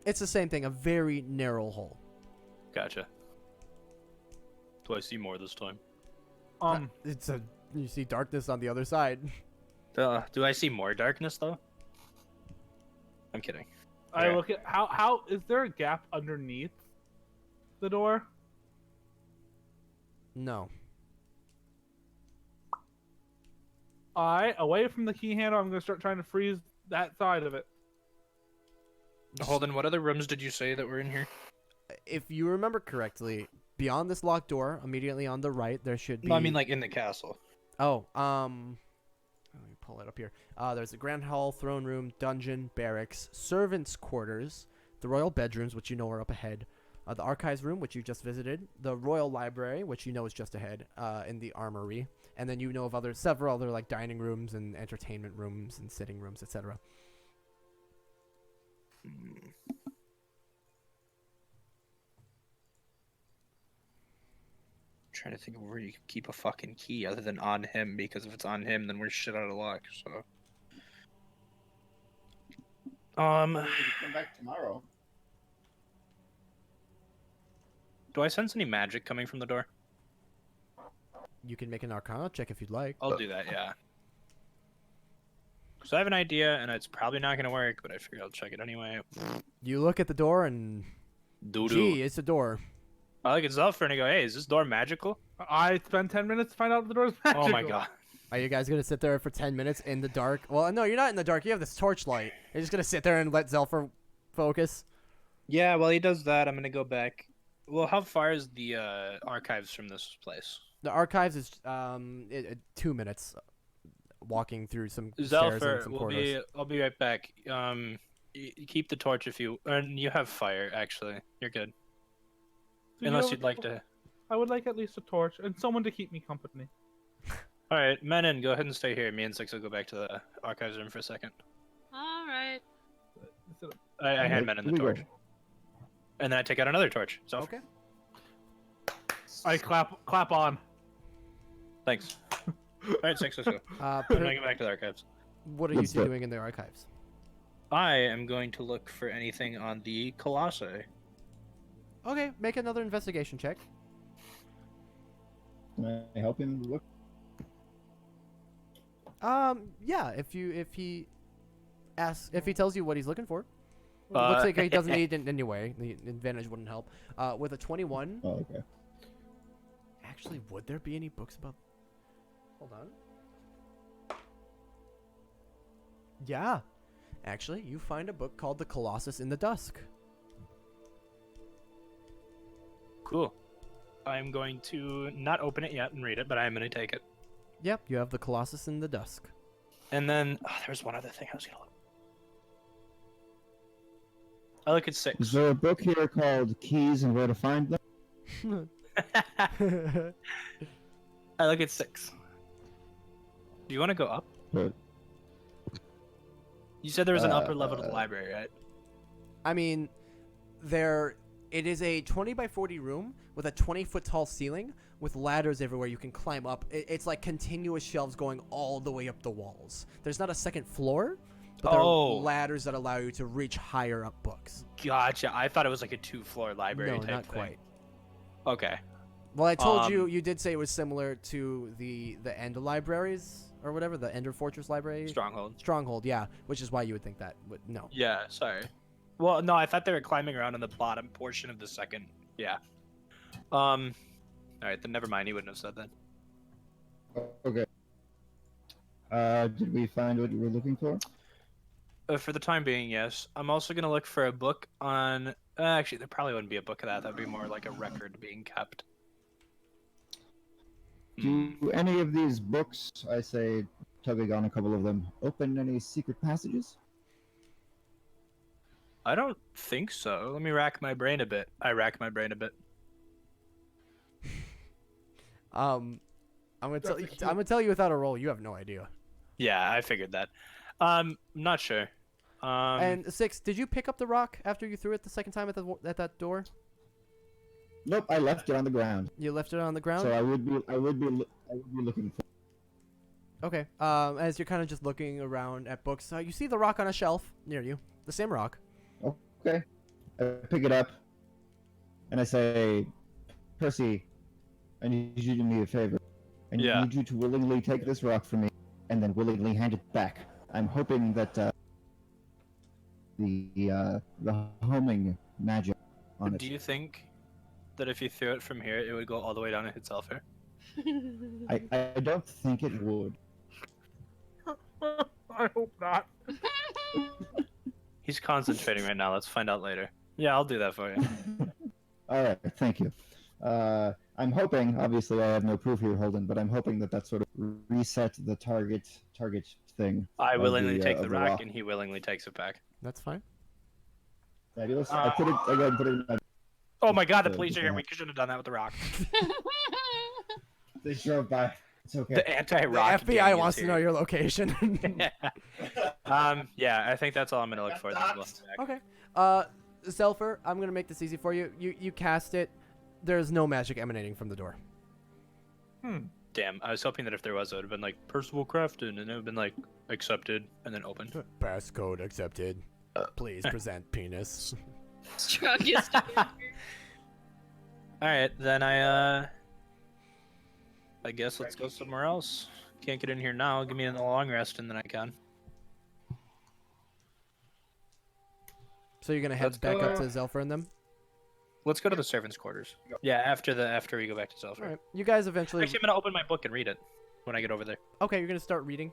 It's the same thing. A very narrow hole. gotcha. Do I see more this time? You see darkness on the other side. Do I see more darkness though? I'm kidding. I Yeah. look at how is there a gap underneath the door? No. Alright, away from the key handle, I'm gonna start trying to freeze that side of it. Holden, what other rooms did you say that were in here? If you remember correctly, beyond this locked door, immediately on the right, there should be. No, I mean like in the castle. Oh, let me pull it up here. There's a grand hall, throne room, dungeon, barracks, servants' quarters, the royal bedrooms, which you know are up ahead, the archives room, which you just visited, the royal library, which you know is just ahead, in the armory, and then you know of several other like dining rooms and entertainment rooms and sitting rooms, etc. Trying to think of where you could keep a fucking key other than on him, because if it's on him, then we're shit out of luck. So, We can come back tomorrow. do I sense any magic coming from the door? You can make an Arcana check if you'd like. I'll do that, yeah. So I have an idea, and it's probably not gonna work, but I figure I'll check it anyway. You look at the door and Doo-doo. gee, it's a door. I look at Zelfer and I go, "Hey, is this door magical?" I spent 10 minutes to find out if the door's magical. Oh my god. Are you guys gonna sit there for 10 minutes in the dark? Well, no, you're not in the dark. You have this torchlight. You're just gonna sit there and let Zelfer focus. Yeah, while he does that, I'm gonna go back. Well, how far is the archives from this place? The archives is 2 minutes walking through some stairs and Zelfer, some corridors. I'll be right back. Keep the torch if you, and you have fire. Actually, you're good. So Unless you you'd like to. I would like at least a torch and someone to keep me company. All right, Menon, go ahead and stay here. Me and Six will go back to the archives room for a second. All right. I hand Menon the We go. torch, and then I take out another torch. So Okay. I clap on. thanks. All right, Six, let's go. I'm gonna go back to the archives. What are you Let's two do it. doing in the archives? I am going to look for anything on the Colossi. Okay, make another investigation check. Can I help him look? Yeah, if he tells you what he's looking for. Looks like he doesn't need it anyway. The advantage wouldn't help. With a 21. Oh, okay. Actually, would there be any books about? Hold on. Yeah. Actually, you find a book called The Colossus in the Dusk. Cool. I'm going to not open it yet and read it, but I'm going to take it. Yep, you have The Colossus in the Dusk. And then there's one other thing I was going to look. I look at 6. Is there a book here called Keys and Where to Find Them? I look at 6. Do you want to go up? But, You said there was an upper level to the library, right? I mean, it is a 20 by 40 room with a 20-foot tall ceiling with ladders everywhere you can climb up. It's like continuous shelves going all the way up the walls. There's not a second floor, but there are ladders that allow you to reach higher up books. Gotcha. I thought it was like a 2-floor library No, type not thing. quite. Okay. Well, I told you did say it was similar to the Ender libraries or whatever, the Ender Fortress library. Stronghold, yeah, which is why you would think that, but no. Yeah, sorry. Well, no, I thought they were climbing around on the bottom portion of the second. Yeah. All right, then never mind. He wouldn't have said that. okay. Did we find what you were looking for? For the time being, yes. I'm also gonna look for a book on. Actually, there probably wouldn't be a book of that. That'd be more like a record being kept. Do any of these books, I say, tugging on a couple of them, open any secret passages? I don't think so. Let me rack my brain a bit. I rack my brain a bit. I'm gonna tell you without a roll. You have no idea. Yeah, I figured that. Not sure. And 6, did you pick up the rock after you threw it the second time at that door? Nope, I left it on the ground. You left it on the ground. So I would be looking for. Okay. As you're kind of just looking around at books, you see the rock on a shelf near you. The same rock. Okay. I pick it up, and I say, Percy, I need you to do me a favor. I need you to willingly take this rock from me, and then willingly hand it back. I'm hoping that the homing magic on it. Do you think that if you threw it from here, it would go all the way down and hit Zelfer? I don't think it would. I hope not. He's concentrating right now. Let's find out later. Yeah, I'll do that for you. All right, thank you. I'm hoping, obviously, I have no proof here, Holden, but I'm hoping that sort of reset the target thing. I of willingly take of the rock, rock. and he willingly takes it back. That's fine. Fabulous. I go ahead and put it in my. Oh my god, the Just, police are just here. a- We shouldn't have done that with the rock. They drove by. It's okay. The anti-rock. The FBI wants to know your location. Yeah, I think that's all I'm gonna look for. Then we'll come back. Okay. Zelfer, I'm gonna make this easy for you. You cast it. There's no magic emanating from the door. Damn, I was hoping that if there was, it would have been like Percival Crafton, and it would have been like accepted and then opened. Passcode accepted. Please present penis. Strongest. All right, then I guess let's go somewhere else. Can't get in here now. Give me a long rest, and then I can. So you're gonna head Let's back go. up to Zelfer and them. Let's go to the servants' quarters. Yeah, after we go back to Zelfer. All right. You guys eventually. Actually, I'm gonna open my book and read it when I get over there. Okay, you're gonna start reading.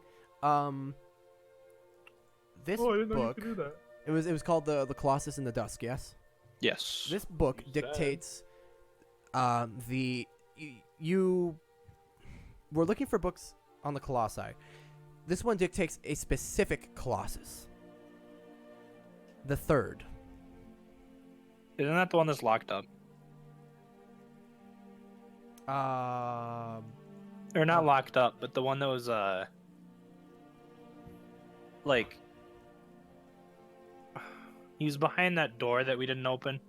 This Oh, I didn't know you book. could do that. It was called the Colossus in the Dusk. Yes. Yes. This book dictates you were looking for books on the Colossi. This one dictates a specific Colossus. The third. Isn't that the one that's locked up? Or not locked up, but the one that was like he was behind that door that we didn't open.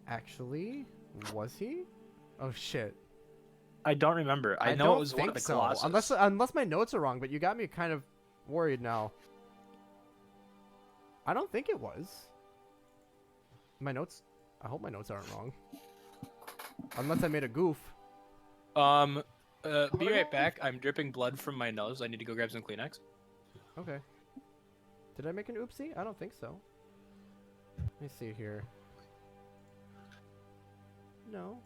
Actually, was he? Oh shit. I don't remember. I know don't it was one of the think so. Colossus. Unless my notes are wrong, but you got me kind of worried now. I don't think it was. My notes. I hope my notes aren't wrong. Unless I made a goof. Be right back. I'm dripping blood from my nose. I need to go grab some Kleenex. Okay. Did I make an oopsie? I don't think so. Let me see here. No.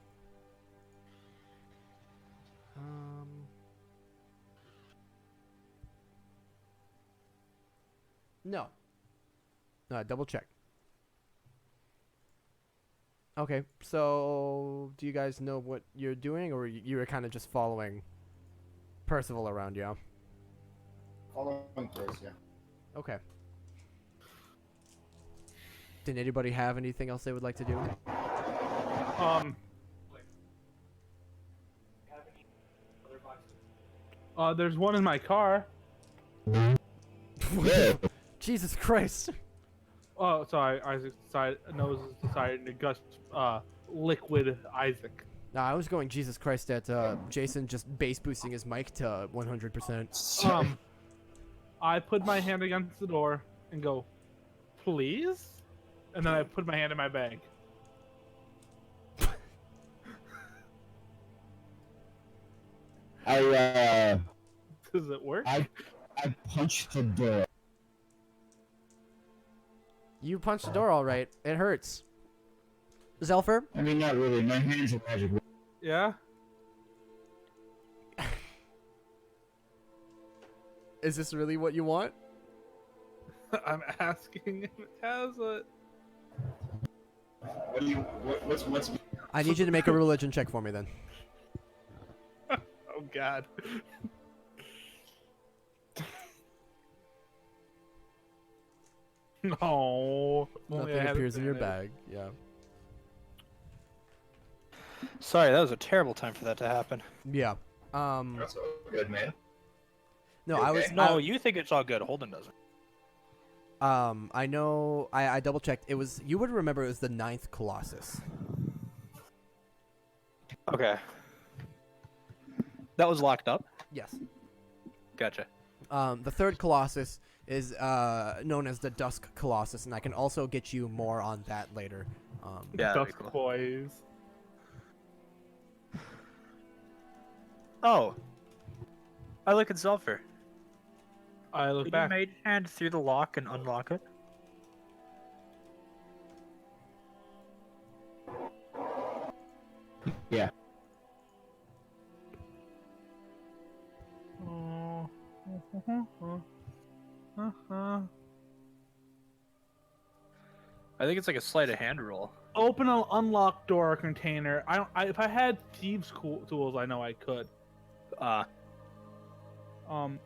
No. Double check. Okay, so do you guys know what you're doing, or you were kind of just following Percival around, yeah? Following course, yeah. Okay. Did anybody have anything else they would like to do? There's one in my car. Jesus Christ. Oh, sorry. Isaac decided to gush liquid Isaac. Nah, I was going Jesus Christ at Jason just bass boosting his mic to 100%. I put my hand against the door and go, please? And then I put my hand in my bag. I Does it work? I punched the door. You punched the door all right. It hurts. Zelfer? I mean, not really. My hands are magic. Yeah? Is this really what you want? I'm asking if it has it. What do you? What's? I need you to make a religion check for me then. Oh, God. No. Only I Nothing had appears in your advantage. bag. Yeah. Sorry, that was a terrible time for that to happen. Yeah. That's all good, man. No, You I was okay? No, you think it's all good. Holden doesn't. I know I double checked. It was you would remember it was the 9th Colossus. Okay. That was locked up? Yes. Gotcha. The 3rd Colossus is known as the Dusk Colossus, and I can also get you more on that later. Yeah, that'd be Dusk cool. boys. Oh. I look at Zelfer. I look Did you back. mage hand through the lock and unlock it? Yeah. Oh. I think it's like a sleight of hand roll. Open an unlocked door or container. If I had thieves' tools, I know I could.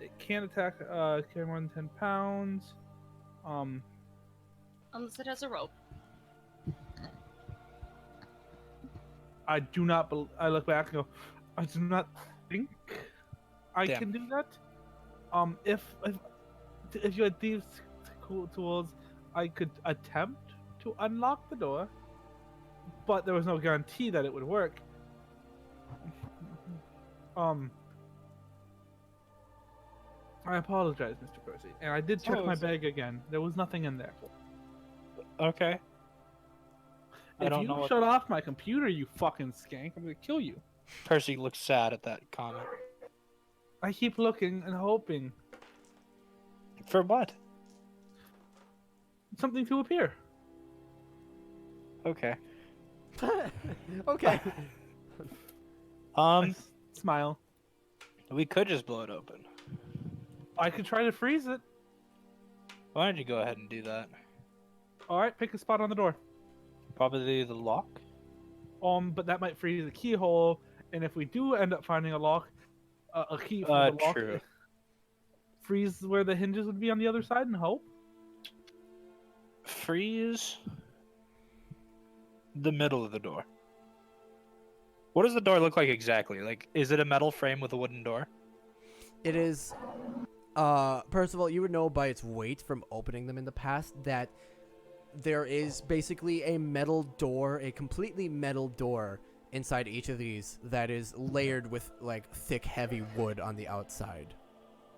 It can't attack. Carry more than 10 pounds. Unless it has a rope. I do not. I look back and go. I do not think I Damn. can do that. If you had thieves' tools, I could attempt to unlock the door, but there was no guarantee that it would work. I apologize, Mr. Percy, and I did check my bag again. There was nothing in there. Okay. If you shut off my computer, you fucking skank, I'm gonna kill you. Percy looks sad at that comment. I keep looking and hoping For what? something to appear. Okay. Okay. Smile. We could just blow it open. I could try to freeze it. Why don't you go ahead and do that? All right, pick a spot on the door. Probably the lock. But that might freeze the keyhole, and if we do end up finding a lock, a key for the lock, True. freeze where the hinges would be on the other side and hope. Freeze the middle of the door. What does the door look like exactly? Like, is it a metal frame with a wooden door? It is. First of all, you would know by its weight from opening them in the past that there is basically a metal door, a completely metal door inside each of these that is layered with like thick, heavy wood on the outside.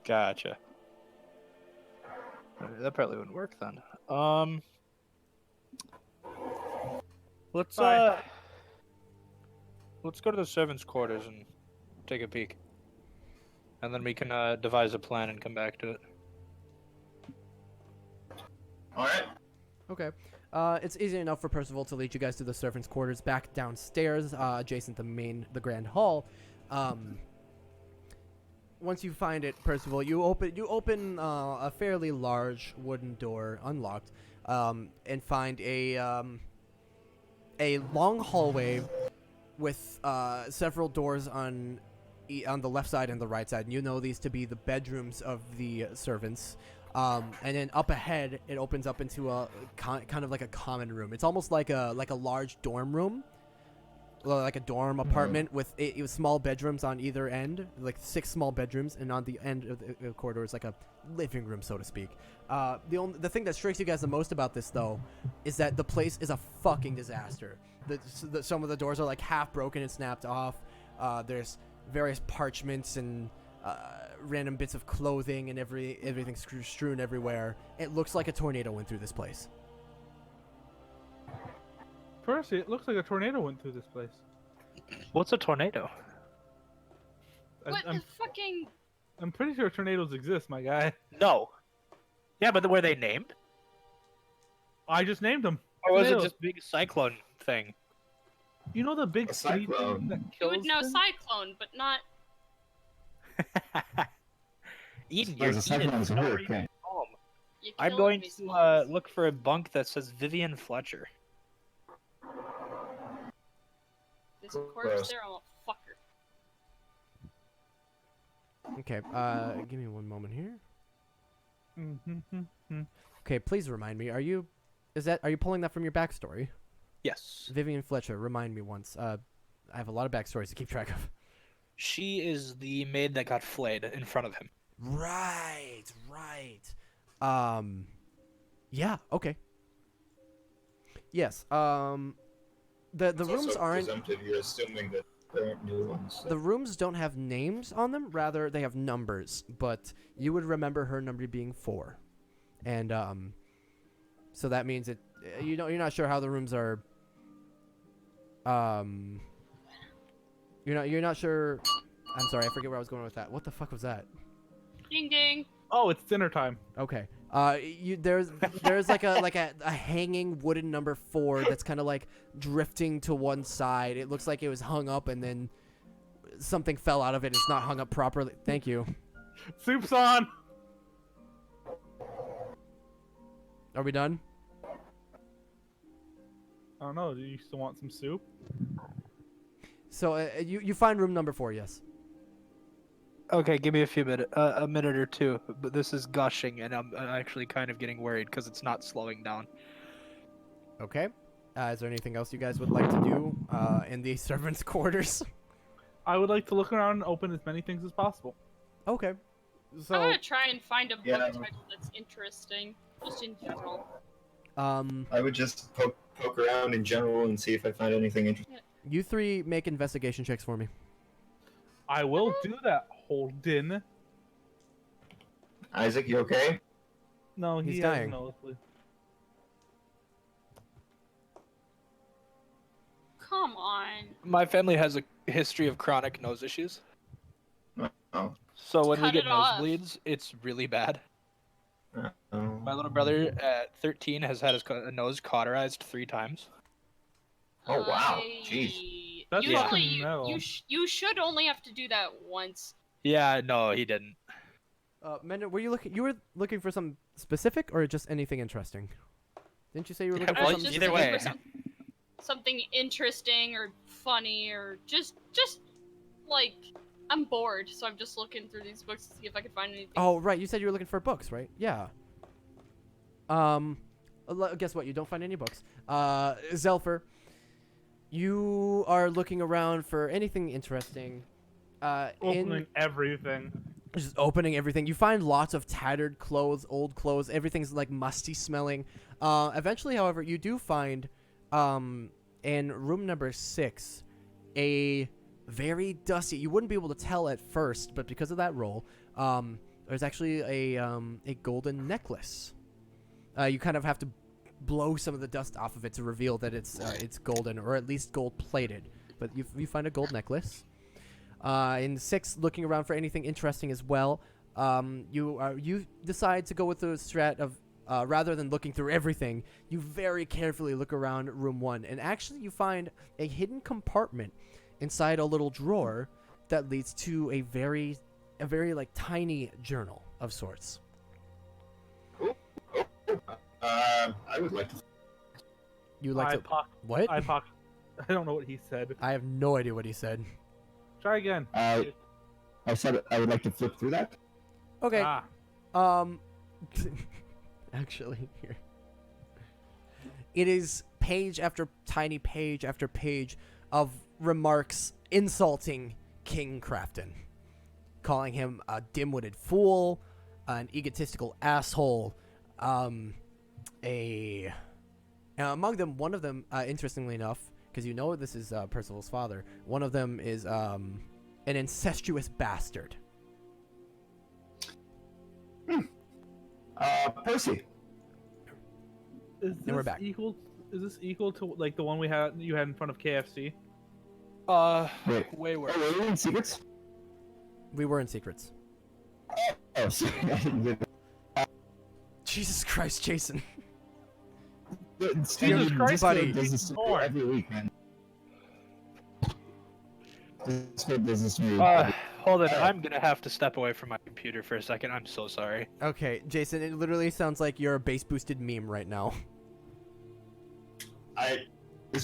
Gotcha. That probably wouldn't work then. Let's go to the servants' quarters and take a peek. And then we can devise a plan and come back to it. All right. Okay. It's easy enough for Percival to lead you guys to the servants' quarters back downstairs, adjacent to the grand hall. Once you find it, Percival, you open a fairly large wooden door, unlocked, and find a long hallway with several doors on the left side and the right side. And you know these to be the bedrooms of the servants. And then up ahead, it opens up into a kind of like a common room. It's almost like a large dorm room, like a dorm apartment with small bedrooms on either end, like 6 small bedrooms, and on the end of the corridor is like a living room, so to speak. The thing that strikes you guys the most about this, though, is that the place is a fucking disaster. Some of the doors are like half broken and snapped off. There's various parchments and random bits of clothing and everything strewn everywhere. It looks like a tornado went through this place. Percy, it looks like a tornado went through this place. What's a tornado? What the fucking... I'm pretty sure tornadoes exist, my guy. No. Yeah, but were they named? I just named them. Or was Tornadoes. it just big cyclone thing? You know the big A city cyclone. that You kills would know them? cyclone, but not... Eden, There's a Eden, cyclone is a no hurricane. reason home. You I'm kill going these to ones. look for a bunk that says Vivian Fletcher. There's a corpse Gross. there, oh fucker. Okay. Give me one moment here. Mm-hmm. Okay, please remind me. Are you pulling that from your backstory? Yes. Vivian Fletcher, remind me once. I have a lot of backstories to keep track of. She is the maid that got flayed in front of him. Right. Yeah, okay. Yes, the It's rooms also aren't... presumptive you're assuming that there aren't new ones. The rooms don't have names on them, rather they have numbers, but you would remember her number being 4. And, so that means you're not sure how the rooms are, you're not sure... I'm sorry, I forget where I was going with that. What the fuck was that? Ding ding. Oh, it's dinner time. Okay. There's like a hanging wooden number 4 that's kind of like drifting to one side. It looks like it was hung up and then something fell out of it. It's not hung up properly. Thank you. Soup's on. Are we done? I don't know. Do you still want some soup? So you find room number 4, yes. Okay, give me a minute or two. But this is gushing, and I'm actually kind of getting worried because it's not slowing down. Okay. Is there anything else you guys would like to do in the servants' quarters? I would like to look around and open as many things as possible. Okay. So I'm gonna try and find a book Yeah. title that's interesting, just in general. I would just poke around in general and see if I find anything interesting. you 3 make investigation checks for me. I will do that, Holden. Isaac, you okay? No, He's he dying. has no. Come on. My family has a history of chronic nose issues, Oh. so when we Cut get it off. nosebleeds, it's really bad. Oh. My little brother at 13 has had his nose cauterized 3 times. Oh, wow. Jeez. That's Usually, fucking metal. you should only have to do that once. Yeah, no, he didn't. Mender, you were looking for something specific or just anything interesting? Didn't you say you were looking Yeah, for well, something just either looking way. for something interesting or funny or just like I'm bored, so I'm just looking through these books to see if I can find anything. Oh, right. You said you were looking for books, right? Yeah. Guess what? You don't find any books. Zelfer, you are looking around for anything interesting. Opening everything. Just opening everything. You find lots of tattered clothes, old clothes. Everything's like musty smelling. Eventually, however, you do find, in room number 6, a very dusty. You wouldn't be able to tell at first, but because of that roll, there's actually a golden necklace. You kind of have to blow some of the dust off of it to reveal that it's golden, or at least gold plated. But you find a gold necklace. In 6, looking around for anything interesting as well. You decide to go with the strat of rather than looking through everything, you very carefully look around room 1, and actually you find a hidden compartment inside a little drawer that leads to a very like tiny journal of sorts. I would like to. You like to what? I don't know what he said. I have no idea what he said. Try again. I said I would like to flip through that. Okay. Ah. Actually, here. It is page after tiny page after page of remarks insulting King Crafton, calling him a dim-witted fool, an egotistical asshole, among them, one of them, interestingly enough, because you know this is Percival's father, one of them is an incestuous bastard. Percy. Is And we're this back. Is this equal to like the one you had in front of KFC? Wait. Way worse. Oh, were we in secrets? We were in secrets. Oh, sorry. I didn't get Jesus Christ, Jason. it. Jesus Christ, buddy. Does this Lord. every week, man. Discord does this to me. Hold on, I'm gonna have to step away from my computer for a second. I'm so sorry. Okay, Jason, it literally sounds like you're a bass-boosted meme right now.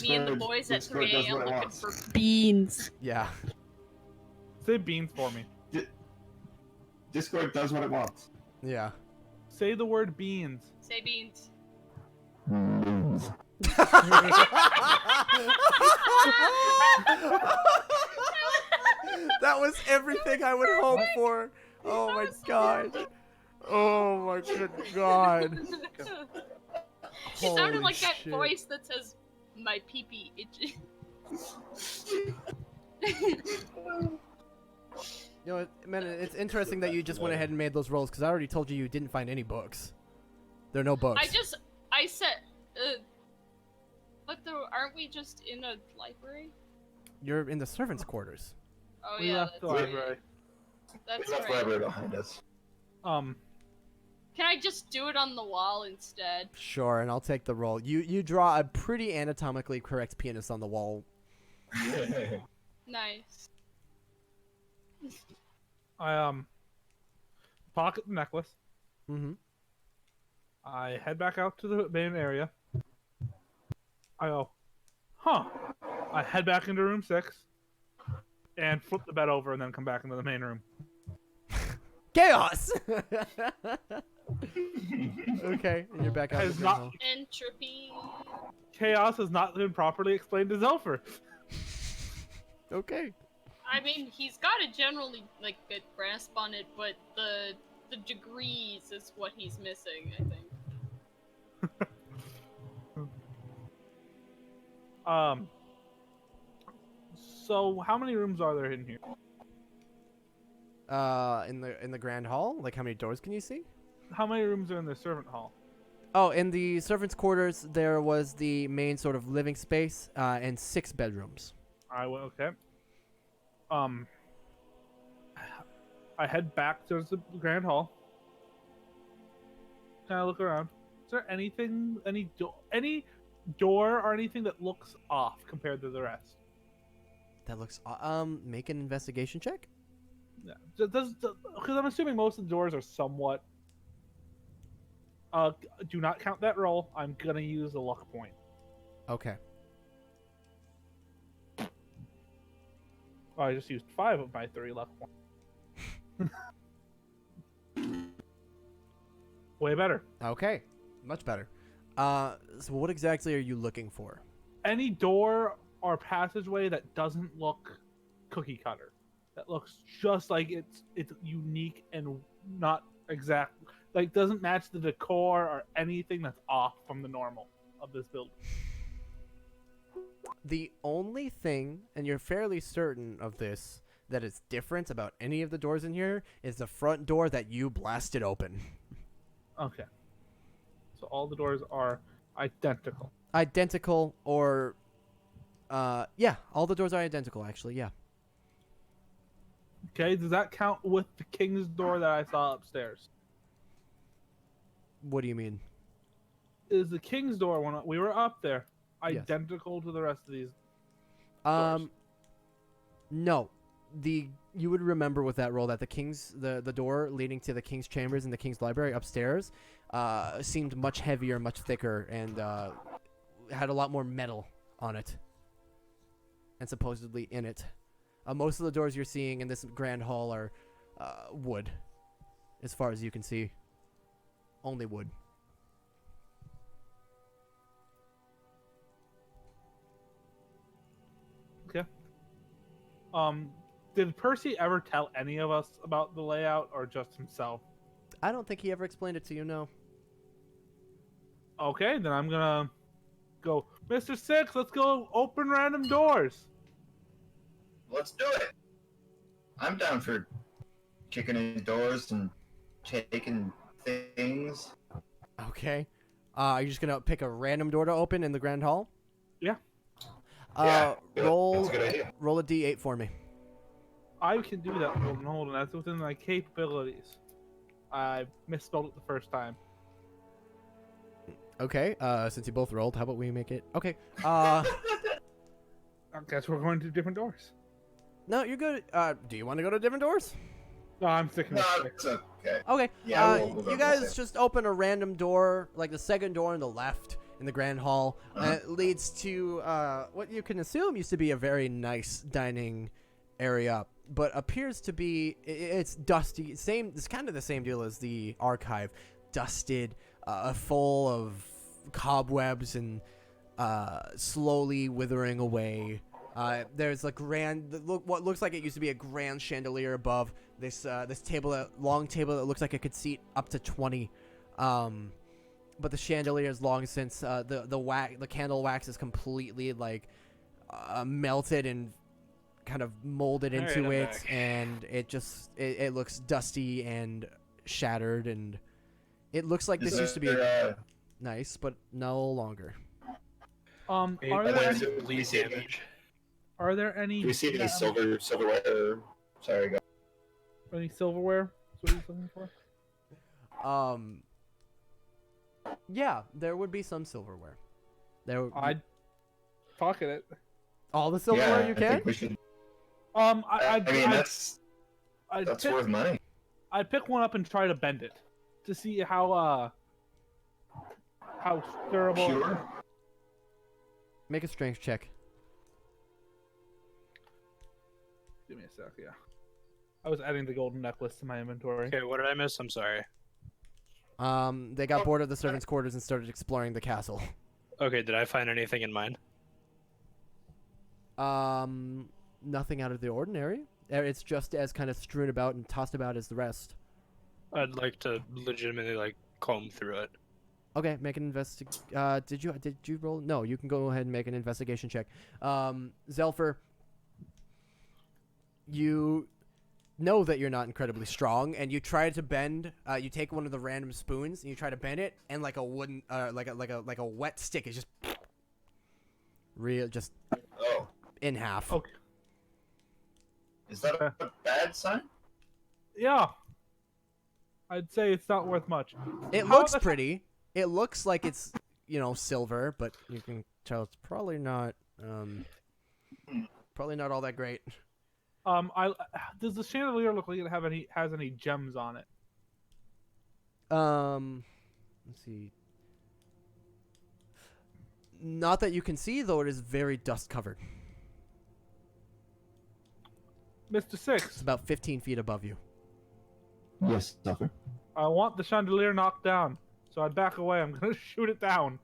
Me and the boys at Discord 3 does a.m. what it looking wants. for beans. Yeah. Say beans for me. Discord does what it wants. Yeah. Say the word beans. Say beans. That was everything I would hope for. Oh my god. Oh my good god. It sounded Holy like that shit. voice that says, "My pee-pee itches." You know, man, it's interesting that you just went ahead and made those rolls, because I already told you didn't find any books. There are no books. I said, but aren't we just in a library? You're in the servants' quarters. Oh We yeah, left the that's right. library. That's We left the right. library behind us. Can I just do it on the wall instead? Sure, and I'll take the roll. You draw a pretty anatomically correct penis on the wall. Nice. I pocket the necklace. Mm-hmm. I head back out to the main area. I go, huh. I head back into room 6 and flip the bed over and then come back into the main room. Chaos! Okay, and you're back out. Has of the not- hall. Entropy. Chaos has not been properly explained to Zelfer. Okay. I mean, he's got a generally like good grasp on it, but the degrees is what he's missing, I think. So how many rooms are there in here? In the grand hall, like how many doors can you see? How many rooms are in the servant hall? Oh, in the servants' quarters, there was the main sort of living space, and 6 bedrooms. Okay. I head back towards the grand hall. Kind of look around. Is there anything, any door or anything that looks off compared to the rest? That looks. Make an investigation check. Yeah. Because I'm assuming most of the doors are somewhat. Do not count that roll. I'm gonna use a luck point. Okay. Oh, I just used 5 of my 3 luck points. Way better. Okay. Much better. So what exactly are you looking for? Any door or passageway that doesn't look cookie cutter, that looks just like it's unique and not exact, like doesn't match the decor or anything that's off from the normal of this building. The only thing, and you're fairly certain of this, that is different about any of the doors in here is the front door that you blasted open. Okay. So all the doors are identical. Identical, or yeah, all the doors are identical actually. Yeah. Okay, does that count with the king's door that I saw upstairs? What do you mean? Is the king's door when we were up there Yes. identical to the rest of these doors? No. You would remember with that roll that the door leading to the king's chambers and the king's library upstairs seemed much heavier, much thicker, and had a lot more metal on it, and supposedly in it. Most of the doors you're seeing in this grand hall are wood, as far as you can see. Only wood. Okay. Did Percy ever tell any of us about the layout, or just himself? I don't think he ever explained it to you, no. Okay, then I'm gonna go, Mr. Six, let's go open random doors. Let's do it. I'm down for kicking in doors and taking things. Okay. Are you just gonna pick a random door to open in the grand hall? Yeah. Yeah, Roll that's a good idea. roll a d8 for me. I can do that. Hold on. That's within my capabilities. I misspelled it the first time. Okay. Since you both rolled, how about we make it? Okay. I guess we're going to different doors. No, you're good. Do you want to go to different doors? No, I'm sticking with No, six. it's okay. Okay. Yeah, we'll go you with guys the same. just open a random door, like the second door on the left in the grand hall, and it leads to what you can assume used to be a very nice dining area, but appears to be it's dusty. It's kind of the same deal as the archive, dusted, full of cobwebs and slowly withering away. There's a what looks like it used to be a grand chandelier above this long table that looks like it could seat up to 20. But the chandelier is long since the candle wax is completely like melted and kind of molded Alright, into I'm it, back. and it looks dusty and shattered, and it looks like this used to be nice, but no longer. Are Hey, there there's any, a bleed damage. are there any Do we see any gem- silverware? Sorry, go. any silverware? That's what he's looking for. Yeah, there would be some silverware. I'd pocket it. All the silverware yeah, you I can? think we should. I mean, I'd that's pick, worth money. I'd pick one up and try to bend it to see how durable. Pure. Make a strength check. Give me a sec. Yeah, I was adding the golden necklace to my inventory. Okay, what did I miss? I'm sorry. They got bored of the servants' quarters and started exploring the castle. Okay, did I find anything in mine? Nothing out of the ordinary. It's just as kind of strewn about and tossed about as the rest. I'd like to legitimately like comb through it. Okay, make an did you roll? No, you can go ahead and make an investigation check. Zelfer, you know that you're not incredibly strong, and you try to bend. You take one of the random spoons and you try to bend it, and like a wooden, like a wet stick is just Oh, in half. Okay. is that a bad sign? Yeah, I'd say it's not worth much. It How looks the- pretty. It looks like it's silver, but you can tell it's probably not all that great. Does the chandelier look like it has any gems on it? Let's see. Not that you can see, though. It is very dust covered. Mr. It's Six, about 15 feet above you. Yes, Suffer. I want the chandelier knocked down, so I'd back away. I'm gonna shoot it down.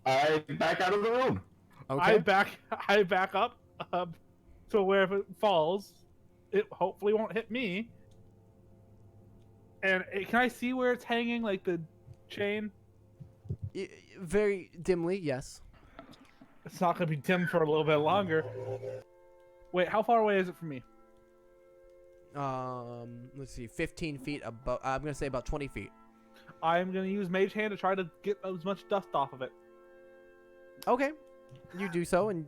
I back out of the room. Okay. I back up to where if it falls, it hopefully won't hit me. And can I see where it's hanging, like the chain? Very dimly, yes. It's not gonna be dim for a little bit longer. Wait, how far away is it from me? Let's see, 15 feet above. I'm gonna say about 20 feet. I'm gonna use Mage Hand to try to get as much dust off of it. Okay, you do so, and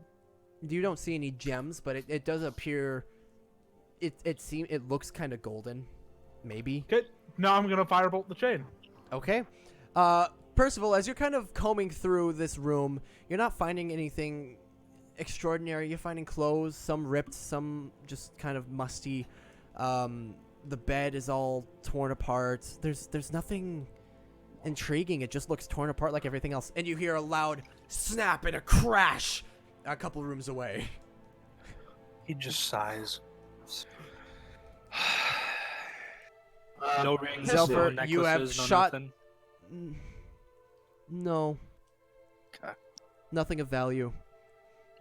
you don't see any gems, but it does appear. It looks kind of golden, maybe. Okay, now I'm gonna firebolt the chain. Okay. Percival, as you're kind of combing through this room, you're not finding anything extraordinary. You're finding clothes, some ripped, some just kind of musty. The bed is all torn apart. There's nothing intriguing. It just looks torn apart like everything else. And you hear a loud snap and a crash a couple rooms away. He just sighs. No rings, no Zelfer, necklaces, you have no shot. nothing. No. Okay. Nothing of value.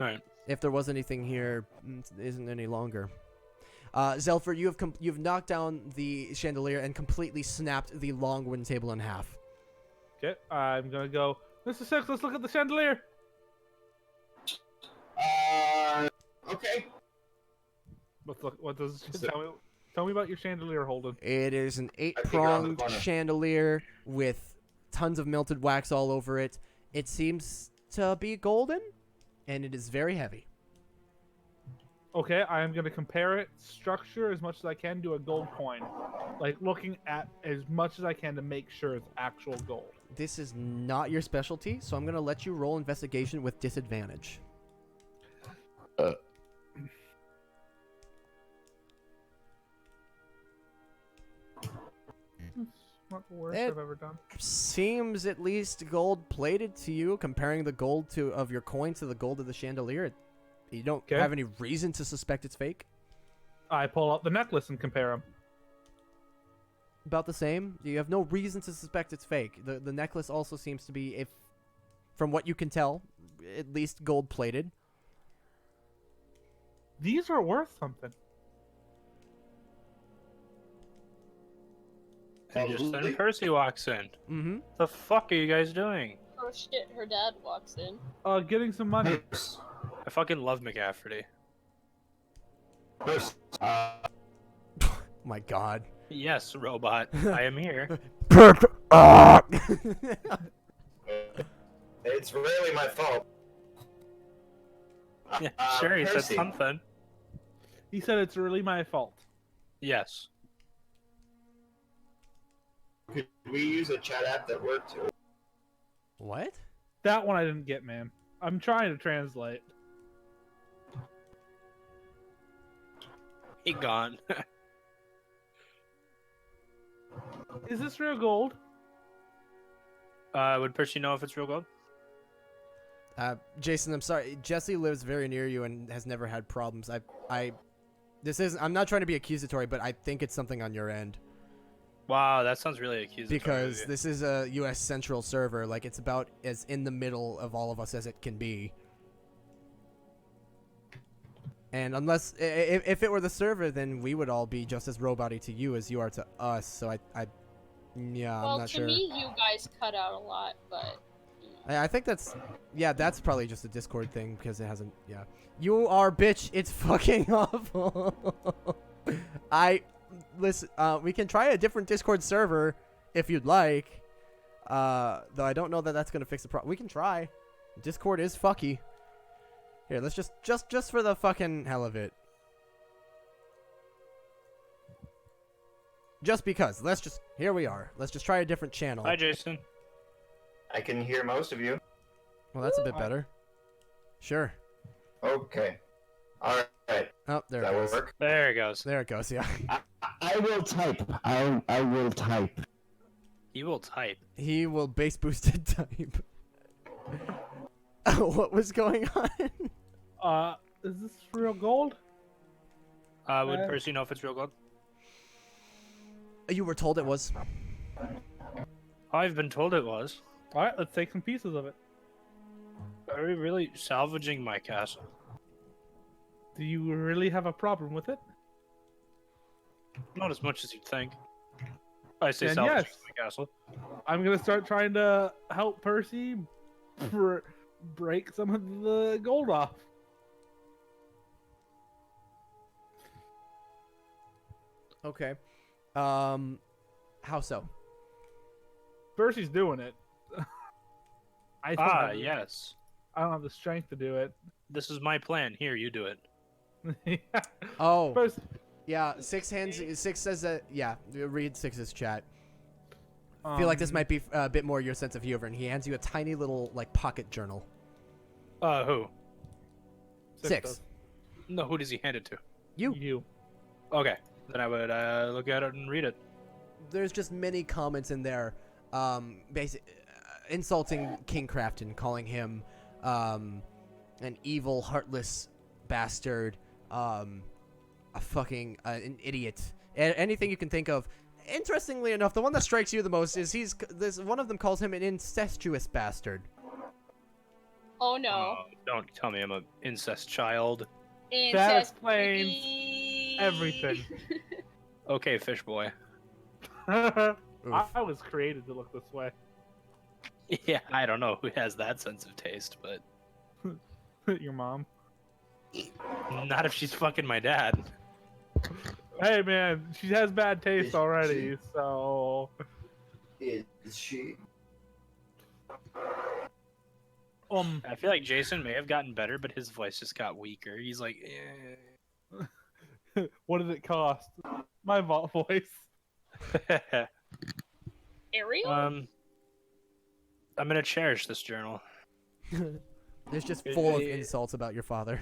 Alright. If there was anything here, it isn't any longer. Zelfer, you've knocked down the chandelier and completely snapped the long wooden table in half. Okay, I'm gonna go. Mr. Six, let's look at the chandelier. Okay. What does tell me about your chandelier, Holden? It is an figure on the 8-pronged corner. chandelier with tons of melted wax all over it. It seems to be golden, and it is very heavy. Okay, I am gonna compare its structure as much as I can to a gold coin, like looking at as much as I can to make sure it's actual gold. This is not your specialty, so I'm going to let you roll investigation with disadvantage. Not the worst It- I've ever done. Seems at least gold-plated to you, comparing the gold of your coin to the gold of the chandelier. You don't Okay. have any reason to suspect it's fake. I pull out the necklace and compare them. About the same. You have no reason to suspect it's fake. The necklace also seems to be, from what you can tell, at least gold-plated. These are worth something. And just then Probably. Percy walks in. Mm-hmm. The fuck are you guys doing? Oh shit, her dad walks in. Getting some money. I fucking love McCafferty. First, My God. Yes, robot. I am here. it's really my fault. Yeah, sure, he said Percy, something. He said it's really my fault. Yes. Could we use a chat app that worked? What? That one I didn't get, man. I'm trying to translate. He gone. Is this real gold? Would Percy know if it's real gold? Jason, I'm sorry. Jesse lives very near you and has never had problems. I'm not trying to be accusatory, but I think it's something on your end. Wow, that sounds really accusatory. Because this is a U.S. Central server. Like, it's about as in the middle of all of us as it can be. And unless, if it were the server, then we would all be just as robot-y to you as you are to us. So yeah, Well, I'm not to sure. me, you guys cut out a lot, but. I think that's probably just a Discord thing because it hasn't. Yeah, you are bitch. It's fucking awful. Listen. We can try a different Discord server if you'd like. Though I don't know that that's gonna fix the problem. We can try. Discord is fucky. Here, let's just for the fucking hell of it. Just because. Here we are. Let's just try a different channel. Hi, Jason. I can hear most of you. Well, that's a bit better. Sure. Okay. All right. Oh, there it That will goes. work. There it goes. There it goes. Yeah. I will type. I will type. He will type. He will base boosted type. What was going on? Is this real gold? Would Percy know if it's real gold? You were told it was. I've been told it was. All right, let's take some pieces of it. Are we really salvaging my castle? Do you really have a problem with it? Not as much as you'd think. I say Then salvaging yes. my castle. I'm gonna start trying to help Percy break some of the gold off. Okay. How so? Percy's doing it. Yes. I don't have the strength to do it. This is my plan. Here, you do it. Oh. Percy, Yeah, Six says that. Yeah, read Six's chat. I feel like this might be a bit more your sense of humor, and he hands you a tiny little like pocket journal. Who? Six. No, who does he hand it to? You. Okay, then I would look at it and read it. There's just many comments in there, insulting King Crafton, calling him an evil, heartless bastard, a fucking an idiot, anything you can think of. Interestingly enough, the one that strikes you the most is one of them calls him an incestuous bastard. Oh no. Don't tell me I'm an incest child. That Incest explains baby. everything. Okay, fish boy. I was created to look this way. Yeah, I don't know who has that sense of taste, but Your mom. not if she's fucking my dad. Hey man, she has bad taste already, so. Is she? I feel like Jason may have gotten better, but his voice just got weaker. He's like, What did it cost? My voice. Ariel? I'm gonna cherish this journal. It's just full of insults about your father.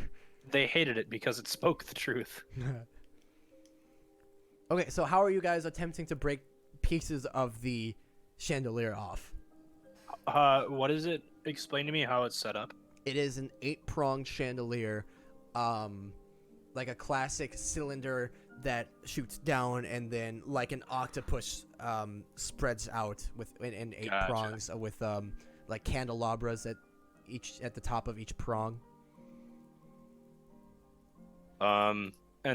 They hated it because it spoke the truth. Okay, so how are you guys attempting to break pieces of the chandelier off? What is it? Explain to me how it's set up. It is an 8-pronged chandelier, like a classic cylinder that shoots down and then, like an octopus, spreads out in 8 Gotcha. prongs with like candelabras at the top of each prong. And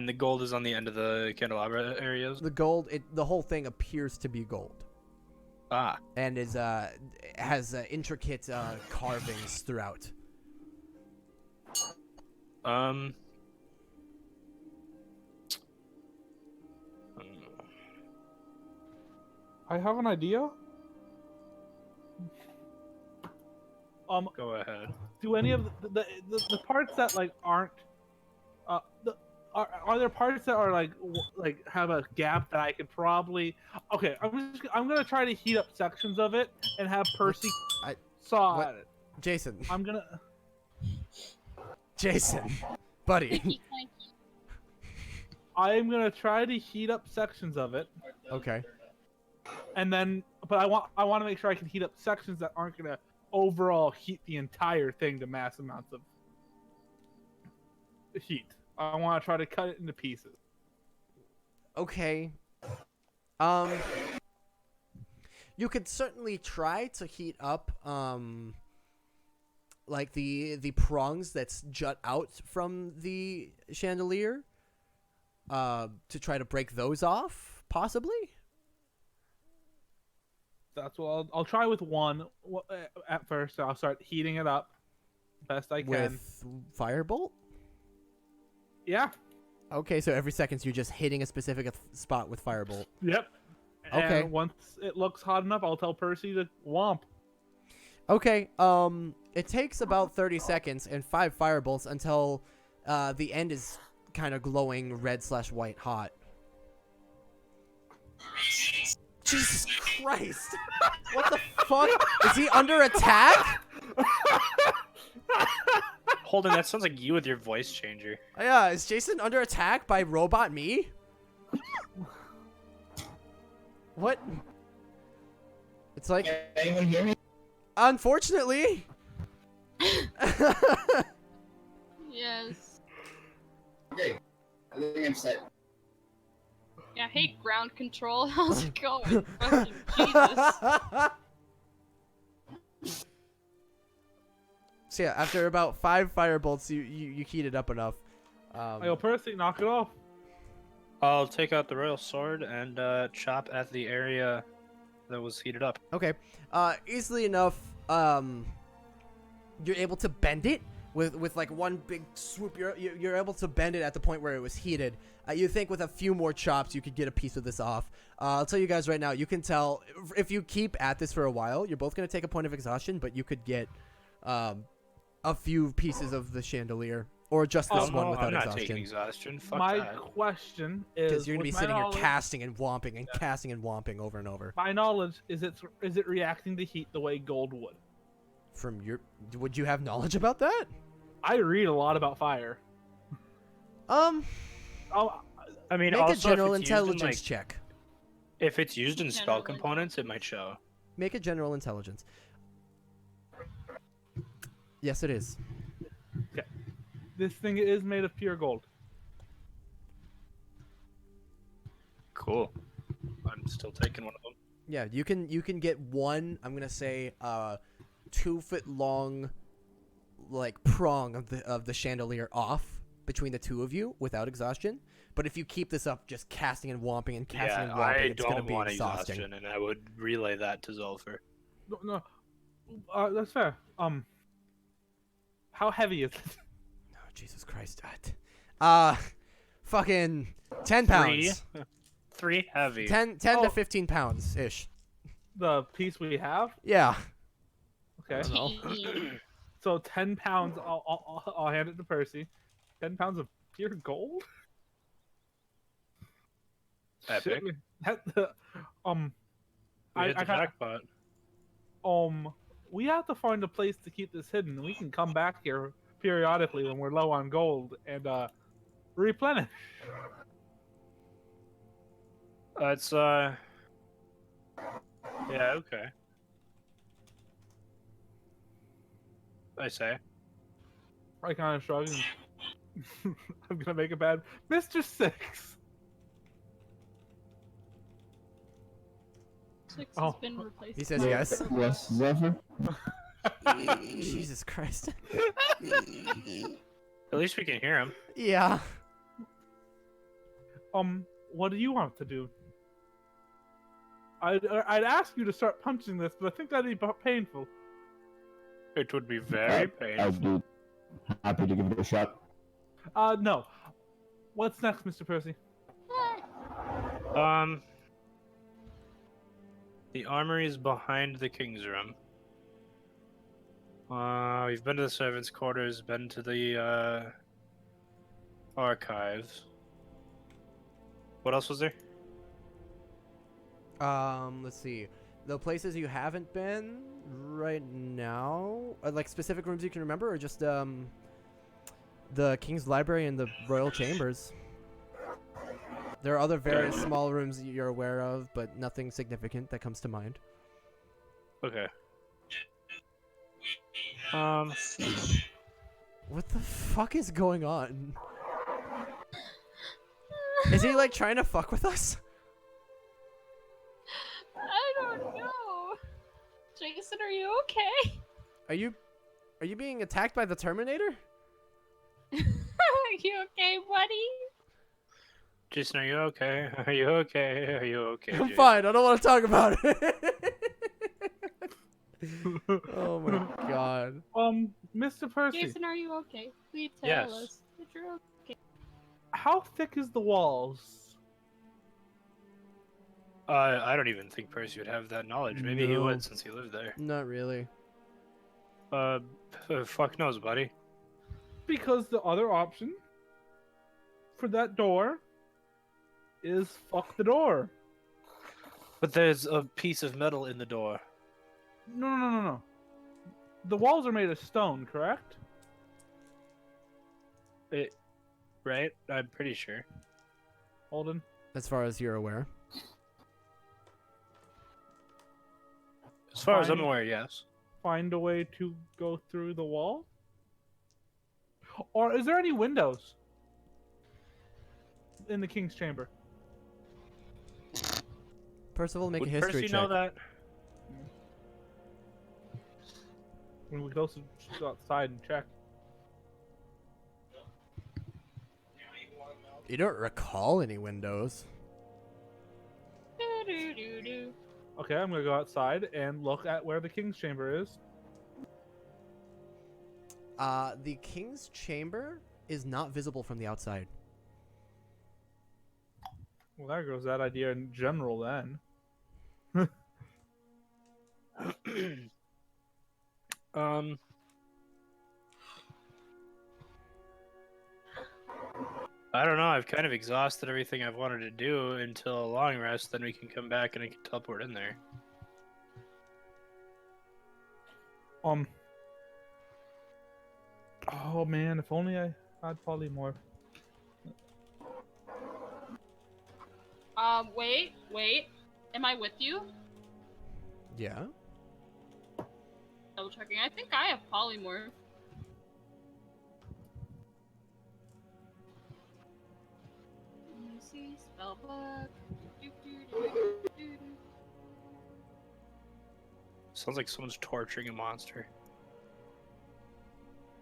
the gold is on the end of the candelabra areas. The gold, the whole thing appears to be gold. Ah, And has intricate carvings throughout. I have an idea. Go ahead. Do any of the parts that like aren't are there parts that are like have a gap that I could probably? Okay, I'm gonna try to heat up sections of it and have Percy I- saw what? at it. Jason. I'm gonna. Jason. Buddy. Clanky, clanky. I'm gonna try to heat up sections of it, Okay. and then, but I want to make sure I can heat up sections that aren't gonna overall heat the entire thing to mass amounts of heat. I want to try to cut it into pieces. Okay. You could certainly try to heat up like the prongs that's jut out from the chandelier to try to break those off, possibly. That's what I'll try with one at first. I'll start heating it up best I can. With firebolt. Yeah. Okay, so every second you're just hitting a specific spot with firebolt. Yep. Okay. And once it looks hot enough, I'll tell Percy to womp. Okay, it takes about 30 seconds and 5 firebolts until the end is kind of glowing red/white hot. Jesus Christ! What the fuck? Is he under attack? Holden, that sounds like you with your voice changer. Yeah, is Jason under attack by robot me? What? It's like, Can anyone hear me? unfortunately. Yes. Okay, I think I'm set. Yeah, hey, ground control. How's it going? Fucking Jesus. So yeah, after about 5 firebolts, you heat it up enough. I go, Percy, knock it off. I'll take out the royal sword and chop at the area that was heated up. Okay. Easily enough, you're able to bend it with like one big swoop. You're able to bend it at the point where it was heated. You think with a few more chops you could get a piece of this off. I'll tell you guys right now, you can tell if you keep at this for a while, you're both going to take a point of exhaustion, but you could get a few pieces of the chandelier. Or just this one without I'm not exhaustion. taking exhaustion. Fuck My that. question is, Because you're going to be with my sitting here knowledge- casting and whomping and casting and whomping over and over. My knowledge is it reacting to heat the way gold would? From your... Would you have knowledge about that? I read a lot about fire. Oh, I mean, make also, a general if it's used in, intelligence like, check. If it's used in spell General components, it might show. Make a general intelligence. Yes, it is. This thing is made of pure gold. Cool. I'm still taking one of them. Yeah, you can get one. I'm gonna say 2 foot long, like prong of the chandelier off between the two of you without exhaustion. But if you keep this up, just casting and whomping and casting and whomping, it's gonna don't be want exhausting. exhaustion, and I would relay that to Zolfer. No, that's fair. How heavy is it? Oh, Jesus Christ! Fucking 10 pounds. 3 heavy. 10 Oh. to 15 pounds ish. The piece we have. Yeah. Okay. know. So 10 pounds. I'll hand it to Percy. 10 pounds of pure gold. Epic. Shit, that, We hit the jackpot. we have to find a place to keep this hidden. We can come back here periodically when we're low on gold and replenish. It's yeah, okay. I say. I kind of shrug. And I'm gonna make it bad, Mr. Six. Six Oh. has been replaced. He says by- yes. Yes, Zephyr? Jesus Christ. At least we can hear him. Yeah. What do you want to do? I'd ask you to start punching this, but I think that'd be painful. It would be very I'd painful. be happy to give it a shot. No. What's next, Mr. Percy? The armory is behind the king's room. We've been to the servants' quarters, been to the Archives. What else was there? Let's see. The places you haven't been right now, like specific rooms you can remember, or just the King's Library and the Royal Chambers. There are other various small rooms that you're aware of, but nothing significant that comes to mind. Okay. What the fuck is going on? Is he like trying to fuck with us? I don't know. Jason, are you okay? Are you being attacked by the Terminator? Are you okay, buddy? Jason, are you okay? Are you okay? Are you okay? I'm Jason? fine. I don't want to talk about it. Oh my god. Mr. Percy, Jason, are you okay? Please tell Yes. us that you're okay. how thick is the walls? I don't even think Percy would have that knowledge. Maybe he No. would since he lived there. Not really. Fuck knows, buddy. Because the other option for that door is fuck the door. But there's a piece of metal in the door. No. The walls are made of stone, correct? Right? I'm pretty sure. Holden? As far as you're aware. As far as I'm Fine. aware, yes. Find a way to go through the wall? Or is there any windows in the King's Chamber? Percival, make Would a history Percy check. know that? When we go outside and check. You don't recall any windows. Do-do-do-do. Okay, I'm gonna go outside and look at where the King's Chamber is. The King's Chamber is not visible from the outside. Well, there goes that idea in general then. I don't know. I've kind of exhausted everything I've wanted to do until a long rest. Then we can come back and I can teleport in there. Oh man, if only I had polymorph. Wait. Am I with you? Yeah? Double checking. I think I have polymorph. Let me see. Spellbook. Do-do-do-do-do-do. Sounds like someone's torturing a monster.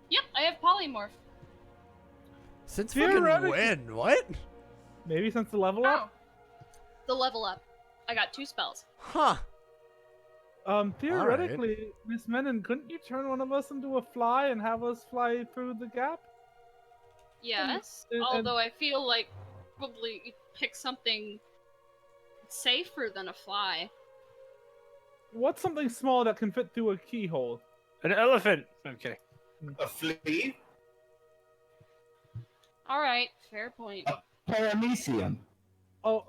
Yep, I have polymorph. Since fucking Theoretically- when? What? Maybe since the level up? The level up. I got 2 spells. Huh. Theoretically, Miss Menon, couldn't you turn one of us into a fly and have us fly through the gap? Yes. and- Although I feel like probably pick something safer than a fly. What's something small that can fit through a keyhole? An elephant! I'm kidding. A flea? Alright, fair point. Paramecium. Oh,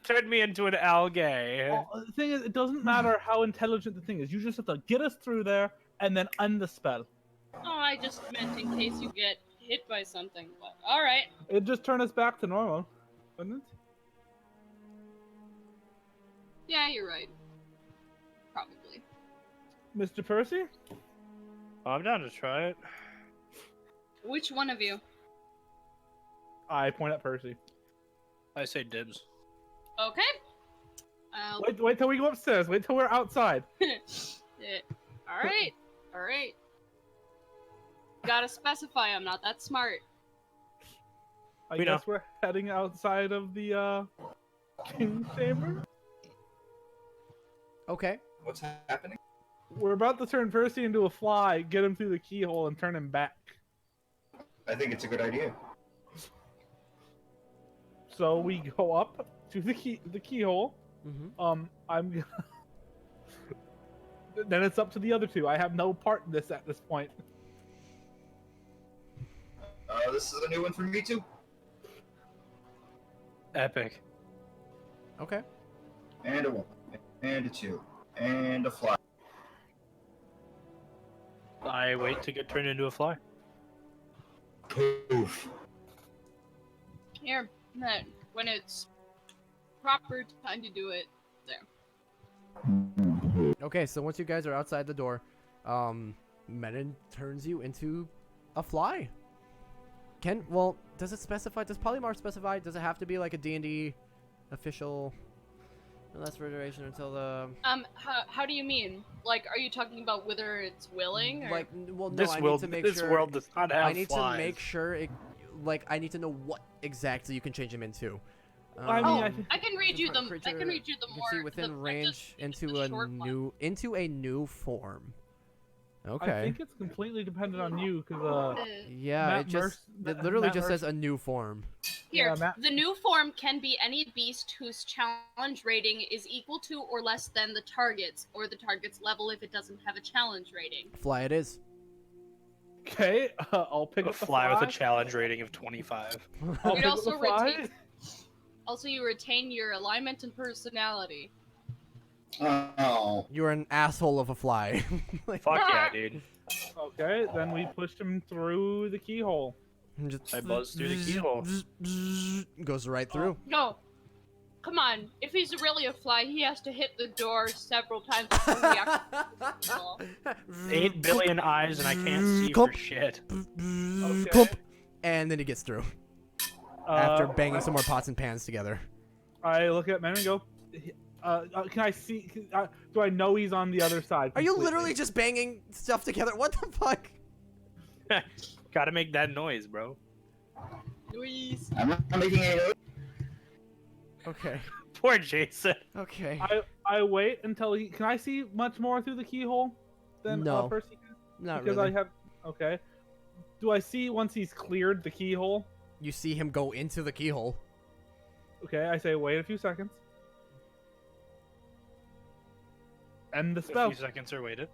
Turned me into an algae. the thing is, it doesn't matter how intelligent the thing is. You just have to get us through there and then end the spell. Oh, I just meant in case you get hit by something. But alright. It'd just turn us back to normal, wouldn't it? Yeah, you're right. Probably. Mr. Percy? I'm down to try it. Which one of you? I point at Percy. I say dibs. Okay. Wait till we go upstairs. Wait till we're outside. Alright. Gotta specify I'm not that smart. I We know. guess we're heading outside of the King's Chamber. Okay. What's happening? We're about to turn Percy into a fly, get him through the keyhole, and turn him back. I think it's a good idea. So we go up to the keyhole. Mm-hmm. I'm gonna. Then it's up to the other two. I have no part in this at this point. This is a new one for me too. Epic. Okay. And a 1, and a 2, and a fly. I wait to get turned into a fly. Poof. Here, then, when it's proper time to do it, there. Okay, so once you guys are outside the door, Menon turns you into a fly. Well, does it specify? Does Polymorph specify? Does it have to be like a D&D official? Less for duration until the. How do you mean? Like, are you talking about whether it's willing or? Like, well, no, This I world, need to make this sure. world does not have I need flies. to make sure it. Like, I need to know what exactly you can change him into. I mean, Oh, I can read you the. I can read you the You more. can see within the, range just into the a short one. new form. Okay. I think it's completely dependent on you, because Yeah, Matt it just Merc- it literally Matt just Merc- says a new form. Here, Yeah, Matt- the new form can be any beast whose challenge rating is equal to or less than the target's, or the target's level if it doesn't have a challenge rating. Fly it is. okay, I'll pick A up the fly with a fly. challenge rating of 25. I'll You'd pick up also the fly. retain. Also, you retain your alignment and personality. Oh. You're an asshole of a fly. Like, Fuck yeah, dude. Okay, then we pushed him through the keyhole. just I buzzed through the keyhole. Goes right through. No. Come on. If he's really a fly, he has to hit the door several times before he actually. 8 billion eyes and I can't see for shit. Okay. And then he gets through after banging I- some more pots and pans together. I look at men and go, can I see? Do I know he's on the other side? Are you completely? literally just banging stuff together? What the fuck? Gotta make that noise, bro. Luis. I'm not making any noise. Okay. Poor Jason. Okay. I wait until he. Can I see much more through the keyhole than No. Percy can? Not Because really. I have. Okay. Do I see once he's cleared the keyhole? You see him go into the keyhole. Okay, I say wait a few seconds. End the A spell. few seconds are waited.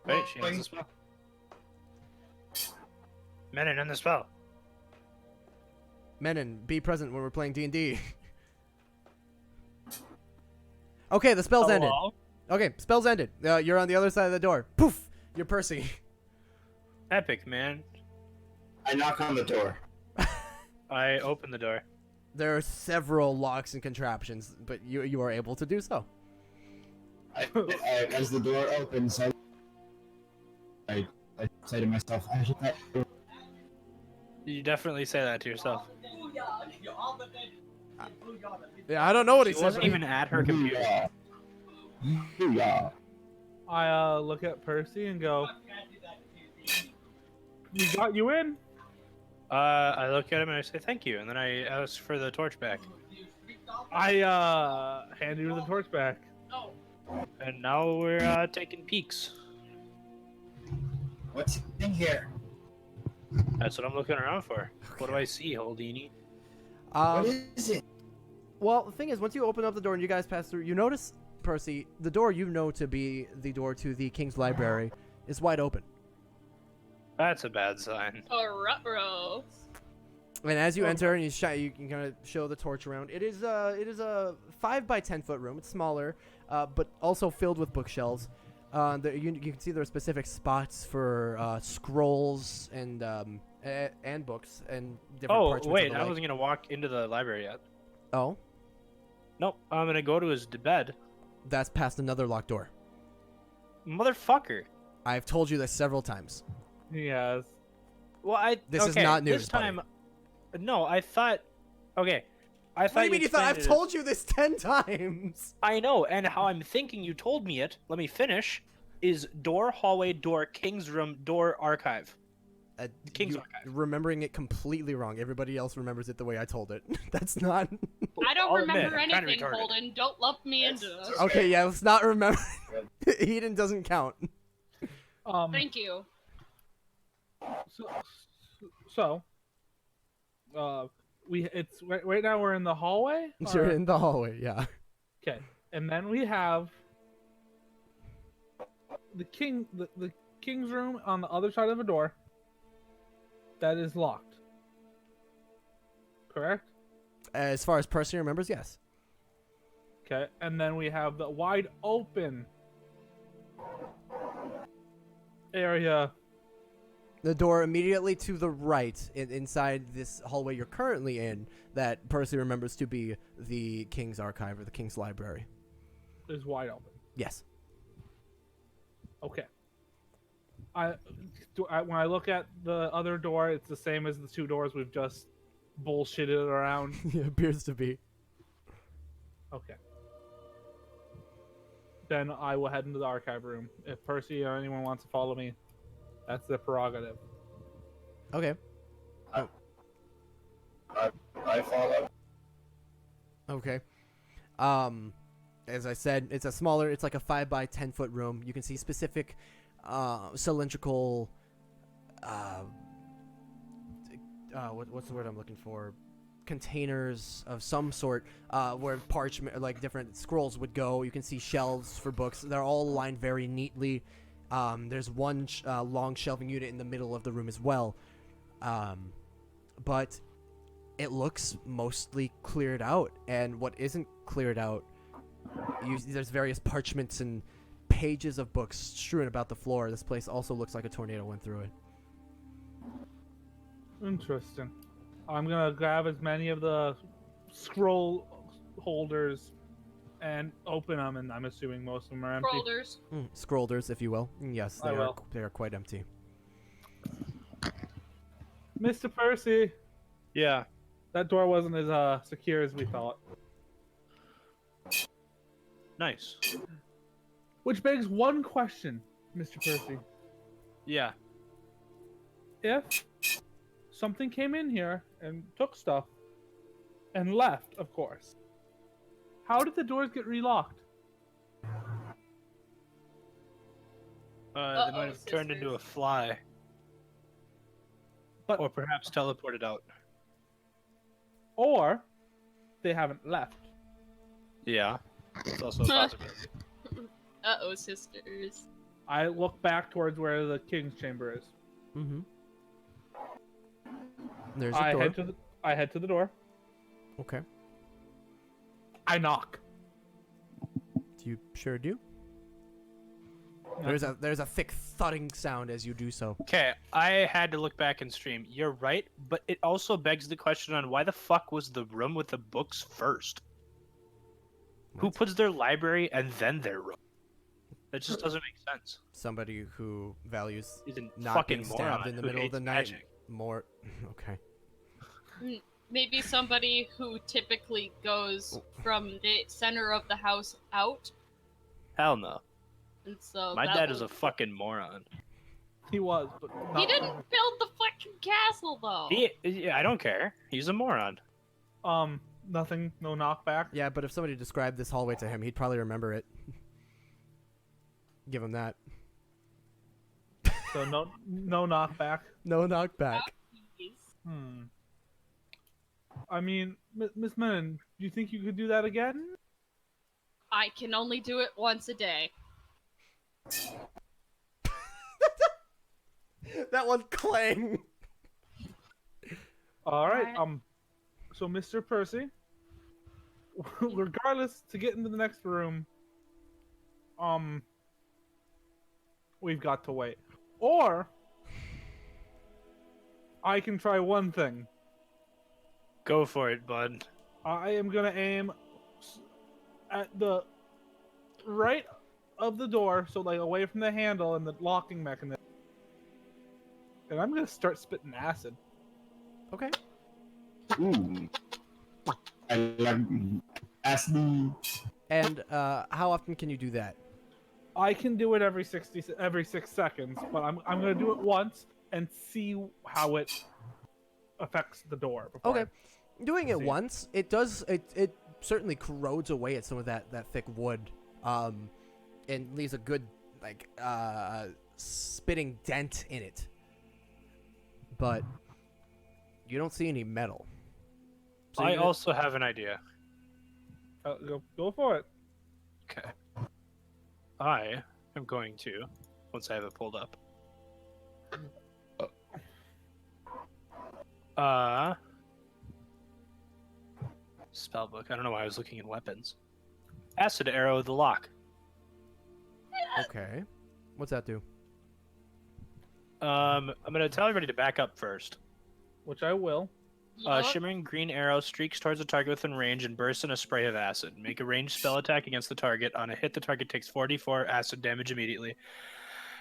Wait, she ends the spell. Menon, end the spell. Menon, be present when we're playing D&D. Okay, the spell's ended. Hello? Okay, spell's ended. You're on the other side of the door. Poof! You're Percy. Epic, man. I knock on the door. I open the door. There are several locks and contraptions, but you are able to do so. As the door opens, I say to myself, I should not. You definitely say that to yourself. Yeah, I don't know what he She said. wasn't even at her computer. Yeah. I look at Percy and go, "We got you in." I look at him and I say thank you, and then I ask for the torch back. I hand you the torch back. Oh. And now we're taking peeks. What's in here? That's what I'm looking around for. What do I see, Holdini? What is it? Well, the thing is, once you open up the door and you guys pass through, you notice, Percy, the door you know to be the door to the King's Library is wide open. That's a bad sign. Ruh-roh. And as you enter and you can kind of show the torch around. It is a 5 by 10 foot room. It's smaller, but also filled with bookshelves. You can see there are specific spots for scrolls and books and different Oh, parchments. wait, and the I like. wasn't going to walk into the library yet. Oh, Nope, I'm going to go to his bed. that's past another locked door. Motherfucker. I've told you this several times. Yes. Well, This is not news, This time, no, I thought. Okay, I thought. What do you mean you thought? I've explained it told you this 10 times. I know, and how I'm thinking you told me it. Let me finish. Is door, hallway, door, king's room, door, archive. King's You Archive. remembering it completely wrong. Everybody else remembers it the way I told it. That's not. I don't I'll admit, remember I'm kinda anything, retarded. Holden. Don't lump me into this. Okay, yeah, let's not remember. Eden doesn't count. Thank you. So, it's right now we're in the hallway. You're or- in the hallway, yeah. Okay, and then we have the king. king's room on the other side of the door that is locked. Correct? As far as Percy remembers, yes. Okay, and then we have the wide open area. The door immediately to the right, inside this hallway you're currently in, that Percy remembers to be the King's Archive or the King's Library. Is wide open. Yes. Okay. When I look at the other door, it's the same as the two doors we've just bullshitted around. It appears to be. Okay. Then I will head into the archive room. If Percy or anyone wants to follow me, that's their prerogative. Okay. I follow. Okay. As I said, it's like a 5 by 10 foot room. You can see specific cylindrical what's the word I'm looking for? Containers of some sort where parchment, like different scrolls would go. You can see shelves for books. They're all lined very neatly. There's one long shelving unit in the middle of the room as well. But it looks mostly cleared out. And what isn't cleared out, there's various parchments and pages of books strewn about the floor. This place also looks like a tornado went through it. Interesting. I'm gonna grab as many of the scroll holders and open them, and I'm assuming most of them are empty. Scrollers. Scrolders, if you will. Yes, I will. they are quite empty. Mr. Percy, Yeah. that door wasn't as secure as we thought. Nice. Which begs one question, Mr. Percy. Yeah. If something came in here and took stuff and left, of course, how did the doors get relocked? They Uh-oh, might have turned into a sisters. fly. But Or perhaps teleported out. or they haven't left. Yeah. It's also a possibility. Uh-oh, sisters. I look back towards where the king's chamber is. Mm-hmm. There's a I door. head to the door. Okay. I knock. You sure do? There's a thick thudding sound as you do so. Okay, I had to look back and stream. You're right, but it also begs the question on why the fuck was the room with the books first? Who What? puts their library and then their room? That just doesn't make sense. Somebody who values He's a not fucking being stabbed moron in the who middle of the hates night magic. more. Okay. Maybe somebody who typically goes from the center of the house out. Hell no. And so My that dad is a was- fucking moron. He was, but He didn't build the fucking castle though. Yeah, I don't care. He's a moron. Nothing. No knockback. Yeah, but if somebody described this hallway to him, he'd probably remember it. Give him that. So no knockback. No knockback. Hmm. I mean, Miss Menon, do you think you could do that again? I can only do it once a day. That one clang. All right. Alright. So Mr. Percy, regardless, to get into the next room, we've got to wait. Or I can try one thing. Go for it, bud. I am gonna aim at the right of the door, so like away from the handle and the locking mechanism. And I'm gonna start spitting acid. Okay. Ooh. I like acid. And how often can you do that? I can do it every 6 seconds, but I'm gonna do it once and see how it affects the door. before Okay. Doing it See. once, it certainly corrodes away at some of that thick wood, and leaves a good spitting dent in it. But you don't see any metal. So I you're gonna- also have an idea. Go for it. Okay. I am going to, once I have it pulled up, Spellbook. I don't know why I was looking at weapons. Acid arrow, the lock. Okay. What's that do? I'm gonna tell everybody to back up first. Which I will. Yup. Shimmering green arrow streaks towards the target within range and bursts in a spray of acid. Make a ranged spell attack against the target. On a hit, the target takes 4d4 acid damage immediately,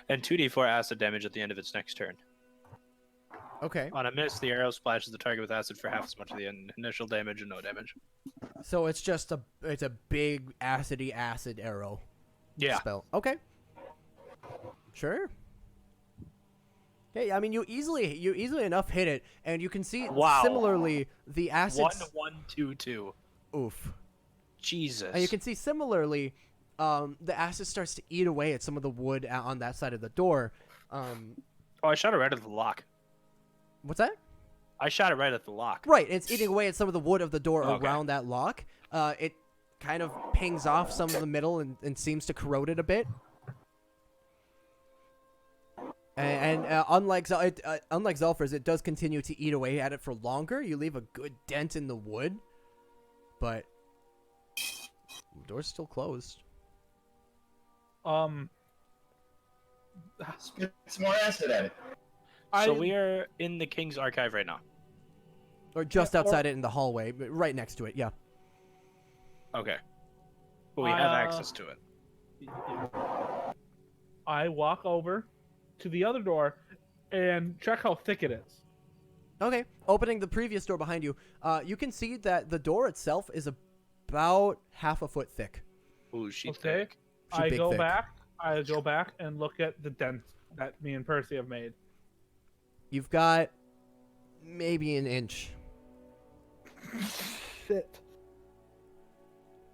and 2d4 acid damage at the end of its next turn. Okay. On a miss, the arrow splashes the target with acid for half as much of the initial damage and no damage. So it's just a big acidy acid arrow Yeah. spell. Okay. Sure. Hey, I mean you easily enough hit it, and you can see Wow. similarly the acid. 1, 1, 2, 2. Oof. Jesus. And you can see similarly, the acid starts to eat away at some of the wood on that side of the door. Oh, I shot it right at the lock. What's that? I shot it right at the lock. Right, it's eating away at some of the wood of the door Okay. around that lock. It kind of pings off some of the middle and seems to corrode it a bit. And unlike Zelfers, it does continue to eat away at it for longer. You leave a good dent in the wood, but the door's still closed. Spit some more acid at it. So we are in the King's Archive right now. Or just outside it in the hallway, but right next to it, yeah. Okay. But we have access to it. I walk over to the other door and check how thick it is. Okay, opening the previous door behind you, you can see that the door itself is about half a foot thick. Ooh, she's Okay. thick. She I big go thick. back and look at the dent that me and Percy have made. You've got maybe an inch. Shit.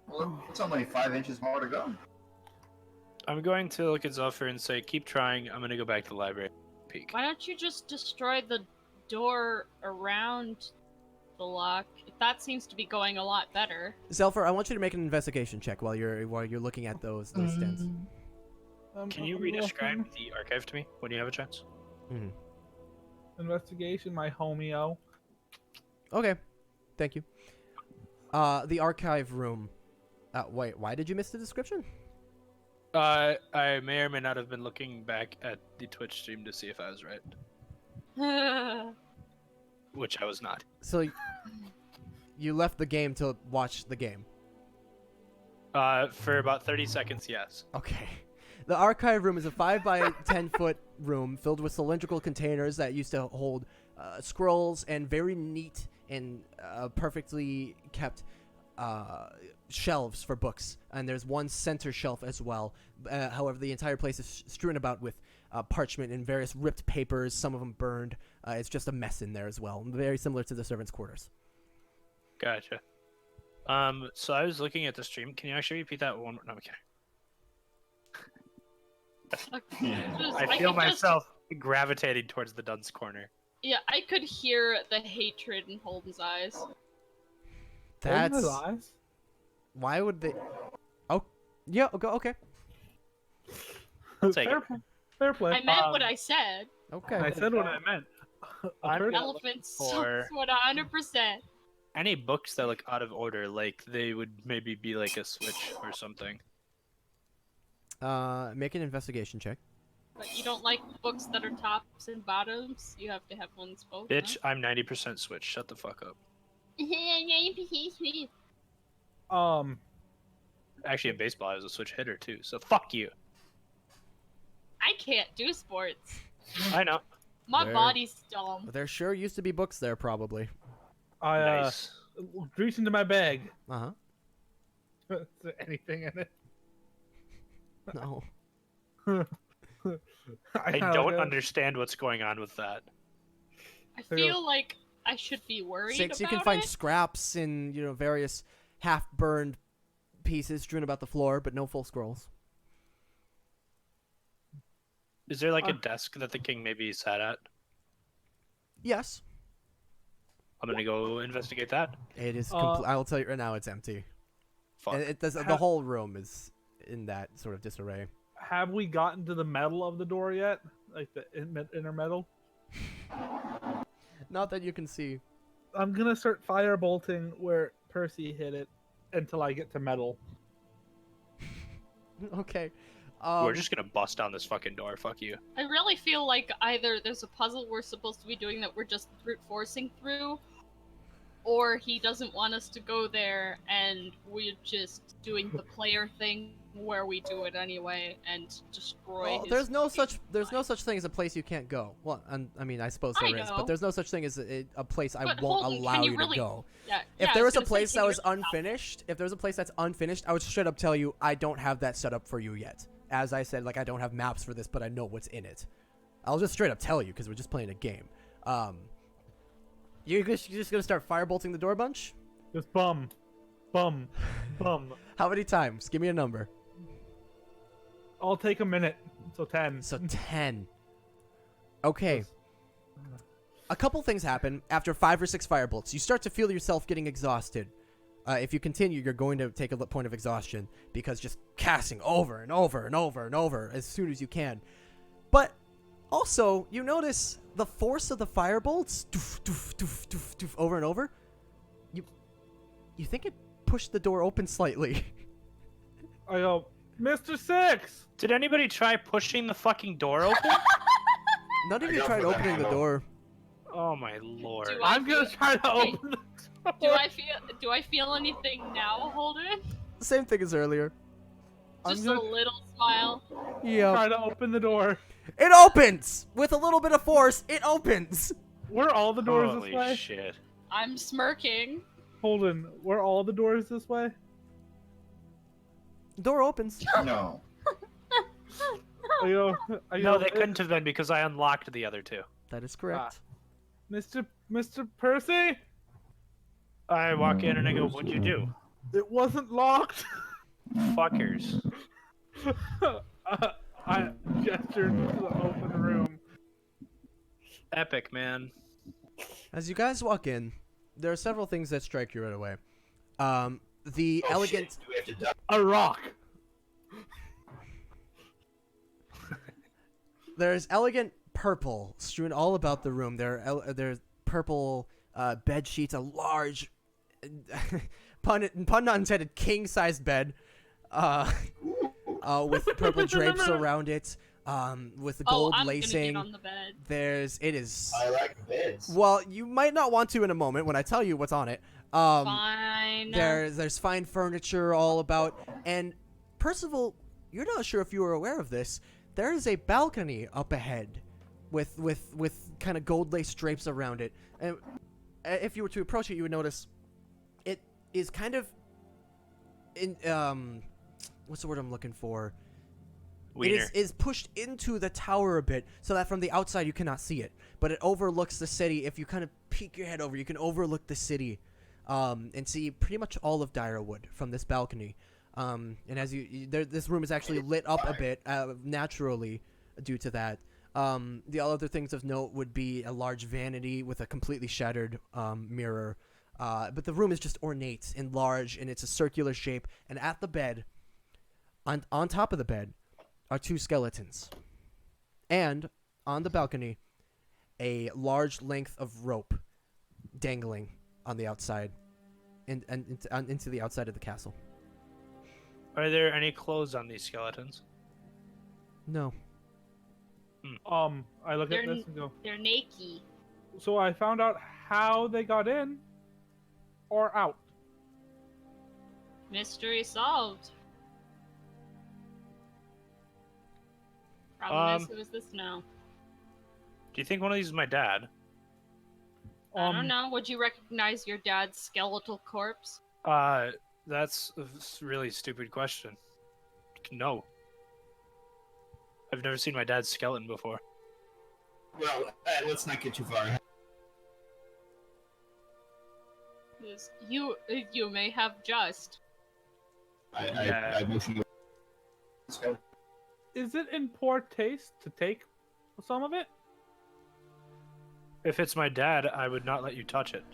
Well, it's only 5 inches more to go. I'm going to look at Zephyr and say, keep trying. I'm going to go back to the library. Peek. Why don't you just destroy the door around the lock? That seems to be going a lot better. Zelfer, I want you to make an investigation check while you're looking at those dents. Can you re-describe the archive to me when you have a chance? Mm-hmm. Investigation, my homeo. Okay, thank you. The archive room. Wait, why did you miss the description? I may or may not have been looking back at the Twitch stream to see if I was right, which I was not. So you left the game to watch the game. For about 30 seconds, yes. Okay. The archive room is a 5 by 10 foot room filled with cylindrical containers that used to hold scrolls and very neat and perfectly kept shelves for books. And there's one center shelf as well. However, the entire place is strewn about with parchment and various ripped papers, some of them burned. It's just a mess in there as well. Very similar to the servants' quarters. Gotcha. So I was looking at the stream. Can you actually repeat that one? No, okay. I feel myself gravitating towards the dunce corner. Yeah, I could hear the hatred in Holden's eyes. That's... Holden's eyes? Why would they... Oh, yeah, okay. I'll take it. Fair play. I meant what I said. Okay. I said what I meant. I'm gonna look Elephant for- sucks 100%. Any books that look out of order, like they would maybe be like a switch or something. Make an investigation check. But you don't like books that are tops and bottoms? You have to have ones both. Bitch, I'm 90% switch. Shut the fuck up. Actually, in baseball, I was a switch hitter too. So fuck you. I can't do sports. I know. My There. body's dumb. There sure used to be books there, probably. I Nice. reach into my bag. Uh-huh. Is there anything in it? No. I don't understand what's going on with that. I feel like I should be worried Six, about you can find it. scraps and, various half-burned pieces strewn about the floor, but no full scrolls. Is there like a desk that the king maybe sat at? Yes. I'm gonna go investigate that. It is I will tell you right now, it's empty. Fuck. And the whole room is in that sort of disarray. Have we gotten to the metal of the door yet? like the inner metal. Not that you can see. I'm gonna start firebolting where Percy hit it until I get to metal. Okay. We're just gonna bust down this fucking door. Fuck you. I really feel like either there's a puzzle we're supposed to be doing that we're just brute forcing through, or he doesn't want us to go there and we're just doing the player thing where we do it anyway and destroy Well, his there's no fucking such mind. thing as a place you can't go. Well, I mean, I suppose I there is, know. but there's no such thing as a place I But won't Holden, allow can you you really- to go. Yeah, If yeah, there I was a gonna say, place can that you was really stop it? unfinished, if there was a place that's unfinished, I would straight up tell you I don't have that set up for you yet. As I said, like I don't have maps for this, but I know what's in it. I'll just straight up tell you because we're just playing a game. You're just gonna start firebolting the door a bunch? Just bum. How many times? Give me a number. I'll take a minute. So 10. So 10. Okay. A couple things happen after 5 or 6 firebolts. You start to feel yourself getting exhausted. If you continue, you're going to take a point of exhaustion because just casting over and over and over and over as soon as you can. But also, you notice the force of the firebolts doof, doof, doof, doof, doof, over and over. You think it pushed the door open slightly. I go, Mr. Six! Did anybody try pushing the fucking door open? None of I you go tried for the opening the handle. door. Oh my lord. Do I I'm gonna feel- try to Hey, open the Do I feel anything now, Holden? Same thing as earlier. Just gonna- a little smile. Yeah. try to open the door. It opens! With a little bit of force, it opens! Were all the doors Holy this way? shit. I'm smirking. Holden, were all the doors this way? Door opens. No. I go, No, they couldn't have been because I unlocked the other two. That is correct. Mr. Percy? I walk in and I go, what'd you do? It wasn't locked. Fuckers. I gestured to the open room. Epic, man. As you guys walk in, there are several things that strike you right away. The Oh, elegant... shit. Do we have to duck? A rock. There's elegant purple strewn all about the room. There's purple bed sheets, a large, pun not intended, king-sized bed, with purple drapes around it, with the gold I'm lacing. gonna get on the bed. It is. I like beds. Well, you might not want to in a moment when I tell you what's on it. Fine. There's fine furniture all about, and Percival, you're not sure if you were aware of this. There is a balcony up ahead, with kind of gold lace drapes around it. And if you were to approach it, you would notice it is kind of in what's the word I'm looking for? Wiener. It is pushed into the tower a bit, so that from the outside you cannot see it, but it overlooks the city. If you kind of peek your head over, you can overlook the city, and see pretty much all of Direwood from this balcony. And as this room is actually lit up a bit naturally due to that. The other things of note would be a large vanity with a completely shattered mirror. But the room is just ornate and large, and it's a circular shape. And at the bed, on top of the bed, are 2 skeletons. And on the balcony, a large length of rope dangling on the outside, and into the outside of the castle. Are there any clothes on these skeletons? No. I look at They're this and go, They're naked. so I found out how they got in or out. Mystery solved. Problem is, who is this now? Do you think one of these is my dad? I don't know. Would you recognize your dad's skeletal corpse? That's a really stupid question. No. I've never seen my dad's skeleton before. Well, let's not get too far ahead. Yes, you may have just. I motion you. Is it in poor taste to take some of it? If it's my dad, I would not let you touch it.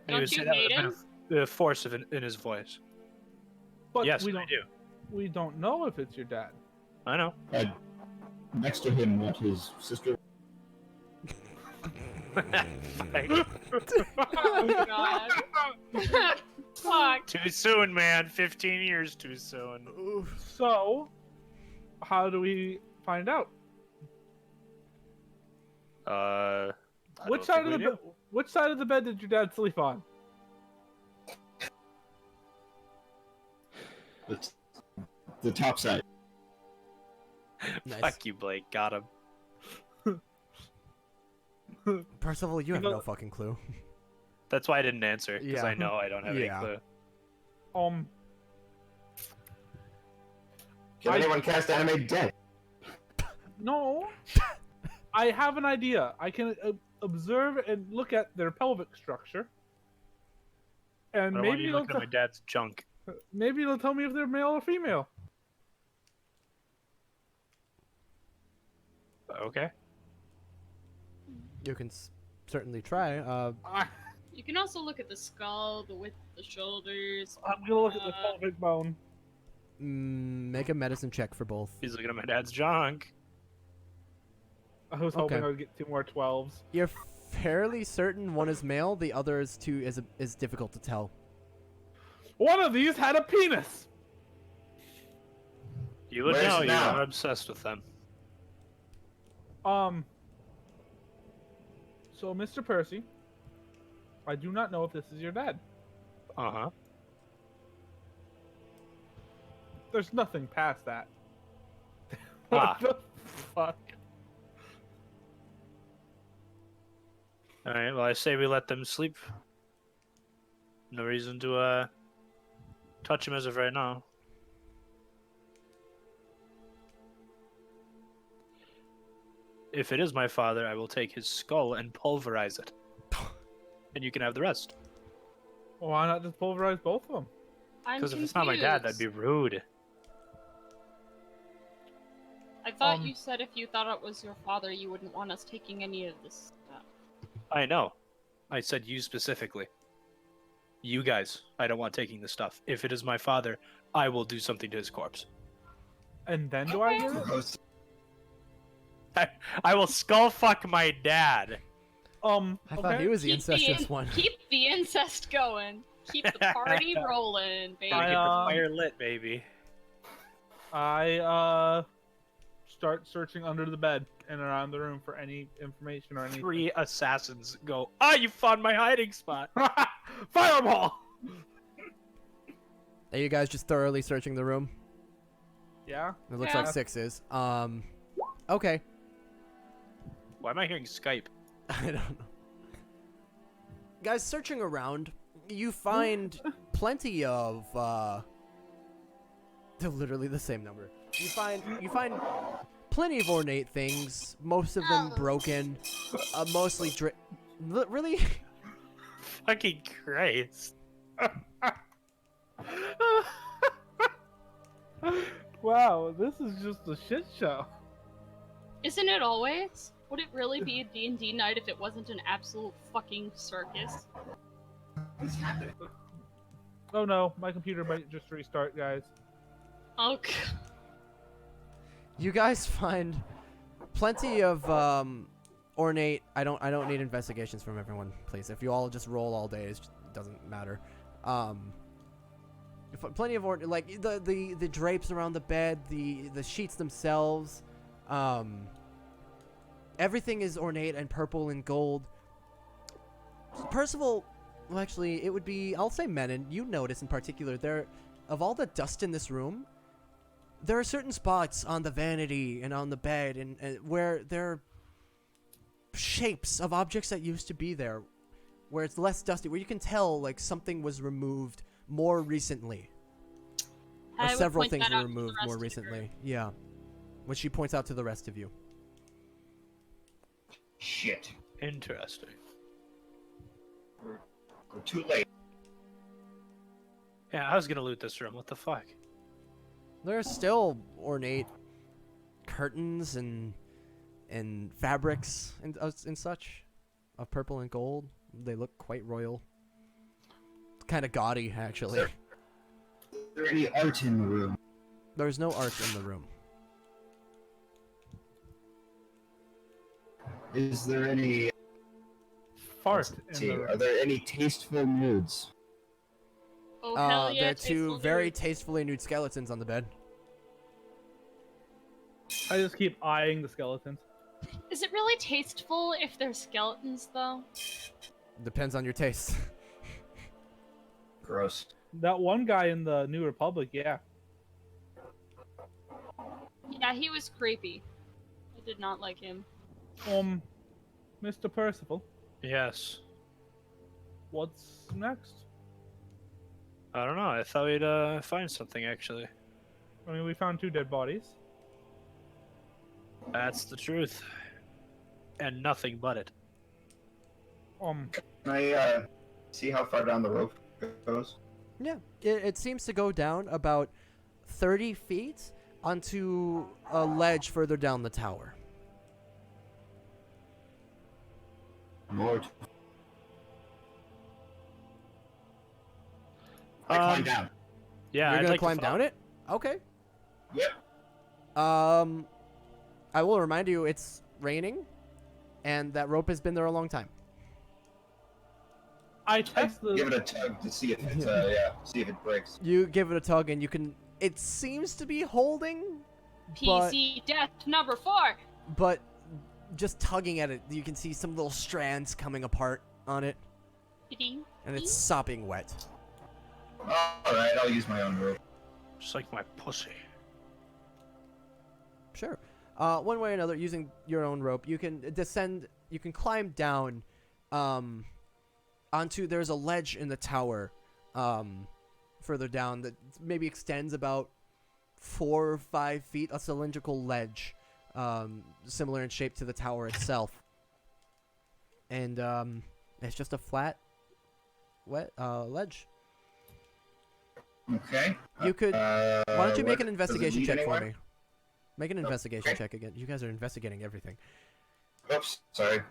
And he would Don't you say that hate with a him? bit of force in his voice. But Yes, we I don't. do. We don't know if it's your dad. I know. next to him, what his sister. Oh god. Fuck. Too soon, man. 15 years too soon. So, how do we find out? Which side of the bed did your dad sleep on? The top side. Nice. Fuck you, Blake. Got him. Percival, you have no fucking clue. That's why I didn't answer, because Yeah. I know I don't have Yeah. any clue. Can anyone cast animate dead? No. I have an idea. I can observe and look at their pelvic structure, and I don't want maybe you looking at my dad's junk. maybe it'll tell me if they're male or female. Okay. You can certainly try. You can also look at the skull, the width of the shoulders. I'm gonna look at the pelvic bone. Make a medicine check for both. He's looking at my dad's junk. I was hoping Okay. I would get 2 more 12s. You're fairly certain one is male. The other is difficult to tell. One of these had a penis. You would Where's know. it You're now? not obsessed with them. So, Mr. Percy, I do not know if this is your dad. Uh-huh. There's nothing past that. Ah. What the fuck? Alright, well, I say we let them sleep. No reason to, touch him as of right now. If it is my father, I will take his skull and pulverize it. And you can have the rest. Why not just pulverize both of them? Because if it's not my dad, that'd be rude. I thought you said if you thought it was your father, you wouldn't want us taking any of this stuff. I know. I said you specifically. You guys, I don't want taking this stuff. If it is my father, I will do something to his corpse. And then do I get it? I will skull fuck my dad. I thought he was the Keep the incestuous one. Keep the incest going. Keep the party rolling, baby. Gotta get the fire lit, baby. I start searching under the bed and around the room for any information or anything. 3 assassins go, you found my hiding spot. Fireball! Are you guys just thoroughly searching the room? Yeah? It looks Yeah. like 6 is. Okay. Why am I hearing Skype? I don't know. Guys, searching around, you find plenty of, they're literally the same number. You find plenty of ornate things, most of them broken, mostly really? Fucking Christ. Wow, this is just a shit show. Isn't it always? Would it really be a D&D night if it wasn't an absolute fucking circus? What's happening? Oh no, my computer might just restart, guys. Oh, God. You guys find plenty of ornate. I don't need investigations from everyone, please. If you all just roll all day, it doesn't matter. Plenty of like the drapes around the bed, the sheets themselves. Everything is ornate and purple and gold. Percival, well, actually, it would be, I'll say Menon, you notice in particular, of all the dust in this room, there are certain spots on the vanity and on the bed and where there are shapes of objects that used to be there, where it's less dusty, where you can tell, like, something was removed more recently. Or I would several point things that were out to the removed rest more of the recently. group. Yeah. Which she points out to the rest of you. Shit. Interesting. We're too late. Yeah, I was gonna loot this room. What the fuck? There are still ornate curtains and fabrics and such of purple and gold. They look quite royal. Kind of gaudy, actually. Is there any art in the room? There's no art in the room. Is there any? Fart in See, the are there any tasteful nudes? Oh hell yeah! There are two tasteful very nudes. tastefully nude skeletons on the bed. I just keep eyeing the skeletons. Is it really tasteful if they're skeletons, though? Depends on your taste. Gross. That one guy in the New Republic, yeah. Yeah, he was creepy. I did not like him. Mr. Percival, Yes. what's next? I don't know. I thought we'd find something actually. I mean, we found 2 dead bodies. That's the truth. And nothing but it. Can I see how far down the rope goes? Yeah, it seems to go down about 30 feet onto a ledge further down the tower. Lord. I climb down. Yeah, You're I'd gonna like to climb follow. down it? Okay. Yep. I will remind you, it's raining, and that rope has been there a long time. I test the. Give it a tug to see if it's see if it breaks. You give it a tug, and you can. It seems to be holding, but PC death number 4. but just tugging at it, you can see some little strands coming apart on it, and it's sopping wet. All right, I'll use my own rope. Just like my pussy. Sure. One way or another, using your own rope, you can descend. You can climb down, onto. There's a ledge in the tower, further down that maybe extends about 4 or 5 feet. A cylindrical ledge, similar in shape to the tower itself, and it's just a flat, wet ledge. Okay. You could. Why don't you make an does it investigation lead check for anywhere? me? Make an investigation Okay. check again. You guys are investigating everything. Oops, sorry.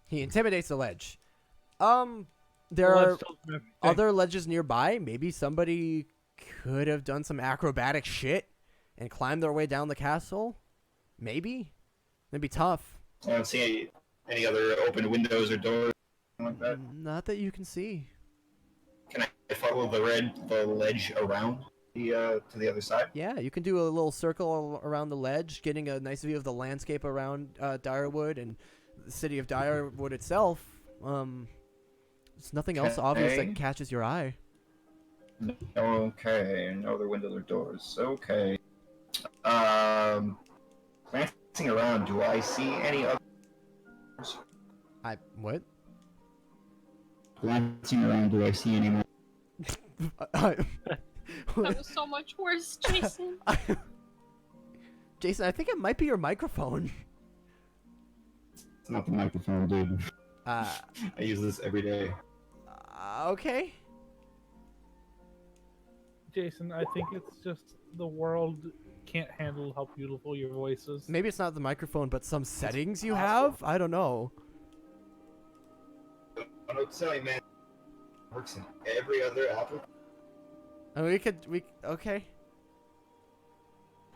He intimidates the ledge. There Let's are tell them other ledges nearby. Maybe somebody could have done some acrobatic shit and climbed their way down the castle. Maybe. It'd be tough. I don't see any other open windows or doors like that. Not that you can see. Can I follow the ledge around to the other side? Yeah, you can do a little circle around the ledge, getting a nice view of the landscape around Direwood and the city of Direwood itself. There's nothing else obvious Okay. that catches your eye. Okay, no other windows or doors. Okay. Glancing around, do I see any other? What? Glancing around, do I see any more? That was so much worse, Jason. Jason, I think it might be your microphone. It's not the microphone, dude. Uh, I use this every day. okay. Jason, I think it's just the world can't handle how beautiful your voice is. Maybe it's not the microphone, but some settings you have? I don't know. I don't tell you, man. Works in every other Apple Okay.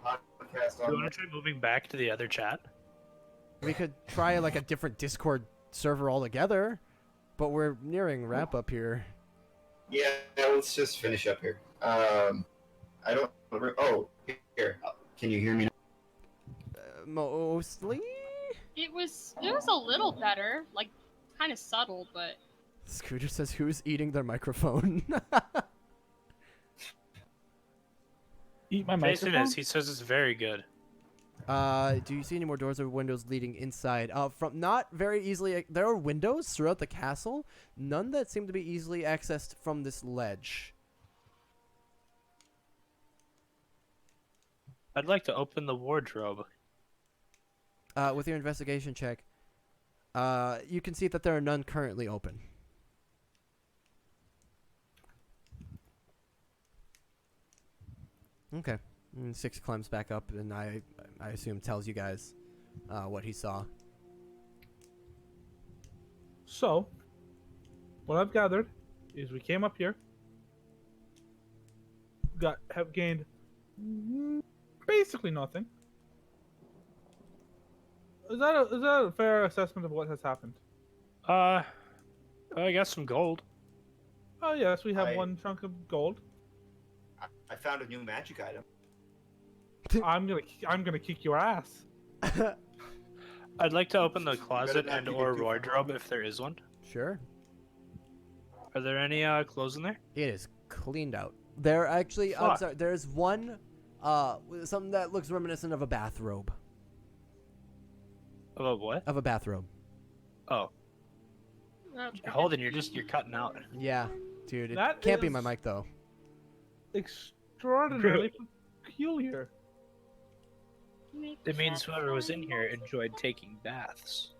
podcast Do you on. want to try moving back to the other chat? We could try like a different Discord server altogether, but we're nearing wrap up here. Yeah, let's just finish up here. I don't. Oh, here. Can you hear me now? Mostly? It was a little better, like kind of subtle, but Scooter says, who's eating their microphone? Eat my Jason microphone? is. He says it's very good. Do you see any more doors or windows leading inside? From not very easily. There are windows throughout the castle, none that seem to be easily accessed from this ledge. I'd like to open the wardrobe. With your investigation check, you can see that there are none currently open. Okay. And 6 climbs back up, and I assume tells you guys what he saw. So, what I've gathered is we came up here, have gained basically nothing. Is that a fair assessment of what has happened? I got some gold. Oh yes, we have I- one chunk of gold. I found a new magic item. I'm gonna kick your ass. I'd like to open the Better closet not and be or too far wardrobe if there is one. Sure. Are there any clothes in there? It is cleaned out. There actually, I'm Fuck. sorry. There's one, something that looks reminiscent of a bathrobe. Of a what? Of a bathrobe. Oh, Holden, you're cutting out. Yeah, dude. It That can't be my is- mic though. Extraordinarily peculiar. It means whoever was in here enjoyed taking baths.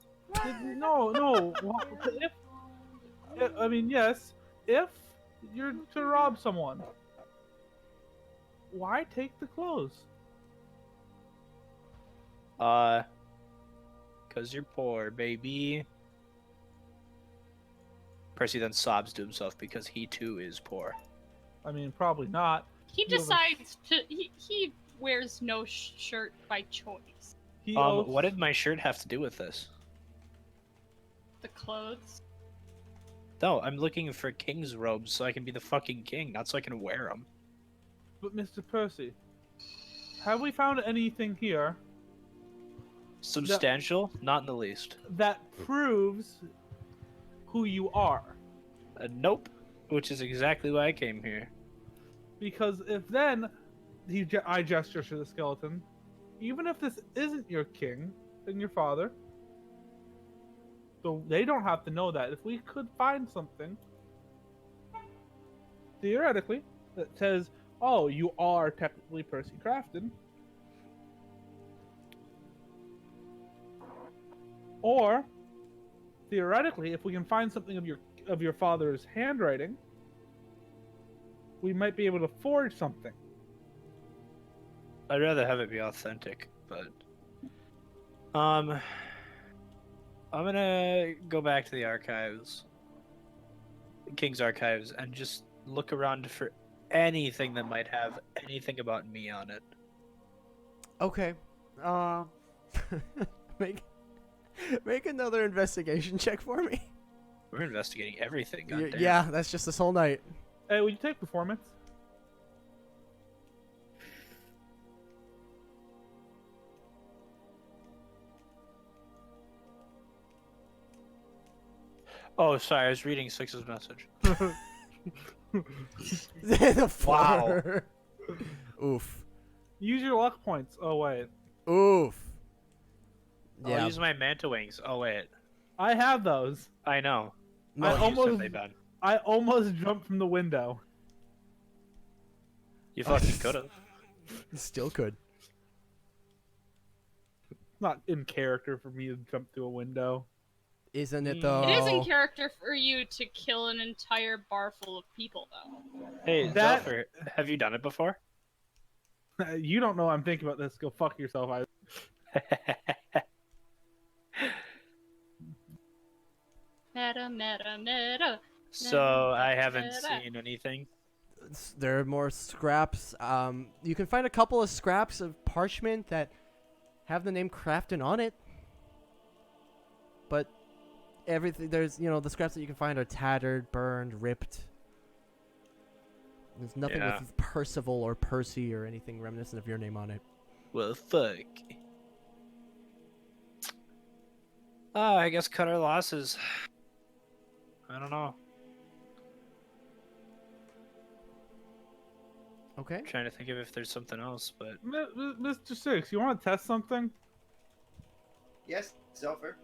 No. I mean, yes. If you're to rob someone, why take the clothes? Cause you're poor, baby. Percy then sobs to himself because he too is poor. I mean, probably not. He You have a- decides to. He wears no shirt by choice. He owes- What did my shirt have to do with this? The clothes. No, I'm looking for king's robes so I can be the fucking king, not so I can wear them. But Mr. Percy, have we found anything here Substantial? Not in the least. that proves who you are? Nope. Which is exactly why I came here. Because if then, I gesture to the skeleton, even if this isn't your king and your father, so they don't have to know that. If we could find something, theoretically, that says, oh, you are technically Percy Crafton, or theoretically, if we can find something of your father's handwriting, we might be able to forge something. I'd rather have it be authentic, but I'm gonna go back to the archives, the King's archives, and just look around for anything that might have anything about me on it. Okay. Make another investigation check for me. We're investigating everything. Goddamn. Yeah, that's just this whole night. Hey, would you take performance? Oh, sorry, I was reading Six's message. The Wow. 4. Oof. Use your luck points. Oh wait, Oof. I'll Yeah. use my manta wings. Oh wait, I have those. I know. No, I What use have almost- they done? I almost jumped from the window. You fucking could have. Still could. Not in character for me to jump through a window. Isn't it It though? It is in character for you to kill an entire bar full of people, though. Hey, That- Zelfer, have you done it before? You don't know I'm thinking about this. Go fuck yourself. Meta. So I haven't seen anything. There are more scraps. You can find a couple of scraps of parchment that have the name Crafton on it. But everything the scraps that you can find are tattered, burned, ripped. There's nothing Yeah. with Percival or Percy or anything reminiscent of your name on it. Well, fuck. I guess cut our losses. I don't know. Okay. I'm trying to think of if there's something else, but Mr. Six, you want to test something? Yes, Zelfer.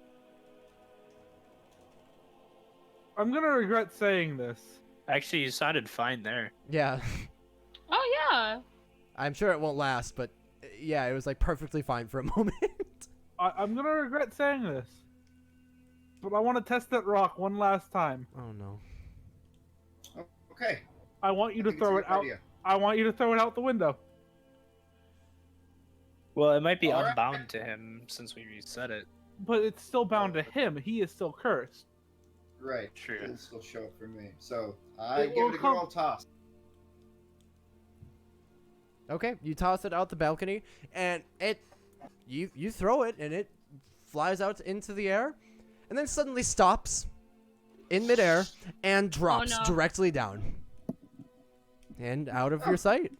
I'm gonna regret saying this. actually, you sounded fine there. Yeah. Oh yeah. I'm sure it won't last, but yeah, it was like perfectly fine for a moment. I'm gonna regret saying this, but I want to test that rock one last time. Oh no. Okay. I want you to I think it's a throw good it out. idea. I want you to throw it out the window. Well, it might be All right. unbound to him since we reset it. But it's still bound to him. He is still cursed. Right. True. It'll still show up for me. So I It give will it a good come- old toss. Okay, you toss it out the balcony, and you throw it, and it flies out into the air, and then suddenly stops in midair and drops no. directly down and out of your sight.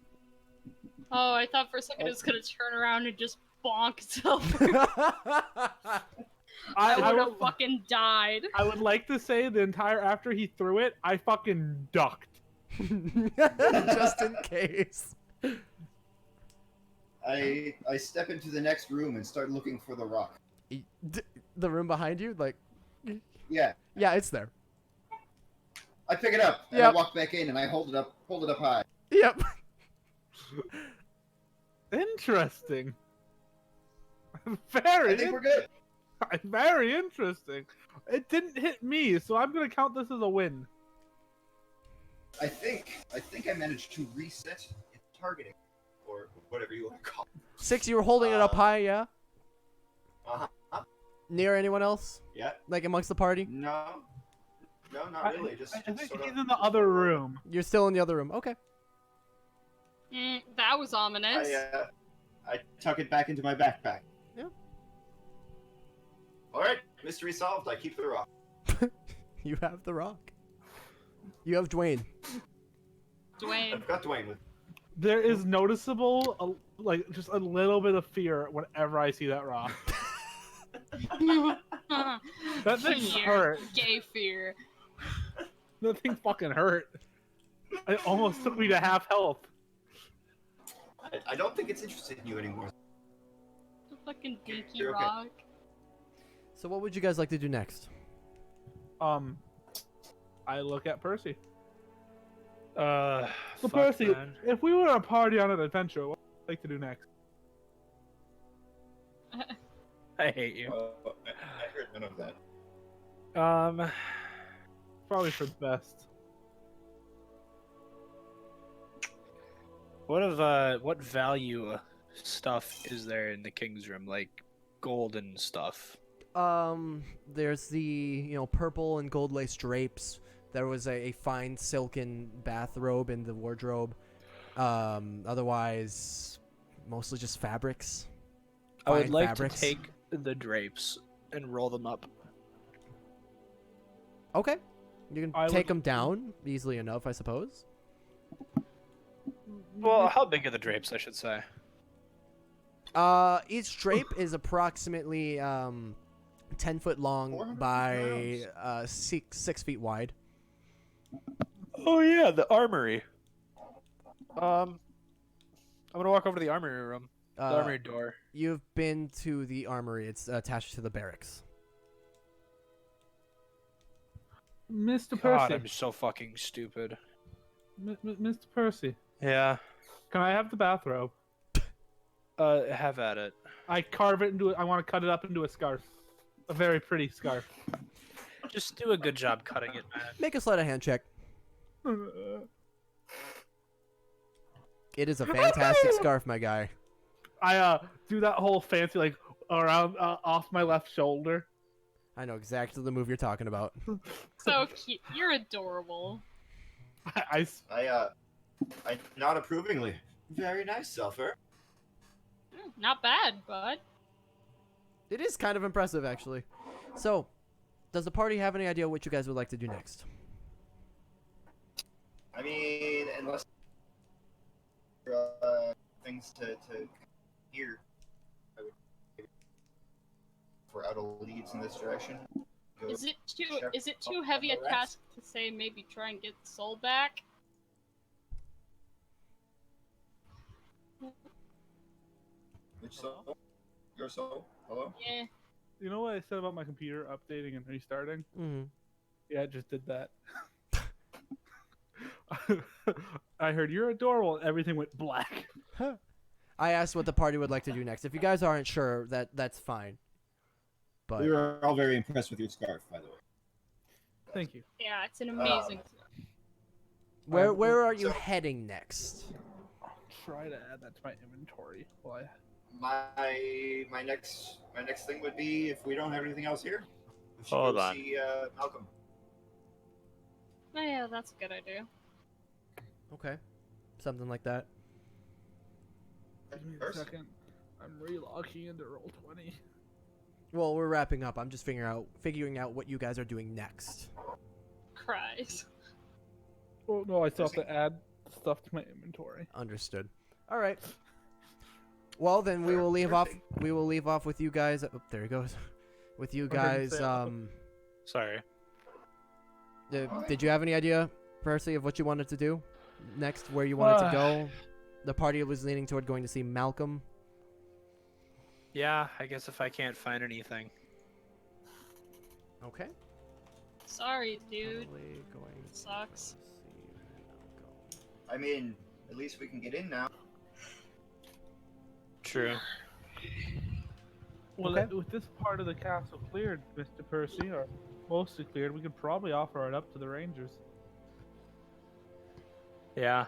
Oh, I thought for a second it was gonna turn around and just bonk itself. I would have fucking died. I would like to say the entire after he threw it, I fucking ducked. Just in case. I step into the next room and start looking for the rock. The room behind you, like, Yeah, yeah, it's there. I pick it up and I walk back in and I hold it up high. Yep. Interesting. Very. I think we're good. Very interesting. It didn't hit me, so I'm gonna count this as a win. I think I managed to reset its targeting, or whatever you want to call it. 6, you were holding it up high, yeah? Uh-huh. Near anyone else? Yeah. Like amongst the party? No, not really. Just I think sort he's of, in the other room. You're still in the other room. Okay. That was ominous. I tuck it back into my backpack. Yeah. All right, mystery solved. I keep the rock. You have the rock. You have Dwayne. Dwayne. I've got Dwayne with. There is noticeable, like, just a little bit of fear whenever I see that rock. That thing hurt. Gay fear. That thing fucking hurt. It almost took me to half health. I don't think it's interested in you anymore. The fucking dinky You're okay. rock. So what would you guys like to do next? I look at Percy. So So Percy, if we were a party on an adventure, what would you like to do next? I hate you. I heard none of that. Probably for the best. What value stuff is there in the king's room, like gold and stuff? There's the, purple and gold lace drapes. There was a fine silken bathrobe in the wardrobe. Otherwise, mostly just fabrics. I would Fine like fabrics. to take the drapes and roll them up. Okay. You can I take would- them down easily enough, I suppose. Well, how big are the drapes, I should say? Each drape is approximately 10 foot long 400 by 6 feet wide. Oh yeah, the armory. I'm gonna walk over to the armory room. The armory door. You've been to the armory. It's attached to the barracks. Mr. God, Percy. I'm so fucking stupid. Mr. Percy. Yeah. Can I have the bathrobe? Have at it. I carve it into I want to cut it up into a scarf. A very pretty scarf. Just do a good job cutting it, man. Make a sleight of hand check. It is a fantastic scarf, my guy. I do that whole fancy like around off my left shoulder. I know exactly the move you're talking about. So cute. You're adorable. I nod approvingly. Very nice, Sulfur. Not bad, bud. It is kind of impressive, actually. So, does the party have any idea what you guys would like to do next? I mean, unless things to hear, I would if we're out of leads in this direction. Go Is it check too up heavy on a the rest. task to say maybe try and get Soul back? Which soul? Your soul? Hello? Yeah. You know what I said about my computer updating and restarting? Mm-hmm. Yeah, I just did that. I heard you're adorable and everything went black. I asked what the party would like to do next. If you guys aren't sure, that's fine. But We were all very impressed with your scarf, by the way. Thank you. Yeah, it's an amazing. where are you So- heading next? I'll try to add that to my inventory. Well, My next thing would be if we don't have anything else here. We should Hold go on. see Malcolm. Oh, yeah, that's a good idea. Okay. Something like that. give me a First? second. I'm relogging into Roll20. Well, we're wrapping up. I'm just figuring out what you guys are doing next. Cries. Oh no, I still have to add stuff to my inventory. Understood. All right. Well, then we will leave off. We will leave off with you guys. Oh, there he goes. With you guys. Sorry. Did you have any idea, Percy, of what you wanted to do next? Where you wanted to go? The party was leaning toward going to see Malcolm. Yeah, I guess if I can't find anything. Okay. Sorry, dude. Probably going to Sucks. see Malcolm. I mean, at least we can get in now. True. Well, Okay. with this part of the castle cleared, Mr. Percy, or mostly cleared, we could probably offer it up to the Rangers. Yeah.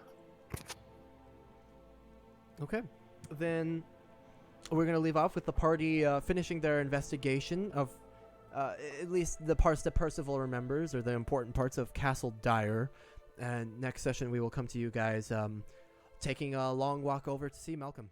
Okay. Then we're going to leave off with the party finishing their investigation of at least the parts that Percival remembers, or the important parts of Castle Dire. And next session we will come to you guys taking a long walk over to see Malcolm.